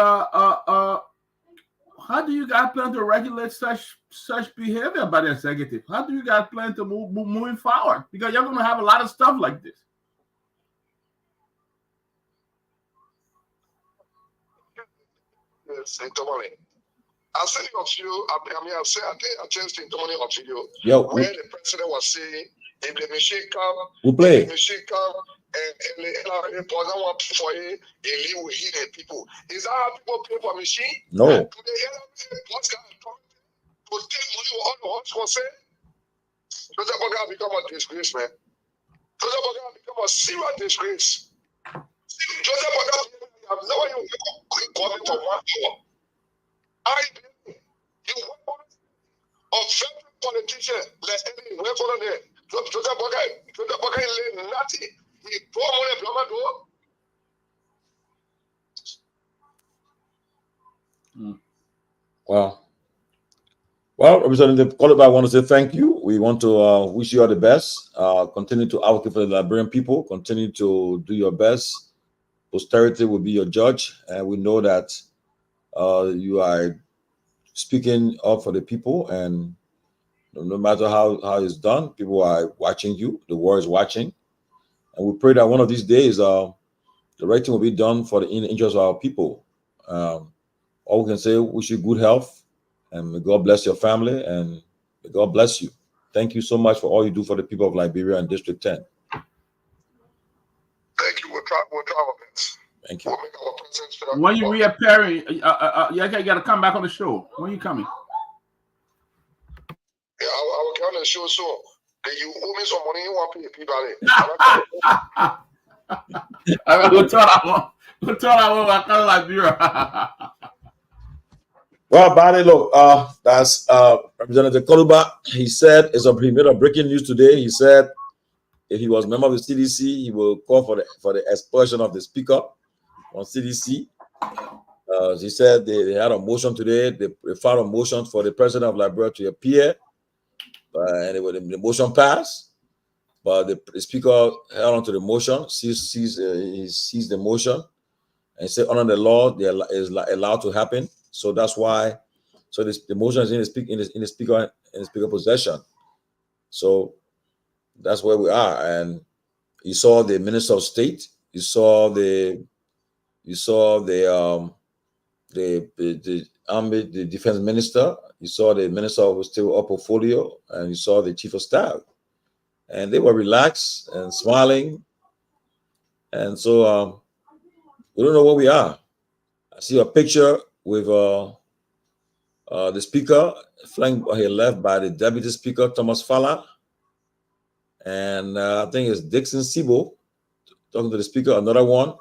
how do you guys plan to regulate such behavior by the executive? How do you guys plan to moving forward? Because you're going to have a lot of stuff like this. Yes, in Tomalin. I've seen a few. I think I changed in Tomalin a video where the president was saying, if the machine come, and the person want for it, he will heal the people. Is that how people pay for machine? No. Do they to take money all the hospitals say? Joseph Boga become a disgrace, man. Joseph Boga become a serious disgrace. Joseph Boga, I've never even quick comment for 1 hour. I believe you work on federal politician, let any work on there. Joseph Boga is nothing. He throw money blow my door. Well, Representative Coliba, I want to say thank you. We want to wish you all the best. Continue to advocate for the Liberian people. Continue to do your best. Posterity will be your judge. And we know that you are speaking up for the people. And no matter how it's done, people are watching you. The world is watching. And we pray that one of these days, the right thing will be done for the interest of our people. All we can say, wish you good health. And may God bless your family, and may God bless you. Thank you so much for all you do for the people of Liberia and District 10. Thank you. We'll try our best. Thank you. We'll make our presence for that. When you reappearing, you got to come back on the show. When you coming? Yeah, I will come on the show soon. You owe me some money, you want to pay Peabody. We'll tell I want Liberia. Well, Barney, look, that's Representative Koluba. He said, he made a breaking news today. He said if he was a member of the CDC, he will call for the expulsion of the speaker on CDC. He said they had a motion today. They filed a motion for the president of Liberia to appear, and the motion passed. But the speaker held on to the motion, he seized the motion, and said under the law, they is allowed to happen. So that's why. So the motion is in the speaker possession. So that's where we are. And you saw the Minister of State. You saw the Army, the Defense Minister. You saw the Minister of State portfolio, and you saw the Chief of Staff. And they were relaxed and smiling. And so we don't know where we are. I see a picture with the speaker flanked on his left by the deputy speaker, Thomas Fala. And I think it's Dixon Sibo talking to the speaker, another one.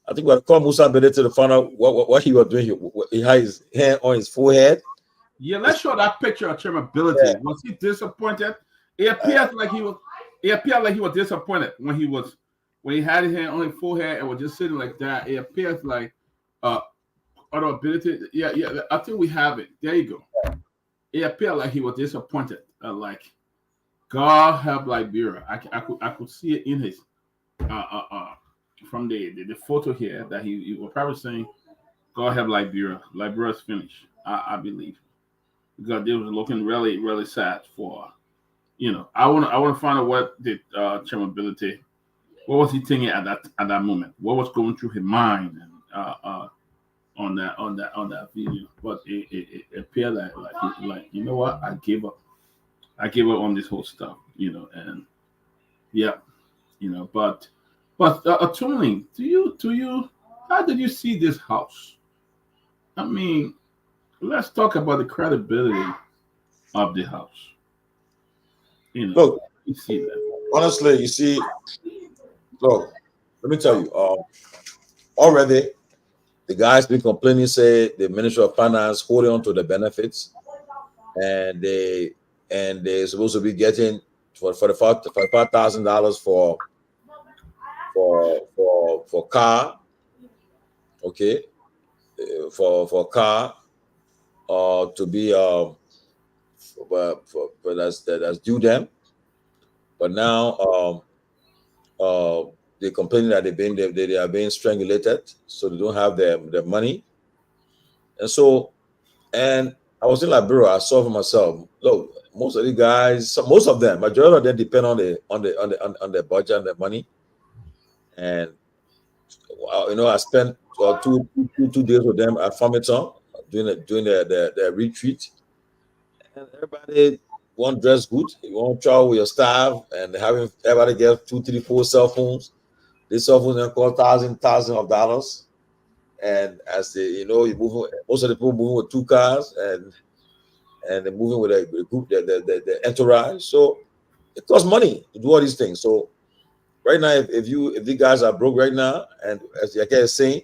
I think we'll call Musa Benete to find out what he was doing. He had his hand on his forehead. Yeah, let's show that picture of chairmanability. Yeah. Was he disappointed? It appeared like he was disappointed when he had his hand on his forehead and was just sitting like that. It appears like ability. Yeah, I think we have it. There you go. It appeared like he was disappointed. Like God help Liberia. I could see it in his from the photo here that he was probably saying, God help Liberia. Liberia's finished. I believe. Because they was looking really, really sad for, I want to find out what the chairmanability, what was he thinking at that moment? What was going through his mind and on that video? But it appeared like you know what? I gave up on this whole stuff, and yeah, but Tomalin, to you, how did you see this house? I mean, let's talk about the credibility of the house. Look, you see that. Honestly, you see, look, let me tell you, already the guys been complaining, say the Ministry of Finance holding on to the benefits, and they're supposed to be getting for $5,000 for car, okay, for car, to be that's due them. But now they're complaining that they are being strangulated, so they don't have their money. And so And I was in Liberia. I saw for myself. Look, most of the guys, most of them, majority of them depend on the budget and the money. And I spent 2 days with them at Farmington doing the retreat. And everybody want dress good. You want to travel with your staff and having everybody get 2, 3, 4 cell phones. These cell phones then cost thousands of dollars. And as they, you move, most of the people moving with 2 cars and they're moving with a group, the entourage. So it costs money to do all these things. So right now, if the guys are broke right now, and as Yaka is saying,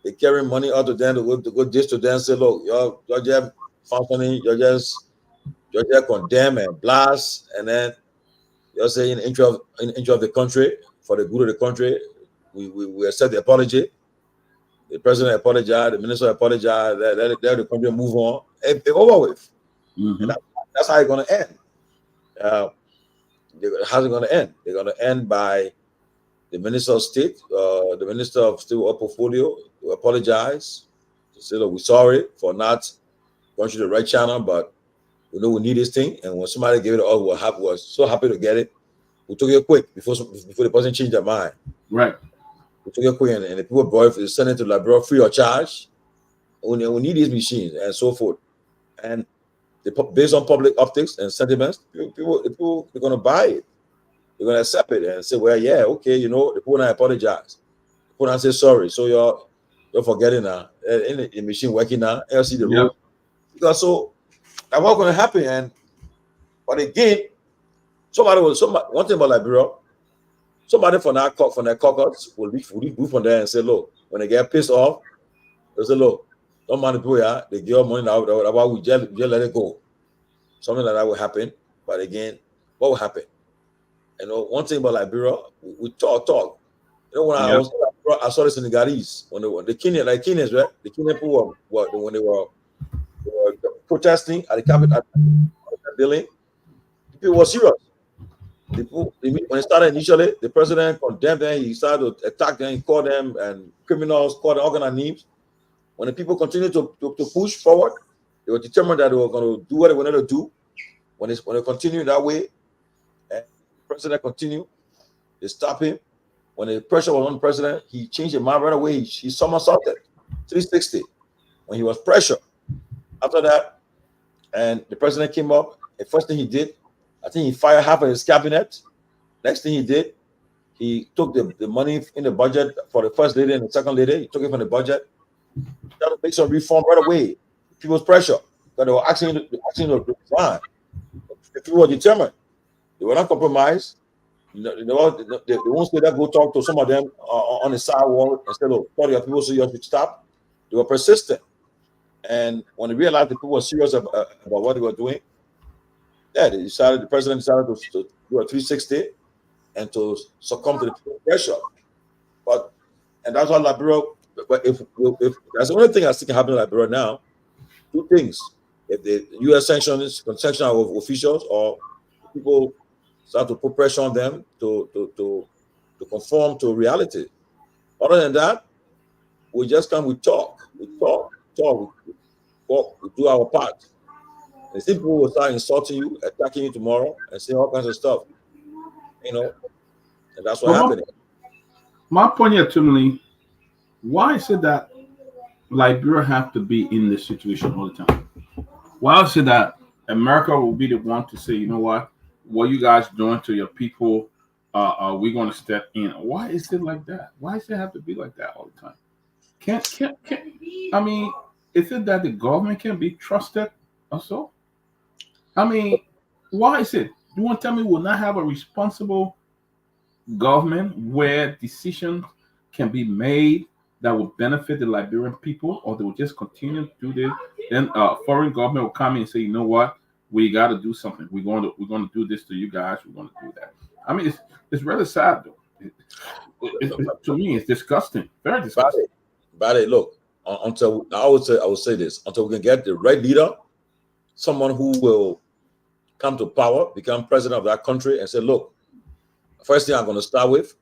they carry money out to them to go dish to them and say, look, you're just functioning, you're just condemn and blast, and then you're saying in interest of the country, for the good of the country, we accept the apology. The president apologized, the minister apologized, let the country move on. It's over with. And that's how it's going to end. How's it going to end? They're going to end by the minister of state, the minister of state portfolio to apologize, to say, look, we're sorry for not going through the right channel, but we know we need this thing. And when somebody gave it to us, we're so happy to get it. We took it quick before the person changed their mind. Right. We took it quick, and the people brought it, sent it to Liberia free of charge. We need these machines and so forth. And based on public optics and sentiments, people are going to buy it. They're going to accept it and say, well, yeah, okay, the people now apologize. The people now say sorry. So you're forgetting now. In the machine working now, you see the road. Because so that's what's going to happen. But again, one thing about Liberia, somebody from their caucus will move from there and say, look, when they get pissed off, they say, look, don't mind the people here. They give money now. About we just let it go. Something like that will happen. But again, what will happen? One thing about Liberia, we talk. When I saw the Senegalese, when the Kenyans, right? The Kenyan people when they were protesting at the Capitol building, people were serious. When it started initially, the president condemned them. He started to attack them. He called them and criminals, called them all kinds of names. When the people continued to push forward, they were determined that they were going to do what they wanted to do. When they continued that way, and the president continued, they stopped him. When the pressure was on the president, he changed his mind right away. He somersaulted 360 when he was pressured. After that, and the president came up, the first thing he did, I think he fired half of his cabinet. Next thing he did, he took the money in the budget for the first lady and the second lady. He took it from the budget. He tried to make some reform right away. People's pressure. Because they were asking to resign. The people were determined. They were not compromised. They won't say that. Go talk to some of them on the sidewalk and say, look, your people say you should stop. They were persistent. And when they realized the people were serious about what they were doing, the president decided to do a 360 and to succumb to the pressure. And that's why Liberia, but if that's the only thing I think can happen in Liberia now, 2 things. If the US sanction of officials or people start to put pressure on them to conform to reality. Other than that, we just come, we talk, we do our part. And people will start insulting you, attacking you tomorrow, and saying all kinds of stuff. And that's what's happening. My point here, Tomalin, why is it that Liberia have to be in this situation all the time? Why is it that America will be the one to say, you know what you guys doing to your people, we're going to step in? Why is it like that? Why does it have to be like that all the time? Can't I mean, is it that the government can be trusted also? I mean, why is it? You want to tell me we'll not have a responsible government where decisions can be made that will benefit the Liberian people, or they will just continue to do this? Then foreign government will come in and say, you know what, we got to do something. We're going to do this to you guys. We're going to do that. I mean, it's really sad though. To me, it's disgusting. Very disgusting. But look, until I would say this, until we can get the right leader, someone who will come to power, become president of that country, and say, look, first thing I'm going to start with,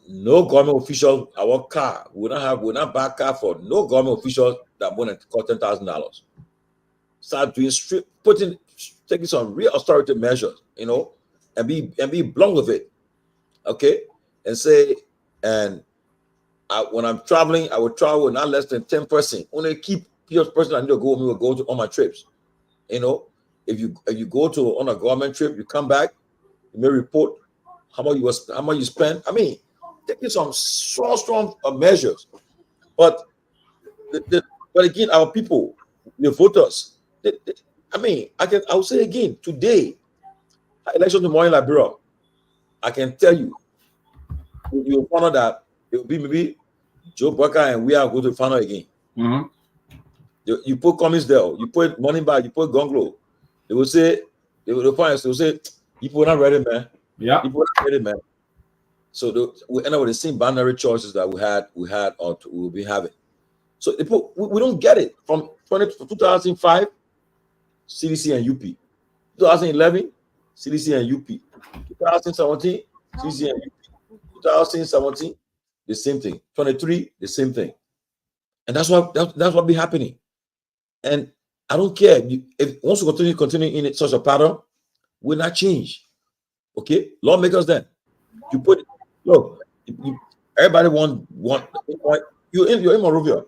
no government official, our car, we not buy car for no government official that more than cost $10,000. Start doing taking some real austerity measures, and be blunt with it, okay? And say, when I'm traveling, I will travel with not less than 10 person. Only keep each person I need to go with me will go to all my trips. If you go on a government trip, you come back, you may report how much you spend. I mean, taking some strong measures, but but again, our people, the voters, I will say again today, election tomorrow in Liberia, I can tell you, you will find out that it will be maybe Joe Bucker and we are going to find out again. Mm-hmm. You put comments there, you put money back, you put gonglo. They will say, they will say, people are not ready, man. Yeah. People are not ready, man. So we end up with the same binary choices that we had, or we'll be having. So we don't get it. From 2005, CDC and UP. 2011, CDC and UP. 2017, CDC and UP. 2017, the same thing. 23, the same thing. And that's what be happening. And I don't care if once we continue in such a pattern, will not change. Okay, lawmakers then. You put look. Everybody want you're in Monrovia.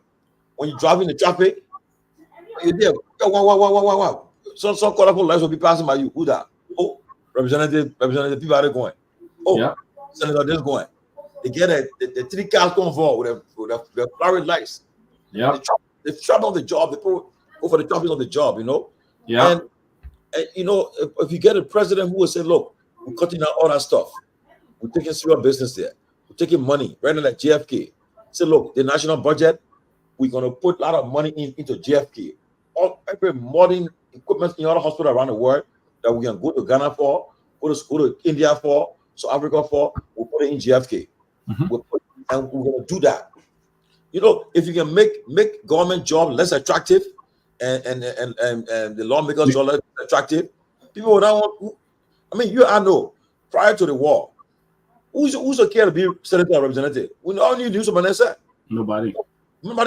When you're driving the traffic, you're there. Wow. Some colorful lights will be passing by you. Who that? Oh, Representative Peabody going. Oh, yeah. Senator this going. They get the 3 cars going forward with the florid lights. Yeah. They travel on the job. They go for the topics of the job. Yeah. And if you get a president who will say, "Look, we're cutting out all that stuff. We're taking serious business there. We're taking money right now like JFK." Say, "Look, the national budget, we're going to put a lot of money into JFK. Every modern equipment in all the hospitals around the world that we can go to Ghana for, go to India for, South Africa for, we'll put it in JFK. Mm-hmm. And we're going to do that. If you can make government job less attractive and the lawmakers job less attractive, people will not want. I know prior to the war, who's care to be senator or representative? We all need to do something else. Nobody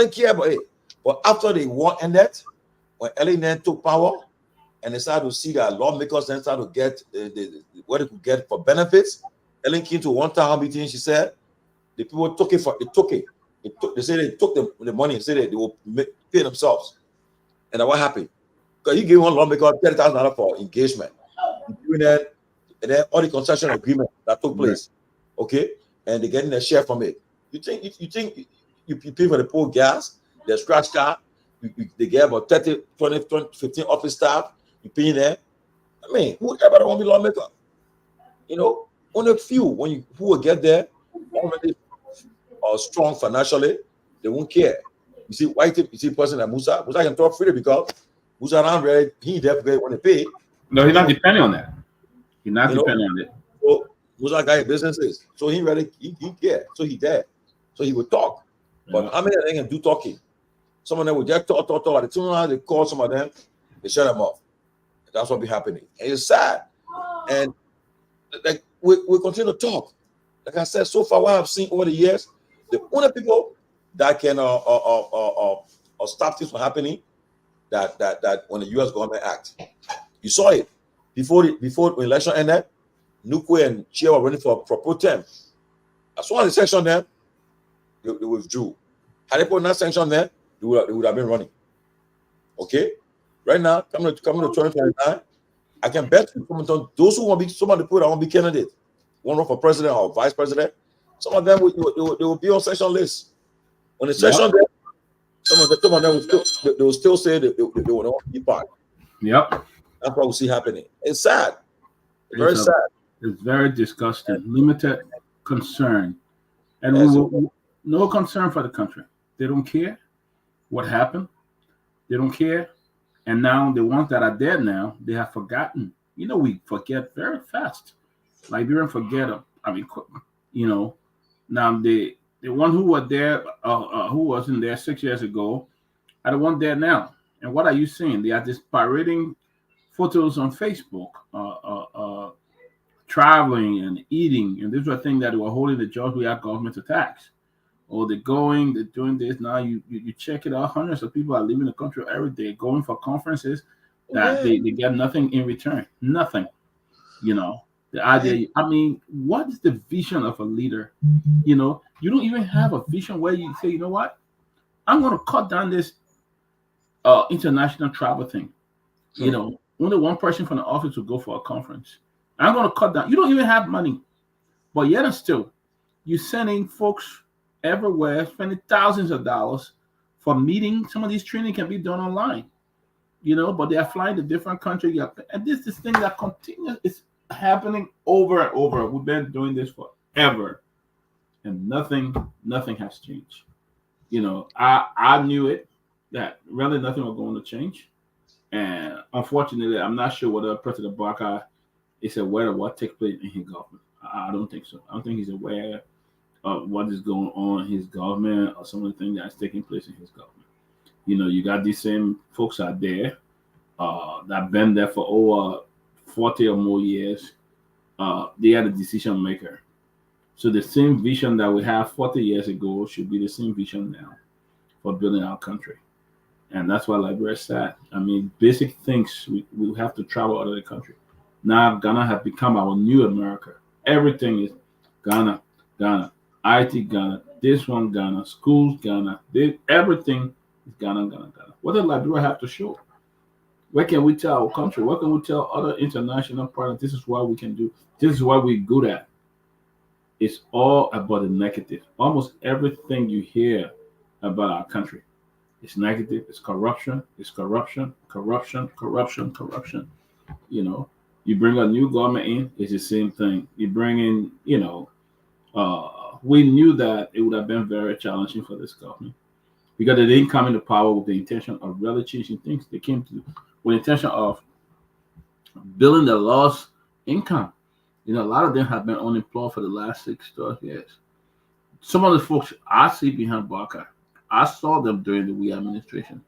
care about it. But after the war ended, when Ellen took power and they started to see that lawmakers then started to get what they could get for benefits, Ellen came to one town meeting. She said the people took it. They said they took the money and said they will pay themselves. And then what happened? Because he gave one lawmaker $30,000 for engagement. Doing that, and then all the concession agreement that took place. Okay, and they're getting a share from it. You think you pay for the poor gas, the scratch car, they get about 30, 20, 15 office staff, you pay them. Everybody want to be lawmaker. Only a few who will get there already are strong financially, they won't care. You see person like Musa can talk freely because Musa not ready, he definitely want to pay. No, he's not depending on that. He's not depending on it. So Musa got businesses, so he ready, he care, so he there, so he would talk. But how many of them can do talking? Some of them will just talk. At the time they call some of them, they shut them off. That's what be happening. And it's sad. And like we continue to talk. Like I said, so far what I've seen over the years, the only people that can stop this from happening, that when the U.S. government act, you saw it before the election ended. Nukwe and Chia were running for pro tem. As soon as they sanctioned them, they withdrew. Had they put that sanction there, they would have been running. Okay, right now coming to 2029, I can bet you those who want to be some of the people that want to be candidate, want to run for president or vice president, some of them will be on sanction list. When the sanction there, some of them will still say they will not be part. Yep, that's what we see happening. It's sad. Very sad. It's very disgusting. Limited concern, and no concern for the country. They don't care what happened. They don't care. And now the ones that are dead now, they have forgotten. We forget very fast. Liberians forget. Now the one who were there, who wasn't there 6 years ago, are the one dead now. And what are you seeing? They are just parading photos on Facebook, traveling and eating, and these were things that were holding the jobs we have government to tax. Or they're going, they're doing this. Now you check it out. Hundreds of people are leaving the country every day, going for conferences that Yeah. they get nothing in return. Nothing. You know, the idea, I mean, what is the vision of a leader? You know, you don't even have a vision where you say, you know what, I'm going to cut down this international travel thing. You know, only one person from the office will go for a conference. I'm going to cut down. You don't even have money, but yet and still, you're sending folks everywhere, spending thousands of dollars for meetings. Some of these training can be done online, you know, but they are flying to different countries. And this thing that continues is happening over and over. We've been doing this forever, and nothing has changed. You know, I knew it that really nothing was going to change, and unfortunately, I'm not sure whether President Barker is aware of what takes place in his government. I don't think so. I don't think he's aware of what is going on in his government or some of the things that's taking place in his government. You know, you got these same folks out there that been there for over 40 or more years. They are the decision maker. So the same vision that we have 40 years ago should be the same vision now for building our country. And that's why Liberia is sad. I mean, basic things, we have to travel out of the country. Now Ghana has become our new America. Everything is Ghana, Ghana, IT Ghana, this one Ghana, schools Ghana, everything is Ghana, Ghana, Ghana. What does Liberia have to show? Where can we tell our country? What can we tell other international partners? This is what we can do. This is what we're good at. It's all about the negative. Almost everything you hear about our country is negative. It's corruption. It's corruption. Corruption. Corruption. Corruption. You know, you bring a new government in, it's the same thing. You bring in, you know, we knew that it would have been very challenging for this government because they didn't come into power with the intention of really changing things. They came to with the intention of building the lost income. You know, a lot of them have been unemployed for the last 12 years. Some of the folks I see behind Barker, I saw them during the we administration.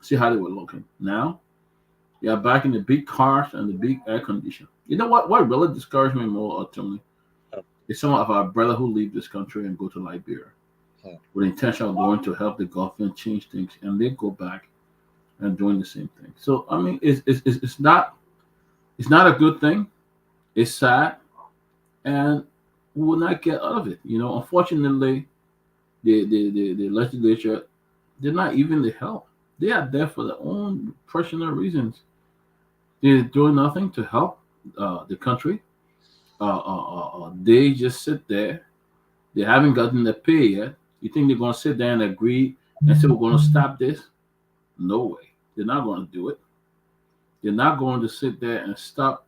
See how they were looking. Now, they are back in the big cars and the big air condition. You know what? What really discouraged me more ultimately is some of our brothers who leave this country and go to Liberia with the intention of going to help the government change things, and they go back and doing the same thing. So I mean, it's not a good thing. It's sad, and we will not get out of it. You know, unfortunately, the legislature, they're not even the help. They are there for their own personal reasons. They're doing nothing to help the country. They just sit there. They haven't gotten their pay yet. You think they're going to sit there and agree and say, we're going to stop this? No way. They're not going to do it. They're not going to sit there and stop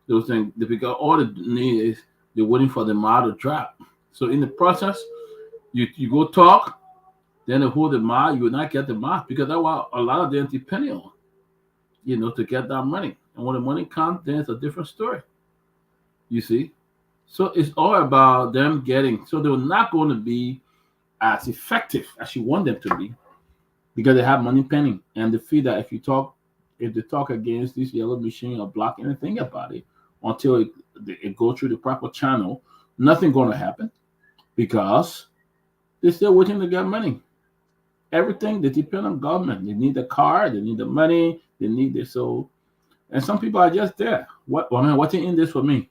those things because all they need is they're waiting for the mile to drop. So in the process, you go talk, then they hold the mile, you will not get the mile because that's what a lot of them depend on, you know, to get that money. And when the money comes, then it's a different story. You see? So it's all about them getting, so they're not going to be as effective as you want them to be because they have money pending. And they feel that if they talk against this yellow machine or block anything about it until it go through the proper channel, nothing going to happen because they're still waiting to get money. Everything they depend on government. They need the car, they need the money, they need this. So, and some people are just there. What's in this for me?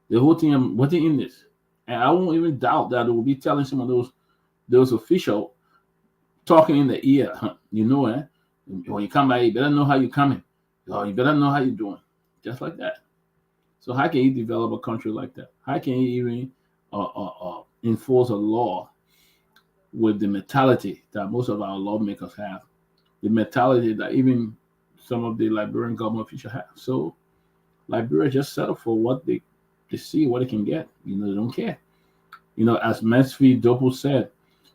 The whole thing, what's in this? And I won't even doubt that they will be telling some of those officials talking in the ear. You know, when you come by, you better know how you're coming. You better know how you're doing. Just like that. So how can you develop a country like that? How can you even enforce a law with the mentality that most of our lawmakers have? The mentality that even some of the Liberian government officials have. So Liberia just settle for what they see, what they can get. You know, they don't care. You know, as Mansfield Dopo said,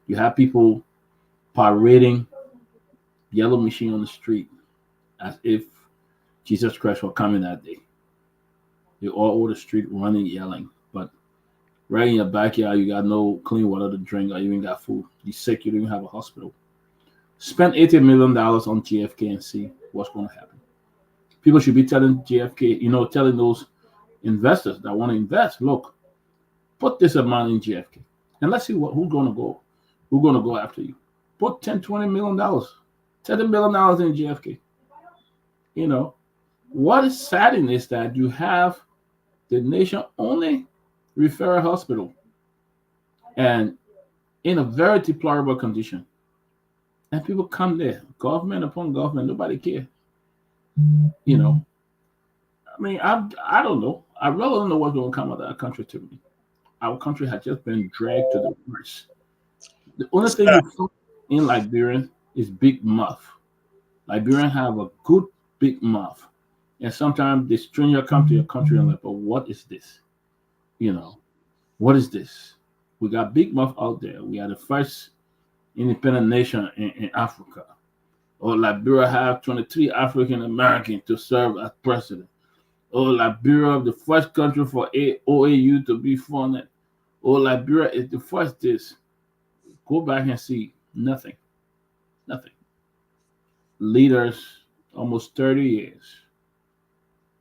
you have people parading yellow machine on the street as if Jesus Christ were coming that day. They all over the street running, yelling. But right in your backyard, you got no clean water to drink or even got food. You're sick, you don't even have a hospital. Spend $80 million on JFK and see what's going to happen. People should be telling JFK, you know, telling those investors that want to invest, look, put this amount in JFK, and let's see who's going to go. Who's going to go after you? Put $10, $20 million, $10 million in JFK. You know, what is saddening is that you have the nation only referral hospital and in a very deplorable condition. And people come there, government upon government, nobody cares. You know, I mean, I don't know. I really don't know what's going to come out of that country to me. Our country has just been dragged to the worst. The only thing you find in Liberia is big mouth. Liberians have a good big mouth. And sometimes the stranger come to your country and like, but what is this? You know, what is this? We got big mouth out there. We are the first independent nation in Africa. Or Liberia have 23 African Americans to serve as president. Or Liberia, the first country for OAU to be funded. Or Liberia is the first this. Go back and see nothing. Nothing. Leaders, almost 30 years.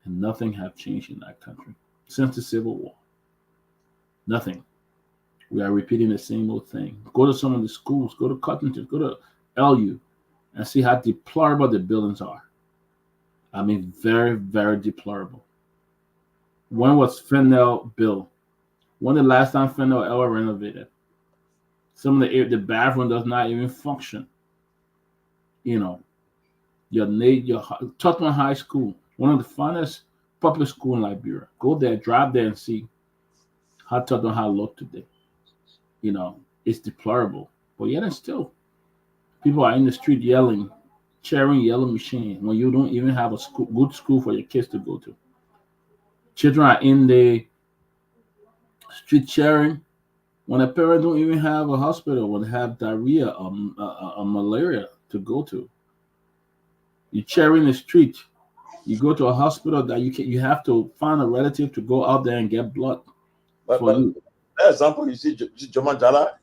And nothing have changed in that country since the Civil War. Nothing. We are repeating the same old thing. Go to some of the schools, go to Cottington, go to LU, and see how deplorable the buildings are. I mean, very, very deplorable. When was Fennell built? When the last time Fennell ever renovated? Some of the bathroom does not even function. You know, your Tottenham High School, one of the finest public school in Liberia. Go there, drive there, and see how Tottenham High look today. You know, it's deplorable. But yet and still, people are in the street yelling, cheering yellow machine when you don't even have a good school for your kids to go to. Children are in the street cheering when a parent don't even have a hospital, when they have diarrhea or malaria to go to. You cheer in the street. You go to a hospital that you have to find a relative to go out there and get blood for you. That example, you see, Joman Jala,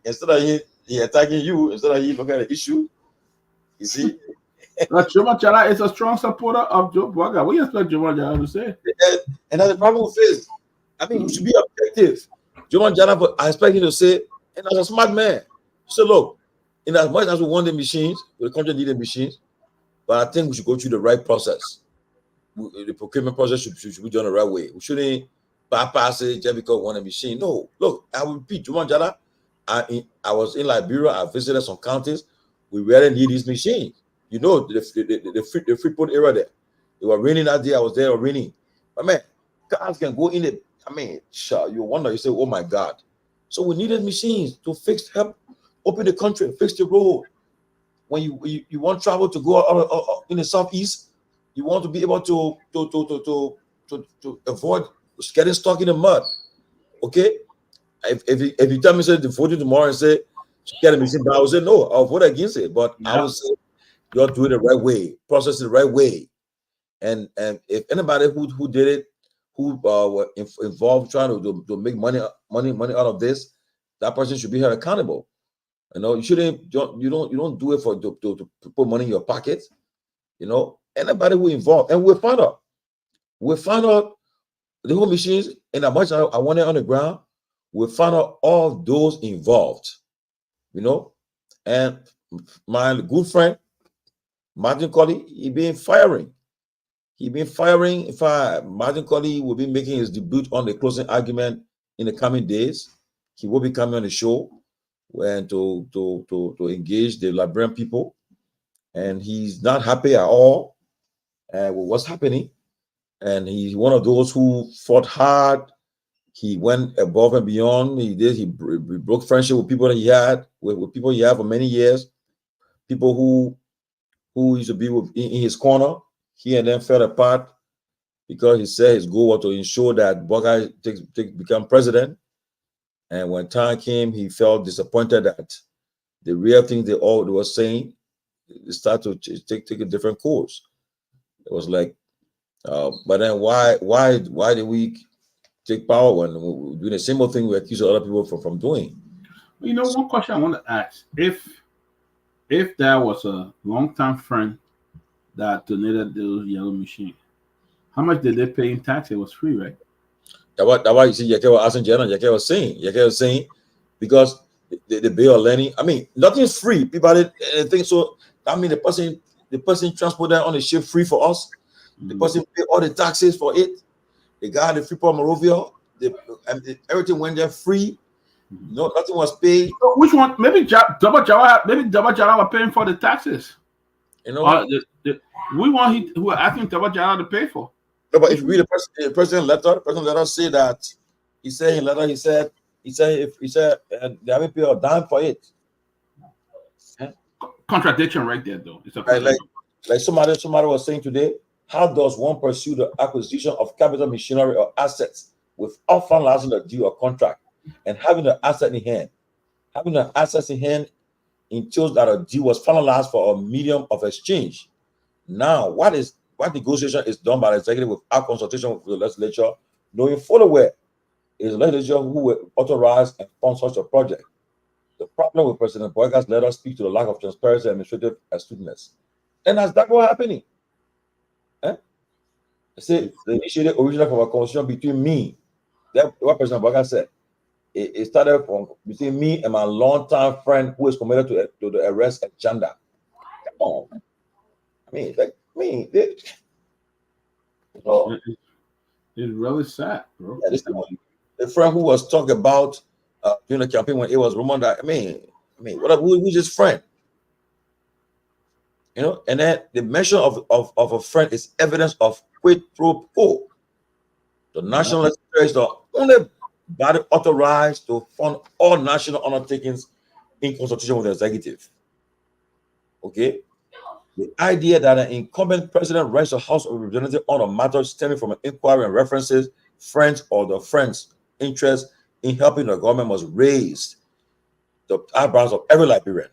instead of he attacking you, instead of he looking at the issue, you see. Joman Jala is a strong supporter of Joe Bugger. What do you expect Joman Jala to say? And that's the problem with this. I mean, we should be objective. Joman Jala, but I expect him to say, and as a smart man, so look, in as much as we want the machines, the country need the machines, but I think we should go through the right process. The procurement process should be done the right way. We shouldn't bypass it just because we want a machine. No, look, I will repeat, Juman Jala, I was in Liberia, I visited some counties, we really need these machines. You know, the Freeport area there. It was raining that day, I was there, it was raining. But man, cars can go in it. I mean, sure, you wonder, you say, oh my God. So we needed machines to help open the country, fix the road. When you want travel to go in the southeast, you want to be able to avoid getting stuck in the mud. Okay? If you tell me say the voting tomorrow and say get a machine, but I will say no, I'll vote against it. But I will say you're doing it the right way, process it the right way. And if anybody who did it, who were involved trying to make money out of this, that person should be held accountable. You know, you don't do it to put money in your pocket. You know, anybody who involved, and we'll find out the whole machines, and how much I want it on the ground. We'll find out all those involved. You know, and my good friend Martin Colley, he been firing. In fact, Martin Colley will be making his debut on the closing argument in the coming days. He will be coming on the show and to engage the Liberian people, and he's not happy at all with what's happening. And he's one of those who fought hard. He went above and beyond. He broke friendship with people that he had with people he had for many years. People who used to be in his corner. He and them fell apart because he said his goal was to ensure that Buckeye become president. And when time came, he felt disappointed that the real things they were saying, they started to take a different course. It was like, but then why did we take power when we're doing the same old thing we accuse other people from doing? You know, one question I want to ask: if there was a long-time friend that donated those yellow machines, How much did they pay in tax? It was free, right? That's why you see Yeke was asking Jenna, Yeke was saying, because the bill of learning, I mean, nothing's free. People think so. I mean, the person transport that on the ship free for us. The person pay all the taxes for it. The guy at the Freeport Monrovia, everything went there free. No, nothing was paid. So which one? Maybe Double Jara were paying for the taxes. You know, we want who are asking Double Jara to pay for. No, but if you read the president letter say that he said in letter he said they haven't paid a dime for it. Contradiction right there, though. It's a like somebody was saying today. How does one pursue the acquisition of capital, machinery, or assets without finalizing a deal or contract and having the asset in hand? Having the assets in hand entails that a deal was finalized for a medium of exchange. Now, what negotiation is done by the executive without consultation with the legislature, knowing fully well is the legislature who will authorize and fund such a project. The problem with President Boyka's letter speaks to the lack of transparency and administrative astuteness. And that's what's happening. See, the initiative originally from a conversation between me, that's what President Boyka said. It started from between me and my longtime friend who is committed to the arrest agenda. Come on. It's really sad, bro. Yeah, the friend who was talking about during the campaign when it was rumored that who's his friend? You know, and then the mention of a friend is evidence of quid pro quo. The national legislature is the only body authorized to fund all national undertakings in consultation with the executive. Okay. The idea that an incumbent president writes a House of Representatives on a matter stemming from an inquiry and references friends or the friends' interest in helping the government must raise the eyebrows of every Liberian.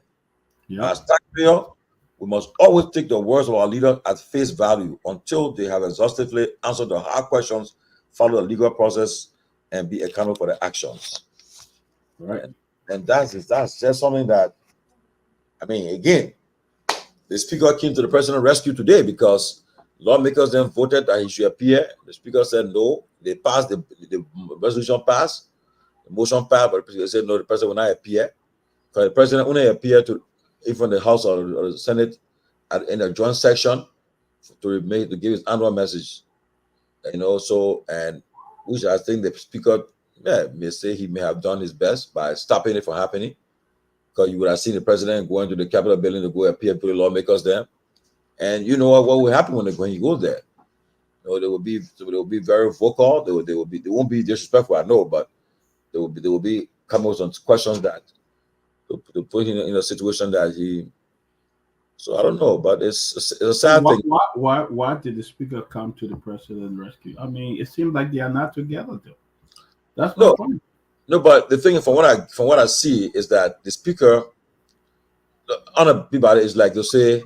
Yep. As taxpayer, we must always take the words of our leaders at face value until they have exhaustively answered the hard questions, follow the legal process, and be accountable for their actions. Right. And that's just something that, again, the speaker came to the president's rescue today because lawmakers then voted that he should appear. The speaker said no. They passed the resolution passed, the motion passed, but the president said no. The president will not appear because the president only appeared to even the House or the Senate in a joint session to give his annual message. And which I think the speaker may say he may have done his best by stopping it from happening. Because you would have seen the president going to the Capitol building to go appear to the lawmakers there, and you know what will happen when he goes there? They will be very vocal. They won't be disrespectful, I know, but they will be coming with some questions that to put him in a situation that he. So I don't know, but it's a sad thing. Why did the speaker come to the president's rescue? It seems like they are not together, though. That's my point. No, but the thing from what I see is that the speaker on a Peabody is like to say,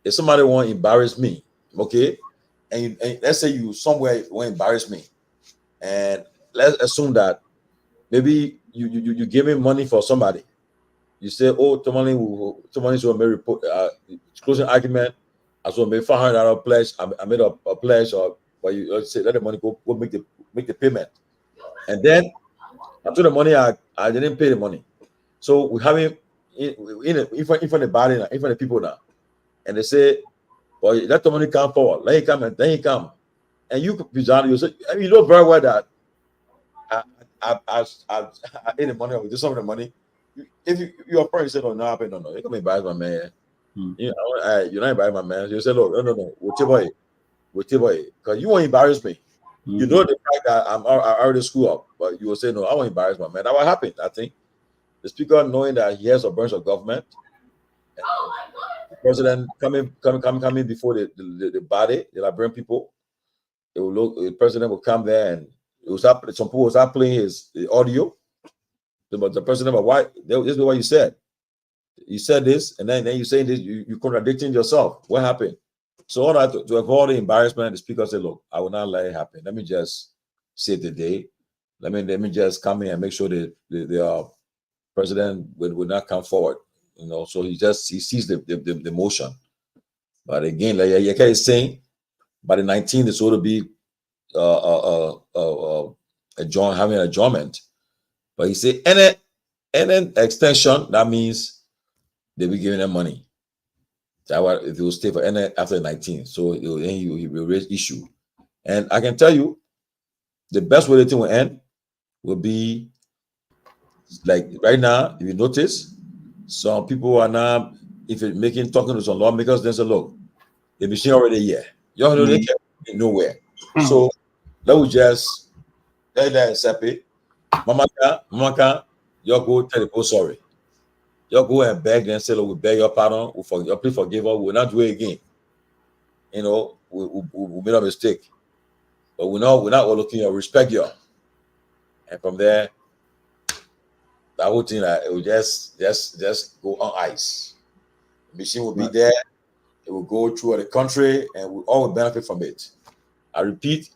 if somebody want to embarrass me, okay, and let's say you somewhere want to embarrass me, and let's assume that maybe you give me money for somebody, you say, oh, Tomalin will make report closing argument, I will make $500 pledge, I made a pledge, or you say let the money go make the payment, and then. After the money, I didn't pay the money. So we have him in front of the body now, in front of the people now. And they say, well, let the money come forward. Let him come and then he come. And you say, you know very well that I ate the money, I will do some of the money. If your friend said, oh, no, no, you're going to embarrass my man. You're not embarrassing my man. You say, look, no, we'll tell you. Because you won't embarrass me. You know the fact that I already screw up, but you will say, no, I won't embarrass my man. That's what happened, I think. The speaker, knowing that he has a branch of government, the president coming before the body, the Liberian people, the president will come there and some people will start playing the audio. But the president, but why? This is what you said. You said this, and then you saying this, you contradicting yourself. What happened? So all that to avoid the embarrassment, the speaker said, look, I will not let it happen. Let me just save the day. Let me just come in and make sure that the president will not come forward. So he sees the motion. But again, like Yeke is saying, By the 19th, it's going to be having an adjournment. But he said any extension, that means they'll be giving them money. That if they will stay for any after the 19th, so he will raise issue. And I can tell you, the best way the thing will end will be like right now. If you notice, some people are now, if you're talking to some lawmakers, they say, look, the machine already here. Y'all know they can't be nowhere. So let me just tell that Sepe, Mama can, y'all go tell the people sorry. Y'all go and beg and say, look, we beg your pardon, please forgive us, we'll not do it again. You know, we made a mistake. But we're not looking at respect you. And from there, that whole thing, it will just go on ice. The machine will be there. It will go through the country, and we all will benefit from it. I repeat,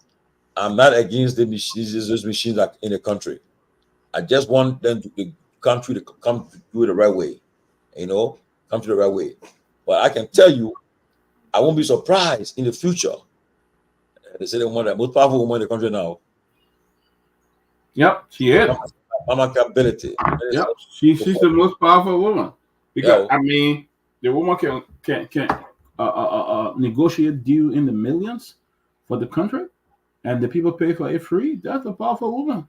I'm not against the machines, those machines that in the country. I just want them the country to come to do it the right way. You know, come to the right way. But I can tell you, I won't be surprised in the future. They say the most powerful woman in the country now. Yep, she is. Mama capability. Yep, she's the most powerful woman because I mean, the woman can negotiate a deal in the millions for the country, and the people pay for it free. That's a powerful woman.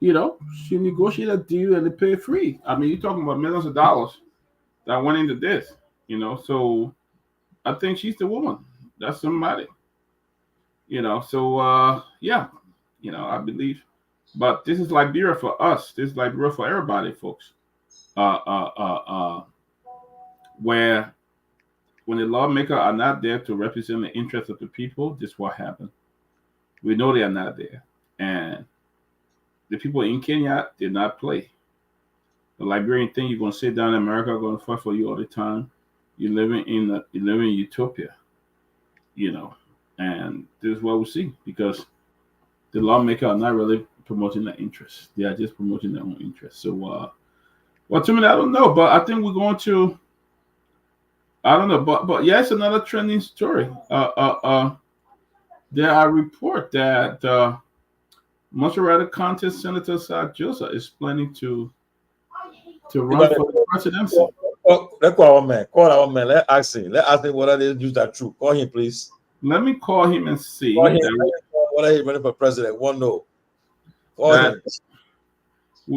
You know, she negotiated a deal and they pay free. I mean, you're talking about millions of dollars that went into this. You know, so I think she's the woman. That's somebody. You know, so yeah, you know, I believe. But this is Liberia for us. This is Liberia for everybody, folks. Where when the lawmakers are not there to represent the interests of the people, this is what happened. We know they are not there. And the people in Kenya did not play. The Liberian thing, you're going to sit down in America, going to fight for you all the time. You're living in utopia, you know. And this is what we see because the lawmakers are not really promoting their interests. They are just promoting their own interests. So, well, to me, I don't know, but I think we're going to. I don't know, but yeah, it's another trending story. There are reports that Maserati County Senator South Joseph is planning to run for the presidency. Let's call our man. Let's ask him. Let's ask him whether they news are true. Call him, please. Let me call him and see. Whether he's running for president. One no. Call him.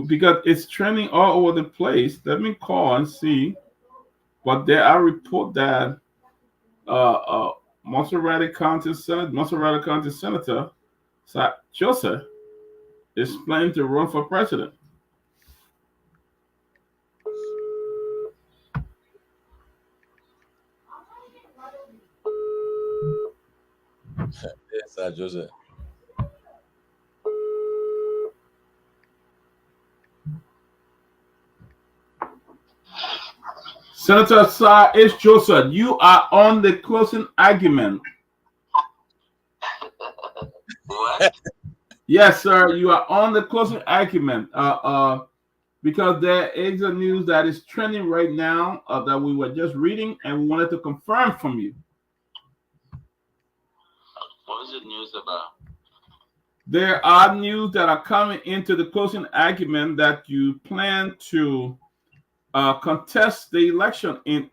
Because it's trending all over the place. Let me call and see. But there are reports that Maserati County Senator South Joseph is planning to run for president. Yes, Joseph. Senator Sir H. Joseph, you are on the closing argument. What? Yes, sir, you are on the closing argument. Because there is a news that is trending right now that we were just reading, and we wanted to confirm from you. What is the news about? There are news that are coming into the closing argument that you plan to contest the election in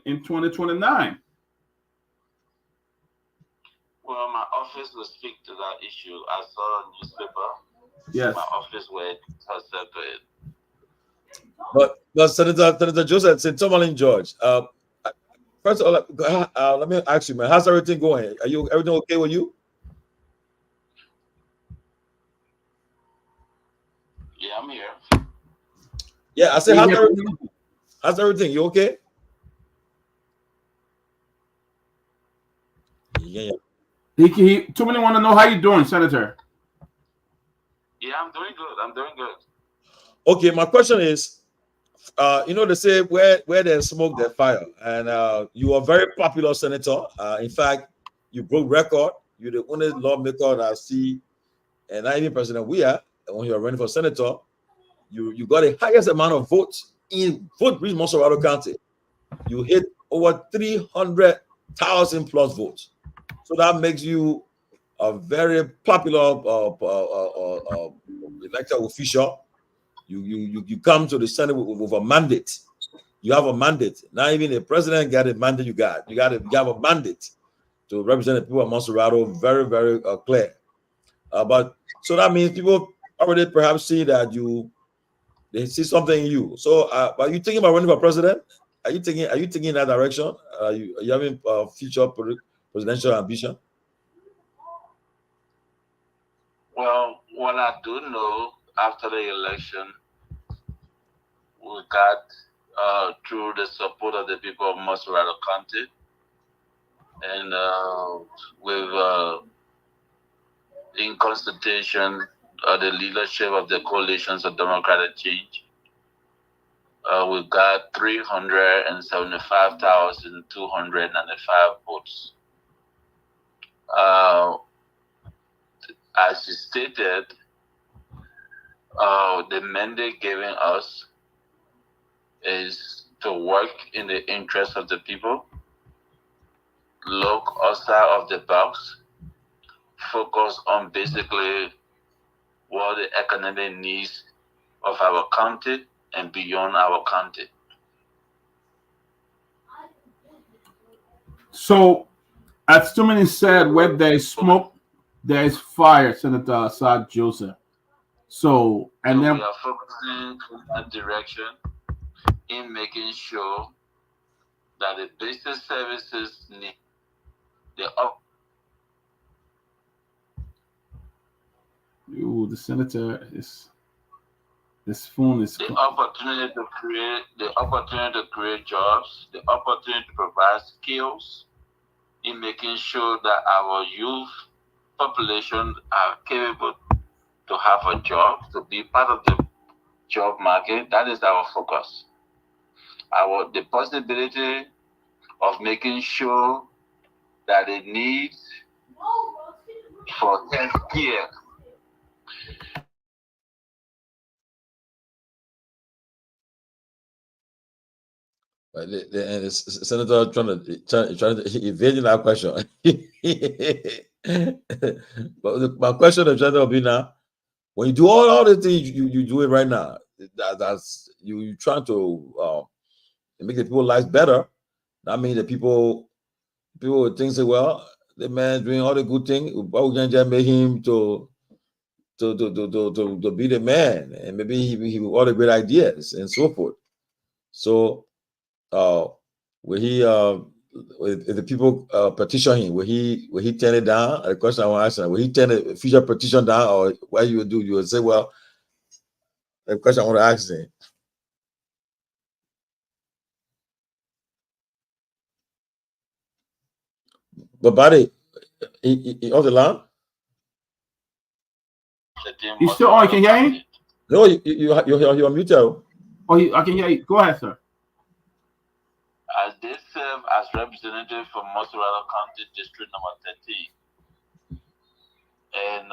2029. Well, my office will speak to that issue. I saw a newspaper. Yes. My office will accept it. But Senator Joseph, St. Tomalin George. First of all, let me ask you, man, how's everything going? Everything okay with you? Yeah, I'm here. Yeah, I said, how's everything? You okay? Yeah. Too many want to know how you doing, Senator. Yeah, I'm doing good. Okay, my question is, they say where there's smoke, there's fire, and you are very popular senator. In fact, you broke record. You're the only lawmaker that I see, and not even president we are. When you are running for senator, you got the highest amount of votes in footbridge Monserrato County. You hit over 300,000 plus votes. So that makes you a very popular elected official. You come to the Senate with a mandate. You have a mandate. Not even the president got a mandate. You have a mandate to represent the people of Monserrato. Very, very clear. But so that means people already perhaps see that they see something in you. So are you thinking about running for president? Are you thinking in that direction? Are you having future presidential ambition? Well, what I do know after the election, we got through the support of the people of Monserrato County, and with in consultation the leadership of the coalitions of democratic change, we got 375,295 votes. As you stated, the mandate given us is to work in the interest of the people, look outside of the box, focus on basically what the economic needs of our county and beyond our county. So, as Tomalin said, where there is smoke, there is fire, Senator Assad Joseph. So, and So then we are focusing in that direction in making sure that the basic services need the senator is. This phone is. the opportunity to create jobs, the opportunity to provide skills, in making sure that our youth population are capable to have a job, to be part of the job market. That is our focus. The possibility of making sure that the needs for health care The senator trying to evade that question. But my question is trying to be now, when you do all the things you do it right now, that's you trying to make the people's lives better. That means that people would think, say, well, the man doing all the good things, why we can't just make him to be the man, and maybe he all the great ideas and so forth. So will he if the people petition him, will he turn it down? The question I want to ask him, will he turn a future petition down, or what you will do? You will say, well, the question I want to ask him. But buddy, he on the line? You still on? Can you hear me? No, you're muted. Oh, I can hear you. Go ahead, sir. As they serve as representative for Monserrato County District number 13. And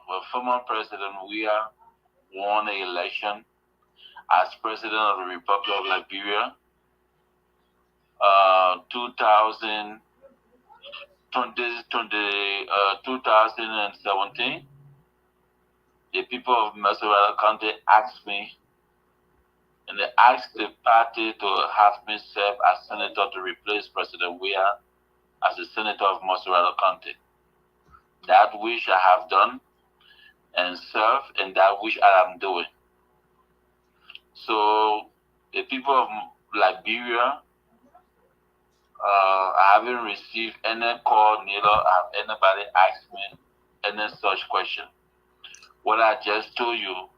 with former President Weah won the election as President of the Republic of Liberia, 2017, the people of Monserrato County asked me, and they asked the party to have me serve as senator to replace President Weah as the senator of Monserrato County. That which I have done and serve, and that which I am doing. So the people of Liberia, I haven't received any call, neither have anybody asked me any such question. What I just told you,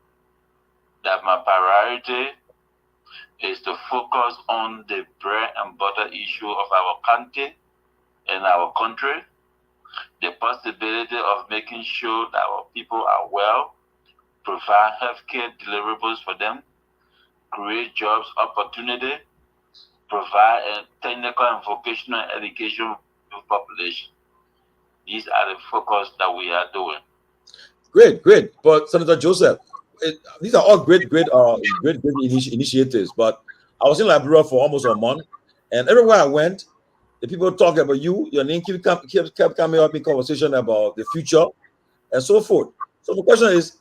that my priority is to focus on the bread and butter issue of our country and our country, the possibility of making sure that our people are well, provide healthcare deliverables for them, create jobs opportunity, provide a technical and vocational education to the population. These are the focus that we are doing. Great. But Senator Joseph, these are all great initiatives. But I was in Liberia for almost a month, and everywhere I went, the people talk about you, your name kept coming up in conversation about the future and so forth. So the question is,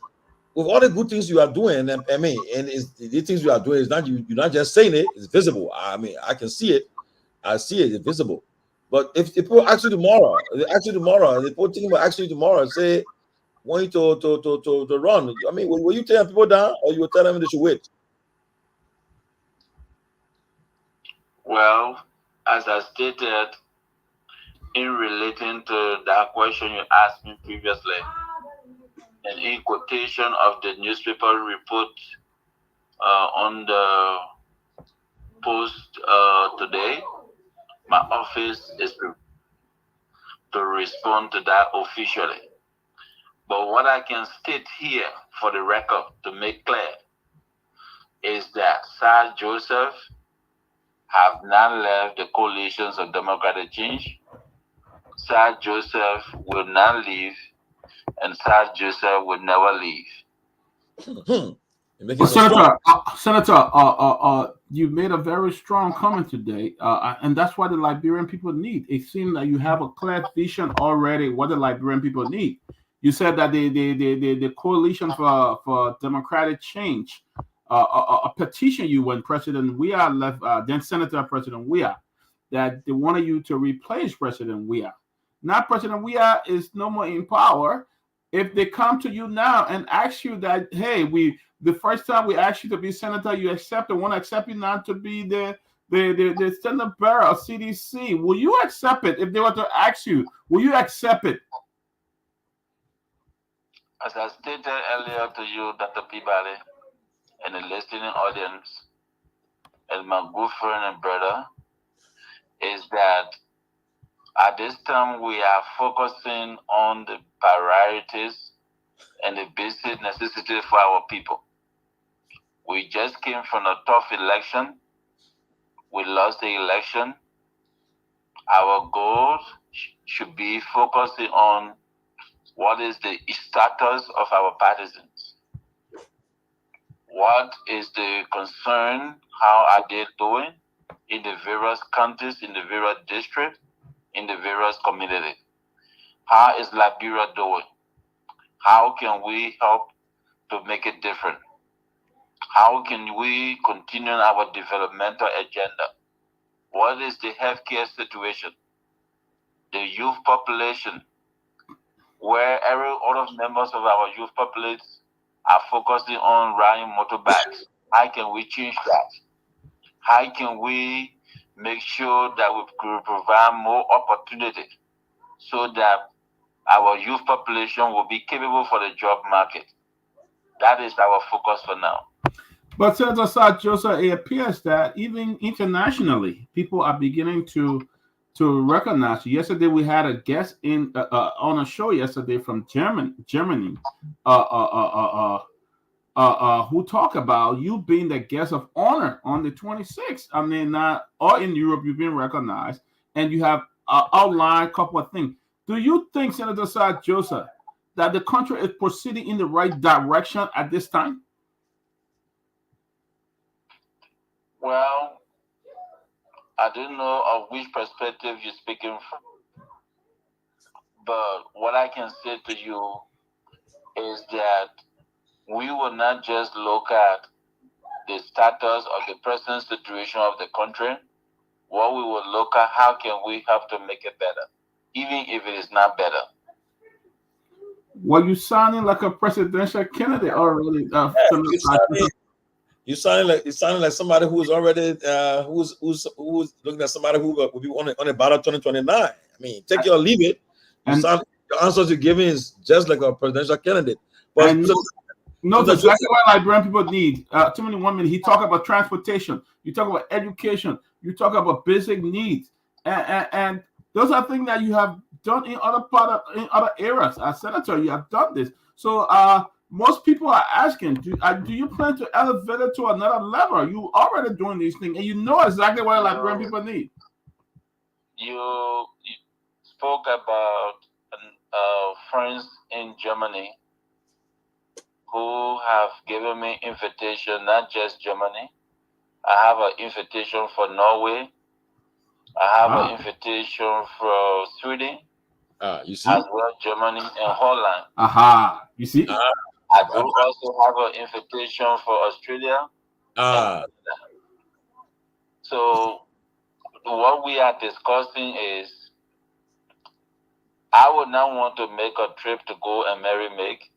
with all the good things you are doing, and the things you are doing is not you're not just saying it; it's visible. I mean, I can see it. I see it. It's visible. But if people ask you tomorrow, and people thinking about actually tomorrow, and say want you to run. I mean, will you tell people down, or you will tell them they should wait? Well, as I stated, in relating to that question you asked me previously, and in quotation of the newspaper report on the post today, my office is to respond to that officially. But what I can state here for the record to make clear is that Sir Joseph have not left the coalitions of democratic change. Sir Joseph will not leave, and Sir Joseph will never leave. Senator, you made a very strong comment today, and that's what the Liberian people need. It seems that you have a clear vision already what the Liberian people need. You said that the coalition for democratic change, a petition you when President Weah left, then Senator President Weah, that they wanted you to replace President Weah. Now President Weah is no more in power. If they come to you now and ask you that, hey, the first time we asked you to be senator, you accepted. Want to accept you now to be the Senate bearer of CDC. Will you accept it if they were to ask you? Will you accept it? As I stated earlier to you, Dr. Peabody, and the listening audience, and my good friend and brother, is that at this time we are focusing on the priorities and the basic necessity for our people. We just came from a tough election. We lost the election. Our goal should be focusing on what is the status of our partisans. What is the concern? How are they doing in the various counties, in the various districts, in the various communities? How is Liberia doing? How can we help to make it different? How can we continue our developmental agenda? What is the healthcare situation? The youth population, where every other members of our youth population are focusing on riding motorbikes. How can we change that? How can we make sure that we provide more opportunity so that our youth population will be capable for the job market? That is our focus for now. But Senator Sir Joseph, it appears that even internationally, people are beginning to recognize you. Yesterday, we had a guest in on a show yesterday from Germany, who talked about you being the guest of honor on the 26th. I mean, all in Europe, you've been recognized, and you have outlined a couple of things. Do you think, Senator Sir Joseph, that the country is proceeding in the right direction at this time? Well, I don't know of which perspective you're speaking from, but what I can say to you is that we will not just look at the status of the present situation of the country. What we will look at, how can we help to make it better, even if it is not better. Well, you sounding like a presidential candidate already. You sounding like somebody who's already who's looking at somebody who will be on the ballot 2029. I mean, take it or leave it. The answers you're giving is just like a presidential candidate. But no, that's exactly what Liberian people need. Too many women. He talk about transportation. You talk about education. You talk about basic needs, and those are things that you have done in other areas. As senator, you have done this. So most people are asking, do you plan to elevate it to another level? You already doing these things, and you know exactly what Liberian people need. You spoke about friends in Germany who have given me invitation, not just Germany. I have an invitation for Norway. I have Ah. an invitation from Sweden, You see? as well Germany and Holland. Aha. You see? I do also have an invitation for Australia. So what we are discussing is, I would now want to make a trip to go and marry Meg.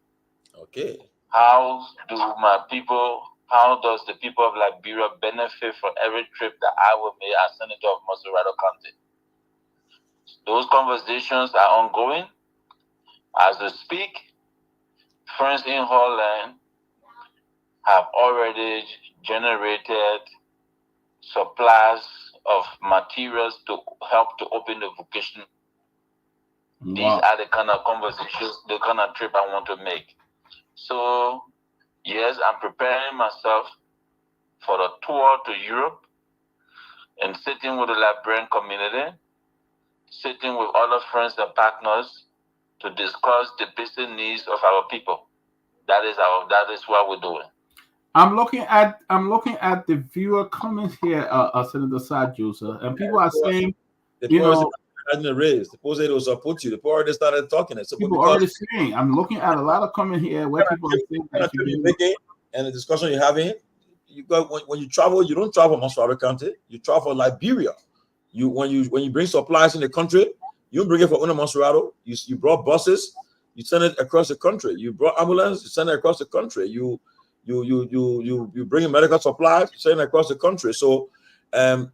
Okay. How does the people of Liberia benefit from every trip that I will make as Senator of Maserado County? Those conversations are ongoing. As we speak, friends in Holland have already generated supplies of materials to help to open the vocation. Wow. These are the kind of conversations, the kind of trip I want to make. So, yes, I'm preparing myself for the tour to Europe and sitting with the Liberian community, sitting with other friends and partners to discuss the basic needs of our people. That is what we're doing. I'm looking at the viewer comments here, Senator Sajusa, and people are saying, you know, in the race. The post will support you. The poor already started talking it. So people already saying. I'm looking at a lot of comment here where people are saying that you're making and the discussion you're having. You got when you travel, you don't travel Maserado County. You travel Liberia. When you bring supplies in the country, you bring it for Una Maserado. You brought buses. You send it across the country. You brought ambulance. You send it across the country. You bring in medical supplies. You send it across the country. So, I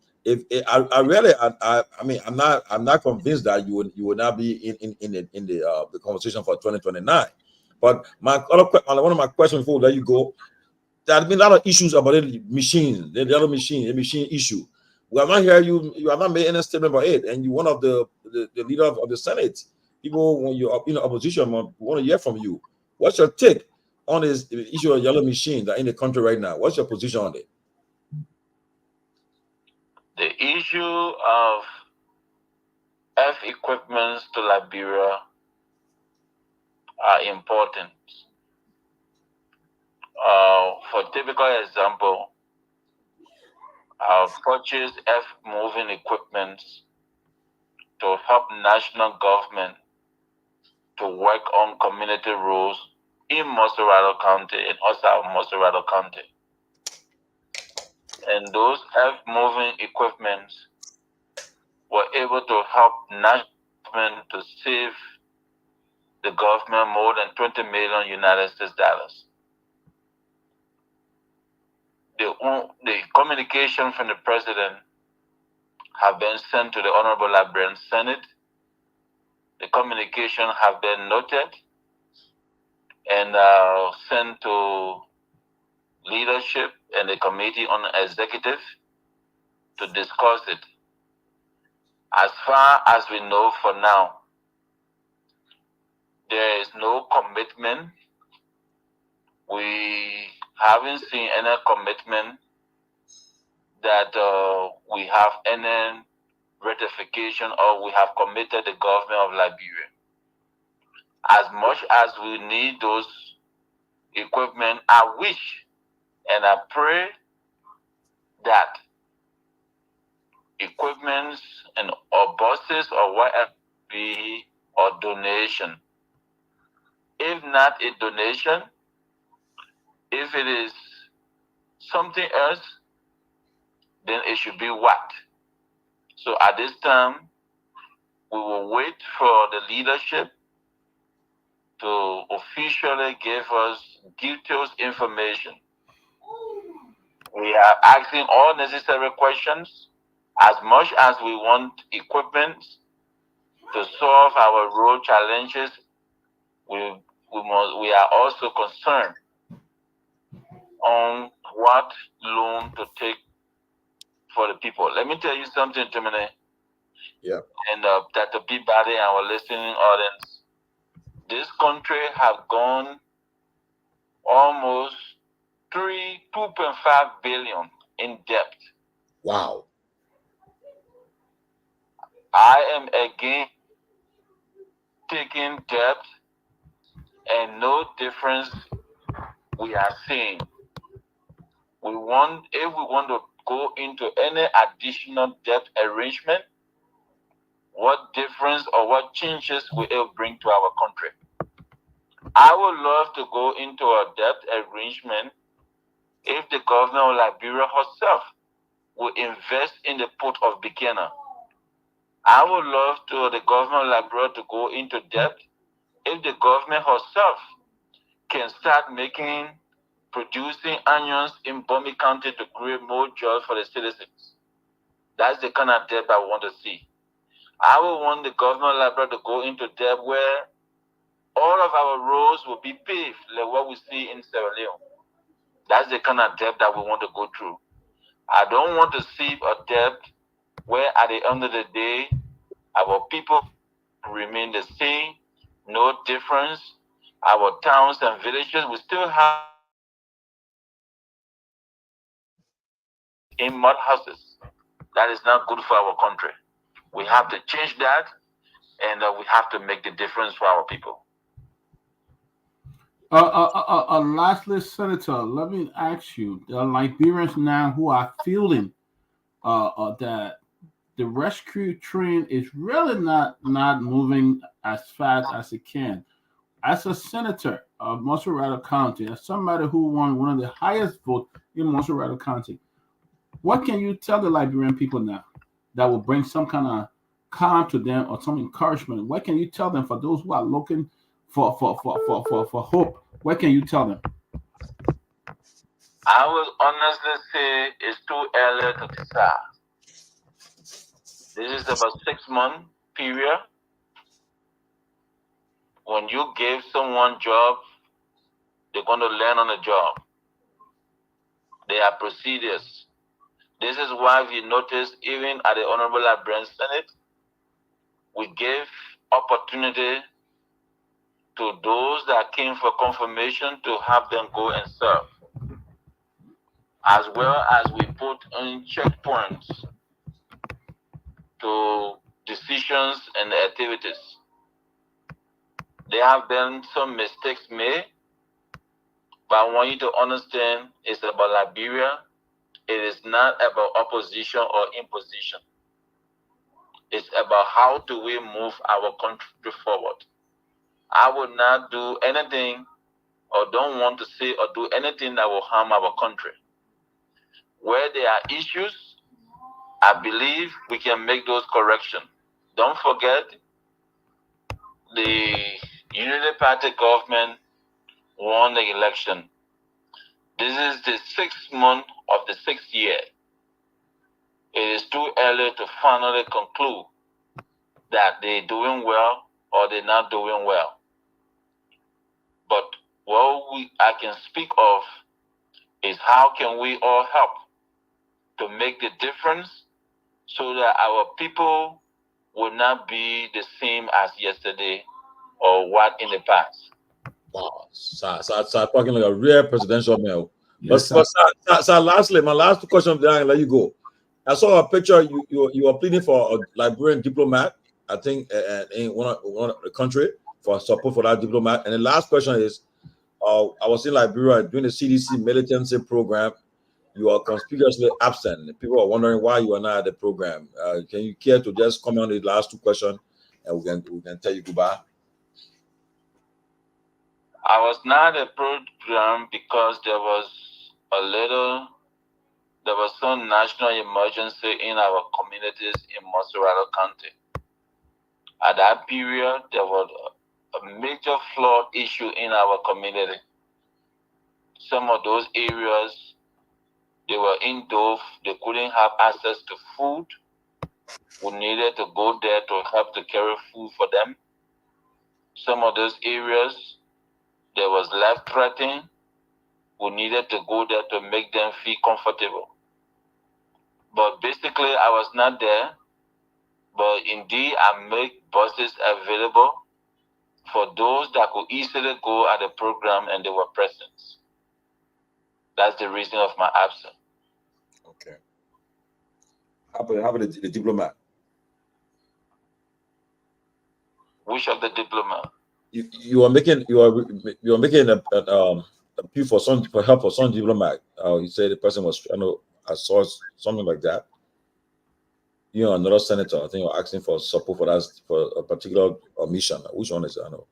mean, I'm not convinced that you would not be in the conversation for 2029. But one of my questions before we let you go, there have been a lot of issues about the machine, the machine issue. We have not heard you have not made any statement about it, and you're one of the leader of the Senate. People, when you're in opposition, want to hear from you. What's your take on this issue of yellow machine that in the country right now? What's your position on it? The issue of F equipments to Liberia are important. For typical example, I've purchased F moving equipment to help national government to work on community roads in Maserado County and outside of Maserado County. And those F moving equipment were able to help national government to save the government more than 20 million United States dollars. The communication from the president have been sent to the Honorable Liberian Senate. The communication have been noted and sent to leadership and the Committee on Executive to discuss it. As far as we know for now, there is no commitment. We haven't seen any commitment that we have any ratification or we have committed the government of Liberia. As much as we need those equipment, I wish and I pray that equipments and or buses or whatever be or donation. If not a donation, if it is something else, then it should be what? So at this time, we will wait for the leadership to officially give us detailed information. We are asking all necessary questions. As much as we want equipment to solve our road challenges, we are also concerned on what loan to take for the people. Let me tell you something, Tomalin. Yeah. And Dr. Peabody and our listening audience. This country have gone almost 2.5 billion in debt. Wow. I am again taking debt and no difference we are seeing. If we want to go into any additional debt arrangement, what difference or what changes will it bring to our country? I would love to go into a debt arrangement if the government of Liberia herself will invest in the port of Bikena. I would love to the government of Liberia to go into debt if the government herself can start producing onions in Bomi County to create more jobs for the citizens. That's the kind of debt I want to see. I would want the government of Liberia to go into debt where all of our roads will be paved, like what we see in Sierra Leone. That's the kind of debt that we want to go through. I don't want to see a debt where at the end of the day, our people remain the same, no difference. Our towns and villages will still have in mud houses. That is not good for our country. We have to change that, and we have to make the difference for our people. Lastly, Senator, let me ask you: the Liberians now who are feeling that the rescue train is really not moving as fast as it can. As a senator of Montserrat County, as somebody who won one of the highest votes in Montserrat County, what can you tell the Liberian people now that will bring some kind of calm to them or some encouragement? What can you tell them for those who are looking for hope? What can you tell them? I will honestly say it's too early to decide. This is about 6-month period. When you give someone job, they're going to learn on the job. There are procedures. This is why we notice even at the Honorable Liberian Senate, we give opportunity to those that came for confirmation to have them go and serve, as well as we put in checkpoints to decisions and activities. There have been some mistakes made, but I want you to understand it's about Liberia. It is not about opposition or imposition. It's about how do we move our country forward. I will not do anything or don't want to say or do anything that will harm our country. Where there are issues, I believe we can make those corrections. Don't forget, the Unity Party government won the election. This is the 6th month of the 6th year. It is too early to finally conclude that they're doing well or they're not doing well. But what I can speak of is how can we all help to make the difference so that our people will not be the same as yesterday or what in the past. Wow. So talking like a real presidential male. Yes, But lastly, my last question, then I'll let you go. I saw a picture. You were pleading for a Liberian diplomat, I think, in one of the country for support for that diplomat. And the last question is, I was in Liberia doing the CDC militancy program. You are conspicuously absent. People are wondering why you are not at the program. Can you care to just comment on the last two questions, and we can tell you goodbye? I was not at the program because there was some national emergency in our communities in Montserrat County. At that period, there was a major flood issue in our community. Some of those areas, they were indoors, they couldn't have access to food. We needed to go there to help to carry food for them. Some of those areas, there was life threatening. We needed to go there to make them feel comfortable. But basically, I was not there. But indeed, I make buses available for those that could easily go at the program and they were present. That's the reason of my absence. Okay. How about the diplomat? Which of the diplomat? You are making a appeal for help for some diplomat. You said the person was I saw something like that. You know, another senator, I think, you're asking for support for that for a particular mission. Which one is it? I know.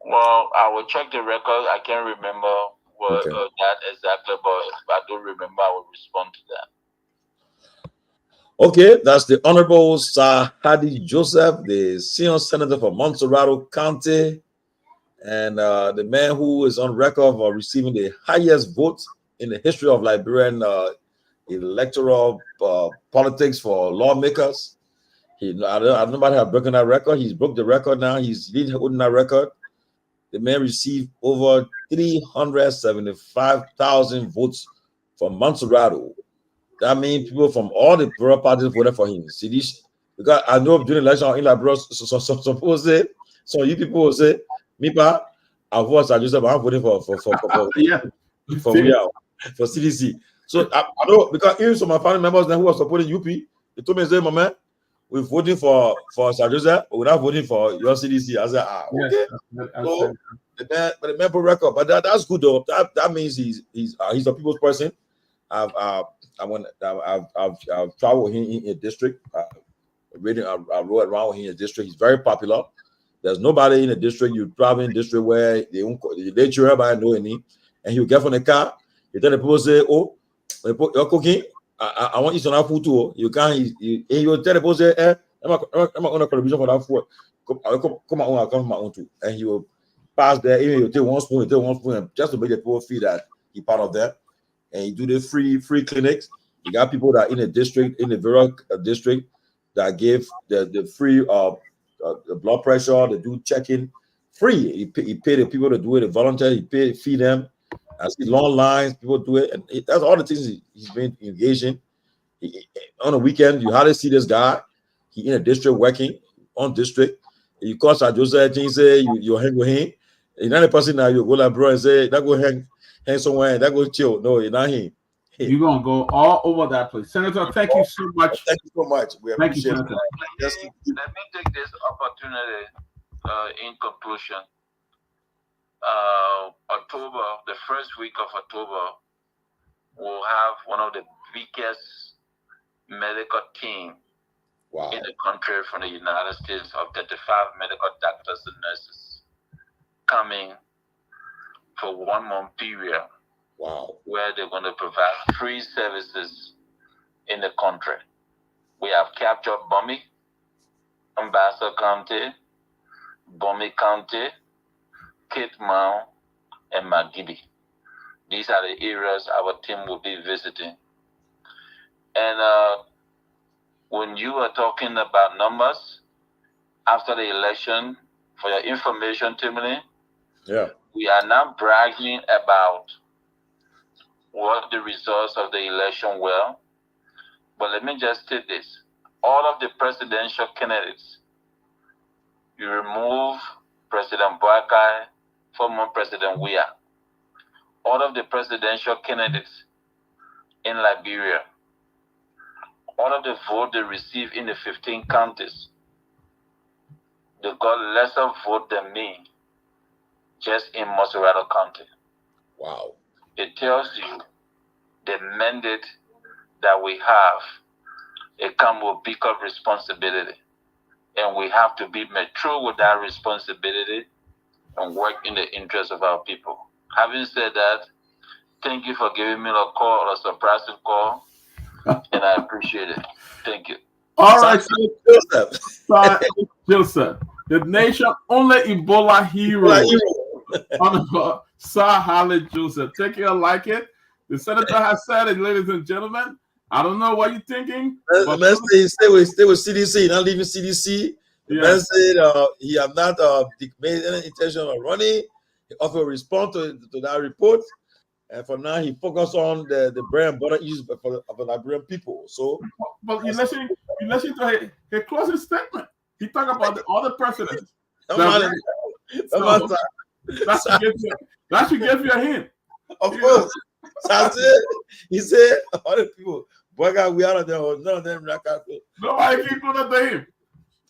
Well, I will check the record. I can't remember what that exactly, but if I do remember, I will respond to that. Okay, that's the Honorable Sir Hadi Joseph, the senior senator for Montserrat County, and the man who is on record for receiving the highest vote in the history of Liberian electoral politics for lawmakers. I don't know about have broken that record. He's broke the record now. He's holding that record. The man received over 375,000 votes from Montserrat. That means people from all the political parties voted for him. See this? Because I know during the election in Liberia, suppose say, so you people will say, "Mipa, I vote I just I'm voting for CDC." So I know because even some of my family members then who are supporting UP, they told me, "Say, my man, we're voting for Sir Joseph, but we're not voting for your CDC." I said, okay. So the member record, but that's good though. That means he's a people's person. I've traveled with him in a district. I rode around with him in a district. He's very popular. There's nobody in the district. You travel in a district where they let you everybody know any, and he'll get from the car. He tell the people say, "Oh, you're cooking. I want you some food too." You can't. He'll tell the people say, I'm not on a contribution for that food. Come on, I'll come from my own too." And he will pass there. Even he'll take one spoon, and just to make the people feel that he's part of that. And he do the free clinics. You got people that in the district, in the various district, that give the free the blood pressure, they do checking free. He pay the people to do it, the volunteers, he feed them. I see long lines, people do it, and that's all the things he's been engaging. On the weekend, you hardly see this guy. He in a district working on district. You call Sir Joseph, and say you hang with him. You're not a person now. You go like bro and say that go hang somewhere, that go chill. No, you're not him. You're gonna go all over that place, Senator. Thank you so much. Thank you so much. We appreciate it. Let me take this opportunity. In conclusion, October, the first week of October, we'll have one of the biggest medical team in the country from the United States of 35 medical doctors and nurses coming for 1 month period. Wow. Where they're going to provide free services in the country. We have captured Bumi, Ambassador County, Bumi County, Cape Mount, and Magidi. These are the areas our team will be visiting. And when you are talking about numbers after the election, for your information, Tomalin, we are not bragging about what the results of the election were. But let me just state this. All of the presidential candidates, you remove President Boakai, former President Weah, all of the presidential candidates in Liberia, all of the vote they received in the 15 counties, they got lesser vote than me just in Montserrat County. Wow. It tells you the mandate that we have, it comes with big of responsibility. And we have to be mature with that responsibility and work in the interest of our people. Having said that, thank you for giving me a call, a surprising call, and I appreciate it. Thank you. All right, Joseph, the nation only Ebola hero. Sir Halle Joseph. Take care, like it. The senator has said it, ladies and gentlemen. I don't know what you're thinking. The man said stay with CDC, not leaving CDC. The man said he have not made any intention of running. He offered a response to that report. And for now, he focused on the bread and butter issues for the Liberian people. So, but you listen to his closing statement. He talked about the other presidents. That should give you a hint. Of course. That's it. He said, other people, boy, God, we out of there. None of them rock out. Nobody keep going up to him.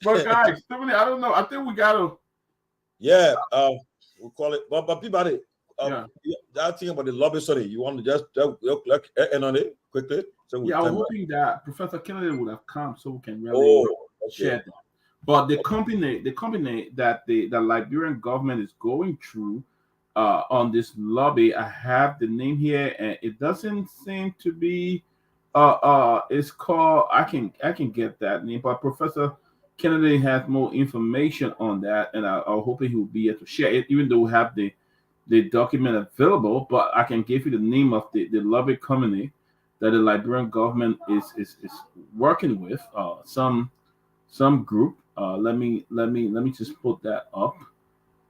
But guys, Tiffany, I don't know. I think we got to. Yeah, we'll call it. But Peabody, that thing about the lobby study, you want to just like end on it quickly? So we Yeah, I was time back. hoping that Professor Kennedy would have come so we can really share that. But the company that the Liberian government is going through on this lobby, I have the name here, and it doesn't seem to be it's called I can get that name, but Professor Kennedy has more information on that, and I'm hoping he will be able to share it, even though we have the document available, but I can give you the name of the lobby company that the Liberian government is working with. Some group. Let me just put that up.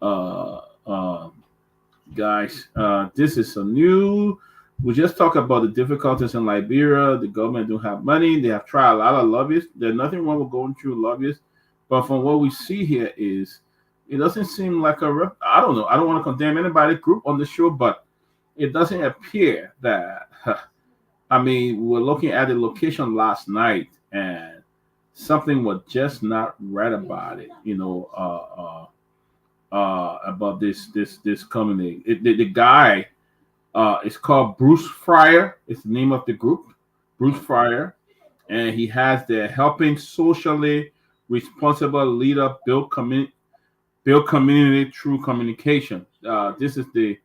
Uh, uh, Guys, this is a new. We just talked about the difficulties in Liberia. The government don't have money. They have tried a lot of lobbyists. There's nothing wrong with going through lobbyists, but from what we see here is, it doesn't seem like I don't know. I don't want to condemn anybody group on the show, but it doesn't appear that. I mean, we were looking at the location last night, and something was just not right about it. About this company. The guy is called Bruce Fryer. It's the name of the group, Bruce Fryer, and he has the Helping Socially Responsible Leader build community through communication. This is the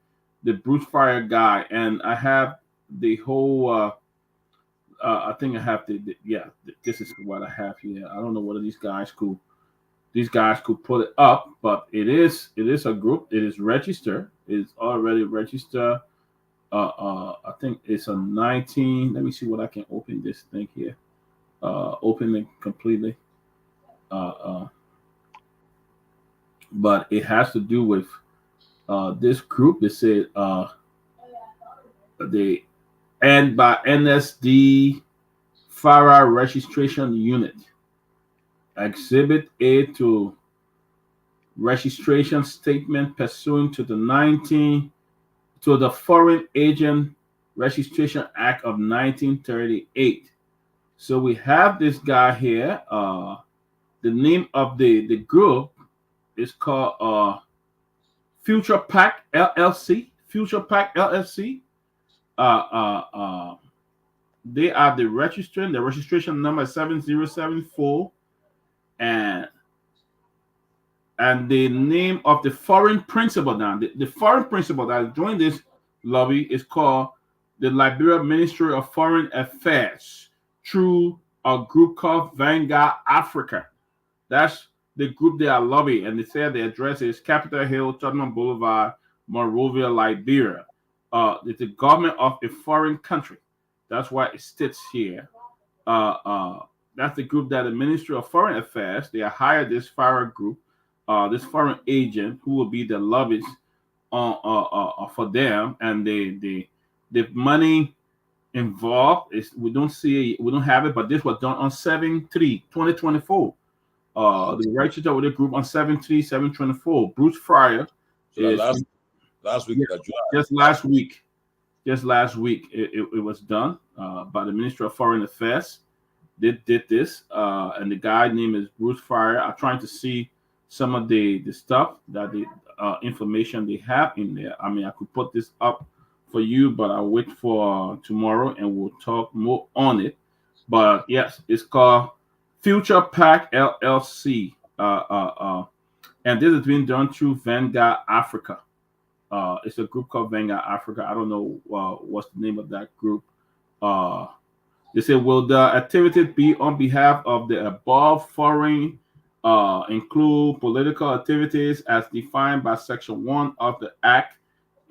Bruce Fryer guy, and I have the whole. I think I have yeah. This is what I have here. I don't know whether these guys could put it up, but it is a group. It is registered. It's already registered. I think it's a 19. Let me see what I can open this thing here. Open it completely. But it has to do with this group. They said they and by NSD FARA registration unit. Exhibit A to registration statement pursuant to the Foreign Agent Registration Act of 1938. So we have this guy here. The name of the group is called Future Pack LLC. Future Pack LLC. They are the registrant. The registration number is 7074, and the name of the foreign principal now. The foreign principal that joined this lobby is called the Liberia Ministry of Foreign Affairs through a group called Vanguard Africa. That's the group they are lobbying, and they say the address is Capitol Hill, Tottenham Boulevard, Monrovia, Liberia. It's the government of a foreign country. That's why it states here. That's the group that the Ministry of Foreign Affairs, they hired this FARA group, this foreign agent who will be the lobbyist for them, and the money involved is we don't have it, but this was done on 7/3/2024. The register with the group on 7/3/7/24. Bruce Fryer So last week, just last week. Just last week, it was done by the Ministry of Foreign Affairs. They did this, and the guy name is Bruce Fryer. I'm trying to see some of the stuff that the information they have in there. I mean, I could put this up for you, but I'll wait for tomorrow and we'll talk more on it. But yes, it's called Future Pack LLC, and this is being done through Vanguard Africa. It's a group called Vanguard Africa. I don't know what's the name of that group. They say, will the activity be on behalf of the above foreign include political activities as defined by Section 1 of the Act?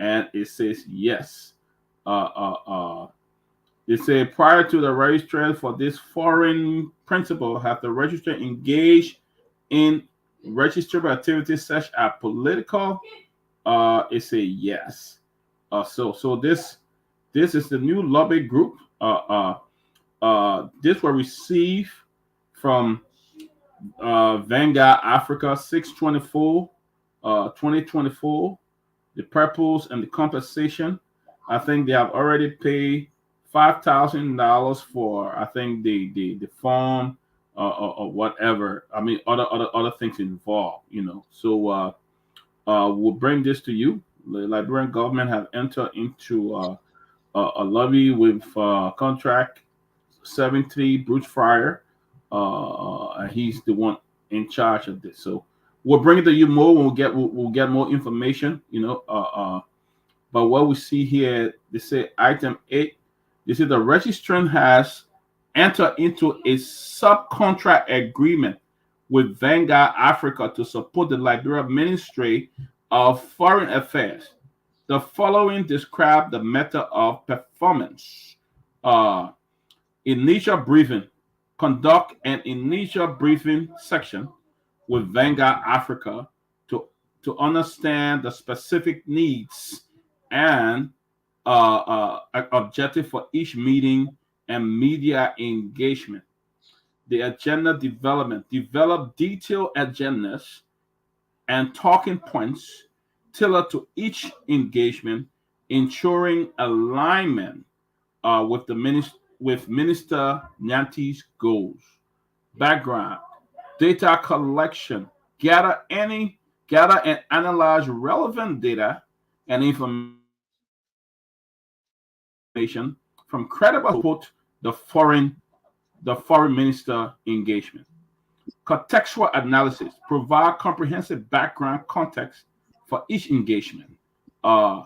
And it says yes. They say prior to the registrar for this foreign principal have the registrar engaged in registrable activities such as political. It say yes. So this is the new lobby group. This will receive from Vanguard Africa 6/24, 2024. The purpose and the compensation. I think they have already paid $5,000 for I think the form or whatever. I mean other things involved. So we'll bring this to you. The Liberian government have entered into a lobby with contract 73 Bruce Fryer. He's the one in charge of this. So we'll bring it to you more when we'll get more information. But what we see here, they say item 8. They say the registrant has entered into a subcontract agreement with Vanguard Africa to support the Liberia Ministry of Foreign Affairs. The following describe the method of performance. Initial briefing. Conduct an initial briefing section with Vanguard Africa to understand the specific needs and objective for each meeting and media engagement. The agenda development. Develop detailed agendas and talking points tailored to each engagement, ensuring alignment with Minister Nyanti's goals. Background, data collection, gather and analyze relevant data and information from credible support the foreign minister engagement. Contextual analysis, provide comprehensive background context for each engagement. Uh,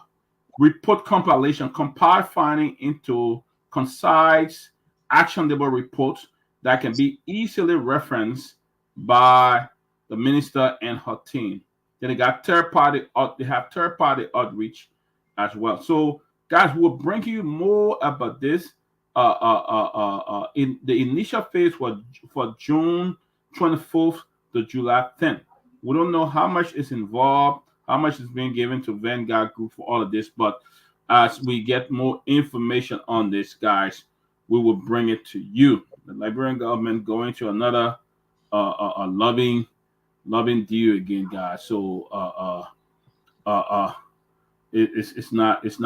Report compilation, compile finding into concise, actionable reports that can be easily referenced by the minister and her team. Then they have third party outreach as well. So, guys, we'll bring you more about this. In the initial phase for June 24th to July 10th. We don't know how much is involved, how much is being given to Vanguard Group for all of this, but as we get more information on this, guys, we will bring it to you. The Liberian government going to another loving deal again, guys. So it's not easy.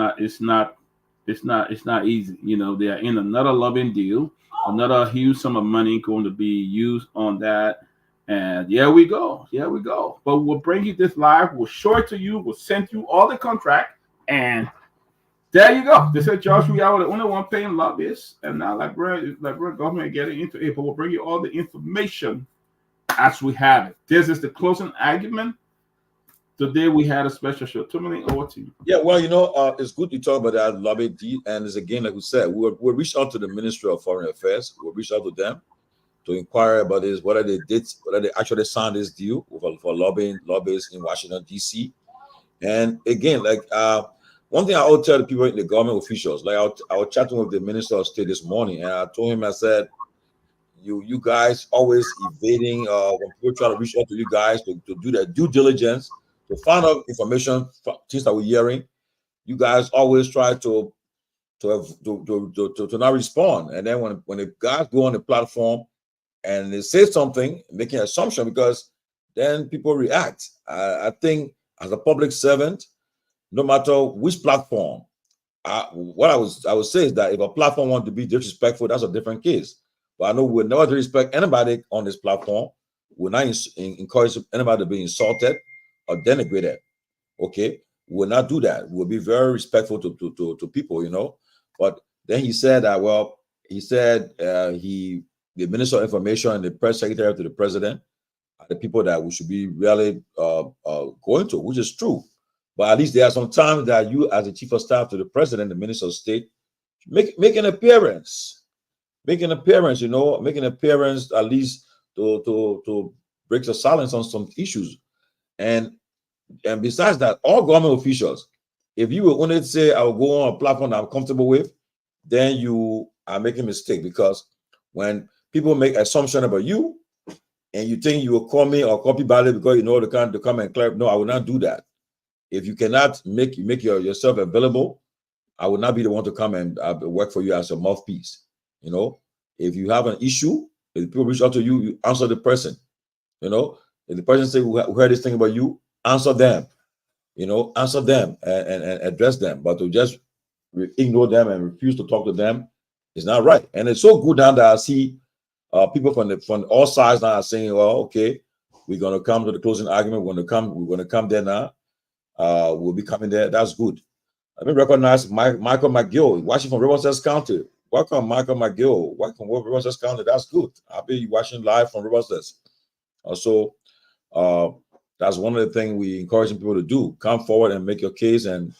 They are in another loving deal, another huge sum of money going to be used on that. And here we go. But we'll bring you this live. We'll show it to you. We'll send you all the contract. And there you go. They said, Josh, we are the only one paying lobbyists. And now Liberian government getting into it. But we'll bring you all the information as we have it. This is the closing argument. Today we had a special show. Tomalin, over to you. Yeah, well, it's good to talk about that lobby deal. And it's again, like we said, we'll reach out to the Ministry of Foreign Affairs. We'll reach out to them to inquire about this, whether they actually signed this deal for lobbyists in Washington, D.C. And again, one thing I will tell the people in the government officials, I was chatting with the Minister of State this morning, and I told him, I said, you guys always evading when people try to reach out to you guys to do their due diligence, to find out information, things that we're hearing. You guys always try to not respond. And then when the guys go on the platform and they say something, making an assumption, because then people react. I think as a public servant, no matter which platform, what I would say is that if a platform wants to be disrespectful, that's a different case. But I know we'll never respect anybody on this platform. We're not encourage anybody to be insulted or denigrated. Okay, we'll not do that. We'll be very respectful to people, But then he said that, the Minister of Information and the Press Secretary to the President are the people that we should be really going to, which is true. But at least there are some times that you, as the Chief of Staff to the President, the Minister of State, make an appearance. Make an appearance at least to break the silence on some issues. And besides that, all government officials, if you will only say, I will go on a platform that I'm comfortable with, then you are making a mistake, because when people make assumption about you and you think you will call me or copy Peabody because to come and clarify, no, I will not do that. If you cannot make yourself available, I will not be the one to come and work for you as a mouthpiece. If you have an issue, if people reach out to you, you answer the person. If the person say, who heard this thing about you, answer them. Answer them and address them. But to just ignore them and refuse to talk to them is not right. And it's so good now that I see people from all sides now are saying, well, okay, we're going to come to the closing argument. We're going to come there now. will be coming there. That's good. Let me recognize Michael McGill, watching from Riverside County. Welcome, Michael McGill. Welcome from Riverside County. That's good. I'll be watching live from Riverside. Also, that's one of the things we encouraging people to do. Come forward and make your case and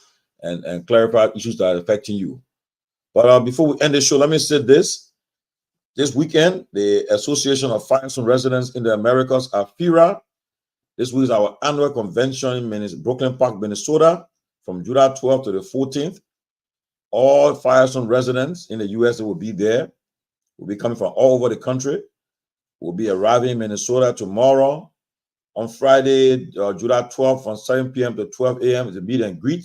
clarify issues that are affecting you. But before we end the show, let me say this. This weekend, the Association of Firestone Residents in the Americas, AFIRA, this week is our annual convention in Brooklyn Park, Minnesota, from July 12th to the 14th. All Firestone residents in the U.S. will be there. Will be coming from all over the country. We'll be arriving in Minnesota tomorrow. On Friday, July 12th, from 7 p.m. to 12 a.m. is a meet and greet.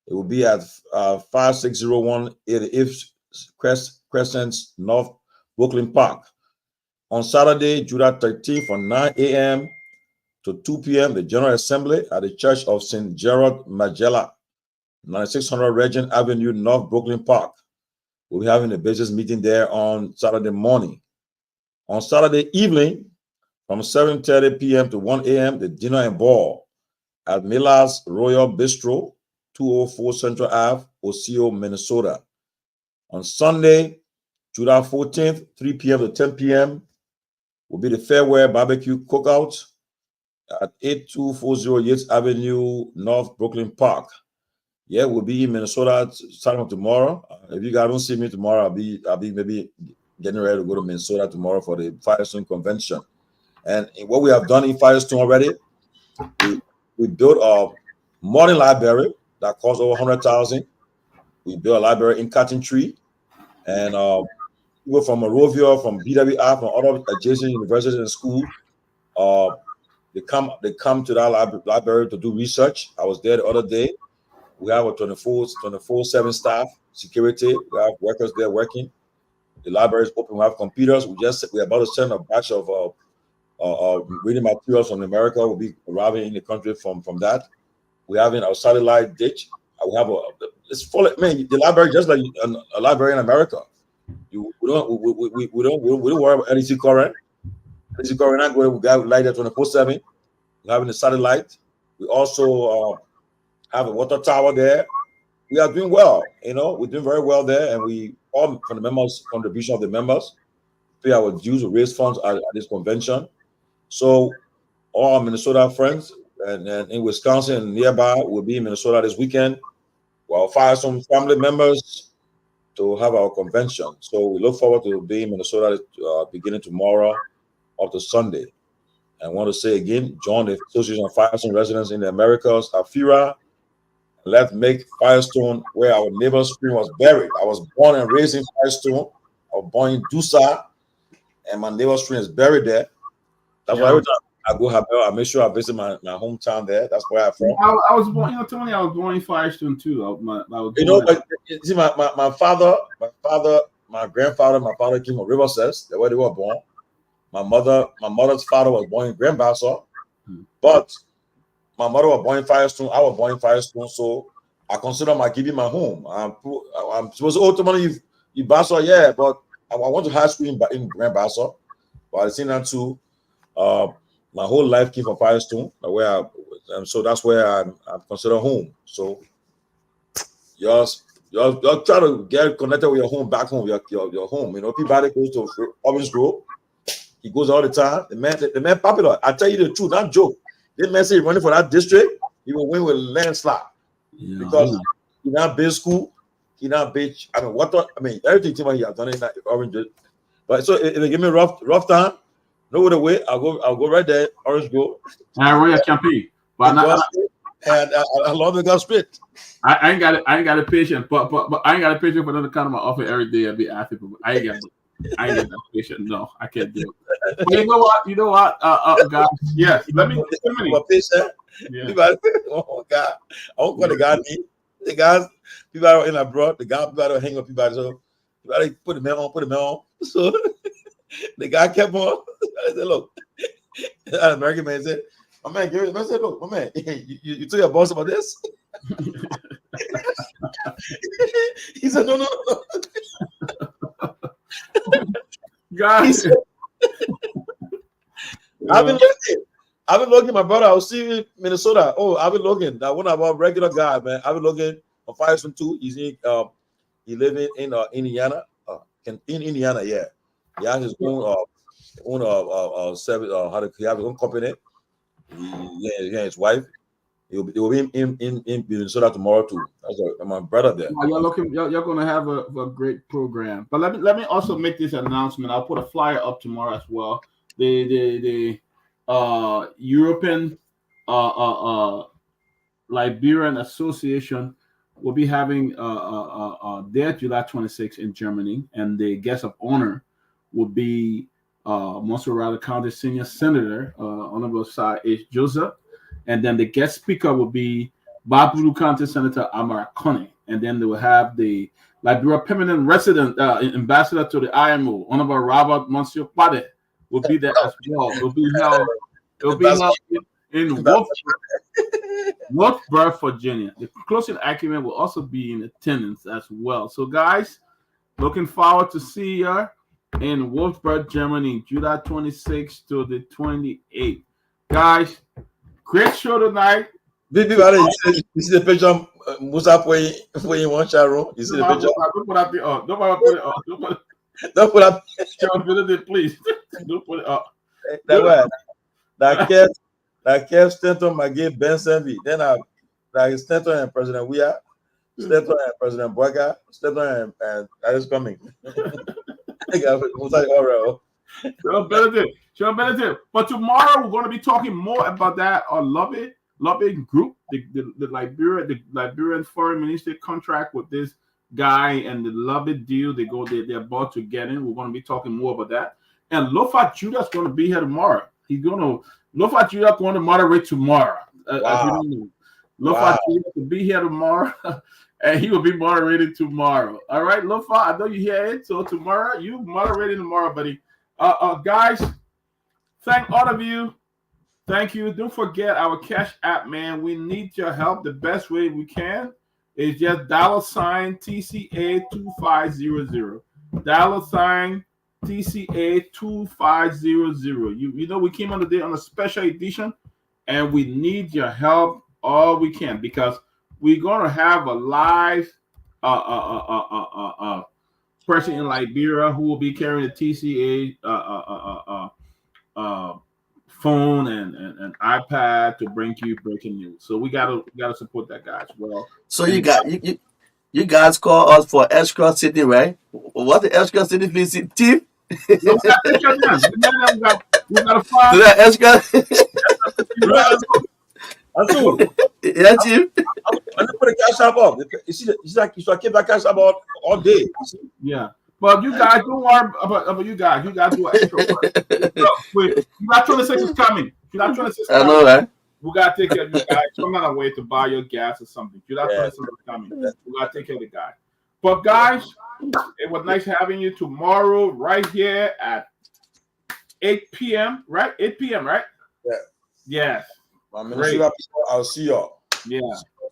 It will be at 5601 88th Crescent, North Brooklyn Park. On Saturday, July 13th, from 9 a.m. to 2 p.m., the General Assembly at the Church of St. Gerard Magella, 9600 Regent Avenue, North Brooklyn Park. We'll be having a business meeting there on Saturday morning. On Saturday evening, from 7:30 p.m. to 1 a.m., the dinner and ball at Miller's Royal Bistro, 204 Central Ave, Osceola, Minnesota. On Sunday, July 14th, 3 p.m. to 10 p.m., will be the Fairwear Barbecue Cookout at 8240 Yates Avenue, North Brooklyn Park. Yeah, we'll be in Minnesota starting from tomorrow. If you guys don't see me tomorrow, I'll be maybe getting ready to go to Minnesota tomorrow for the Firestone Convention. And what we have done in Firestone already, we built a modern library that costs over $100,000. We built a library in Cotton Tree, and people from Monrovia, from BWI, from other adjacent universities and schools, they come to that library to do research. I was there the other day. We have a 24/7 staff, security. We have workers there working. The library is open. We have computers. We're about to send a batch of reading materials from America. Will be arriving in the country from that. We have in our satellite dish. We have it's full. The library just like a library in America. We don't worry about energy current. Energy current not going. We got light at 24/7. We have in the satellite. We also have a water tower there. We are doing well. We're doing very well there, and we all from the members, contribution of the members, pay our dues to raise funds at this convention. So all our Minnesota friends and in Wisconsin and nearby will be in Minnesota this weekend. We'll fire some family members to have our convention. So we look forward to being in Minnesota beginning tomorrow up to Sunday. I want to say again, join the Association of Firestone Residents in the Americas, AFIRA. Let's make Firestone where our neighbor's stream was buried. I was born and raised in Firestone. I was born in Dusa, and my neighbor's stream is buried there. That's why every time I go Habel, I make sure I visit my hometown there. That's where I'm from. I was born. Tell me, I was born in Firestone too. My father, my grandfather, my father came from Riverside. That's where they were born. My mother's father was born in Grand Bassa, but my mother was born in Firestone. I was born in Firestone, so I consider my giving my home. I'm supposed to Tomalin, you Bassa, yeah, but I went to high school in Grand Bassa. But I seen that too. My whole life came from Firestone, so that's where I'm considered home. So y'all try to get connected with your home, back home, your home. Peabody goes to Orange Grove. He goes all the time. The man popular. I tell you the truth, not joke. This man say he's running for that district, he will win with landslide. Yeah. Because he not big school, he not big. Everything he has done in that Orange. But so if they give me rough time, no other way, I'll go right there, Orange Grove. And I run a campaign. But I love the God Spirit. I ain't got a patient, but I ain't got a patient for them to come to my office every day and be asking people. I ain't got that patient. No, I can't do it. But you know what, guys? Yes, let me. Yeah. Oh God, I won't call the guy name. The guys, people are in abroad. The guy, people are hanging with people. So people put the man on. So the guy kept on. I said, look, that American man said, my man, Gary, I said, look, my man, you told your boss about this? He said, no. Guys, I've been listening. I've been looking, my brother. I'll see you in Minnesota. Oh, I've been looking. That one about regular guy, man. I've been looking on 502. He's in he living in Indiana. In Indiana, yeah. He has his own service, he have his own company. He his wife. He will be in Minnesota tomorrow too. That's my brother there. You're gonna have a great program. But let me also make this announcement. I'll put a flyer up tomorrow as well. The European Liberian Association will be having their July 26th in Germany, and the guest of honor will be Monserrate County Senior Senator Honorable Sir H. Joseph, and then the guest speaker will be Babulu County Senator Amara Coney, and then they will have the Liberia permanent resident ambassador to the IMO, Honorable Robert Monsieur Pade, will be there as well. It will be held in Wolfsburg, Virginia. The closing argument will also be in attendance as well. So, guys, looking forward to see you in Wolfsburg, Germany, July 26th to the 28th. Guys, great show tonight. You see the picture of Musa playing one chat room? You see the picture? Don't put it up. Don't put it up. Please. Don't put it up. That Keff Stanton might give Ben Sanvee. Then like Stanton and President Weah, Stanton and President Boyka, Stanton and that is coming. Sure, but tomorrow we're going to be talking more about that on Love It group, the Liberian Foreign Ministry contract with this guy and the Love It deal they're about to get in. We're going to be talking more about that. And Lofa Julius is going to be here tomorrow. Lofa Julius is going to moderate tomorrow. Wow. Lofa Julius will be here tomorrow, and he will be moderating tomorrow. All right, Lofa, I know you hear it. So tomorrow, you moderating tomorrow, buddy. Guys, thank all of you. Thank you. Don't forget our Cash App, man. We need your help. The best way we can is just $TCA 2500. $TCA 2500. You know we came on today on a special edition, and we need your help all we can because we're gonna have a live person in Liberia who will be carrying the TCA phone and iPad to bring you breaking news. So we gotta support that guy as well. So you guys call us for Escrow City, right? What the Escrow City means? Team? We gotta find that Escrow. Yeah, Chief. I'm gonna put a cash app up. You see, I keep that cash app up all day. Yeah. But you guys don't worry about you guys. You guys do extra work. July 26 is coming. July 26 is coming. I know, right? We gotta take care of you guys. Some other way to buy your gas or something. July 26 is coming. We gotta take care of the guy. But guys, it was nice having you tomorrow right here at 8 p.m. Right? 8 p.m. Right? Yeah. Yes. I'll see y'all. Yeah.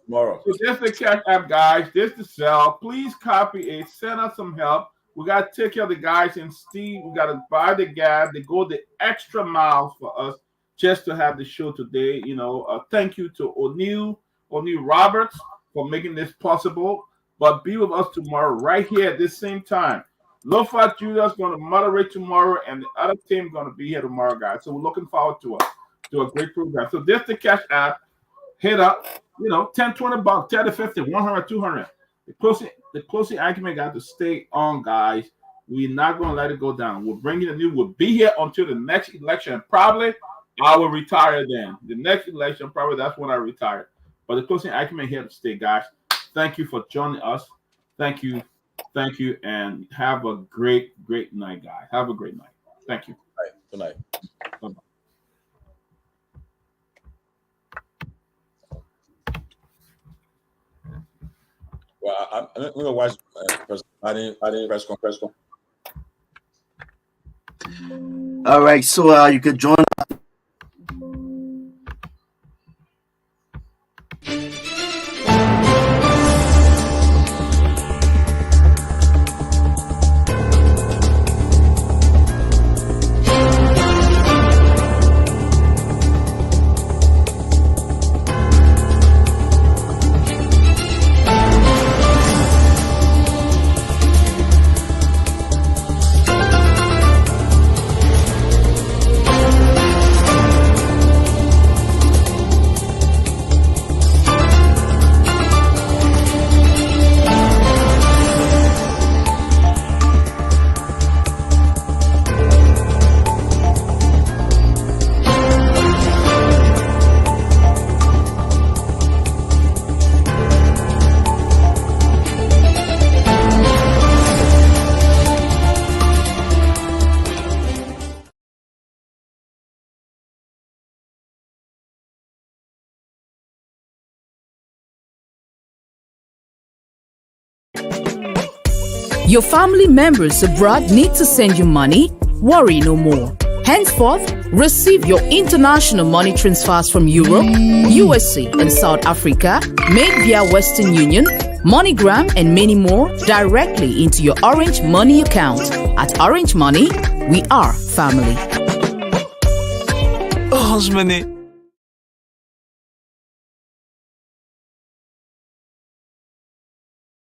Tomorrow. So this is the Cash App, guys. This is the cell. Please copy it. Send us some help. We got to take care of the guys and Steve. We got to buy the gas. They go the extra mile for us just to have the show today. You know, thank you to O'Neill Roberts for making this possible. But be with us tomorrow right here at this same time. Lofa Julius is going to moderate tomorrow, and the other team going to be here tomorrow, guys. So we're looking forward to a great program. So this is the Cash App. Hit up, you know, 10, 20 bucks, 10 to 50, 100, 200. The closing argument got to stay on, guys. We're not going to let it go down. We're bringing the new. We'll be here until the next election. Probably I will retire then. The next election, probably that's when I retire. But the closing argument here to stay, guys. Thank you for joining us. Thank you, and have a great night, guys. Have a great night. Thank you. Good night. Bye-bye. Well, I'm gonna watch. I didn't press con. All right, so you could join. Your family members abroad need to send you money? Worry no more. Henceforth, receive your international money transfers from Europe, USA, and South Africa made via Western Union, MoneyGram, and many more directly into your Orange Money account. At Orange Money, we are family. Orange Money.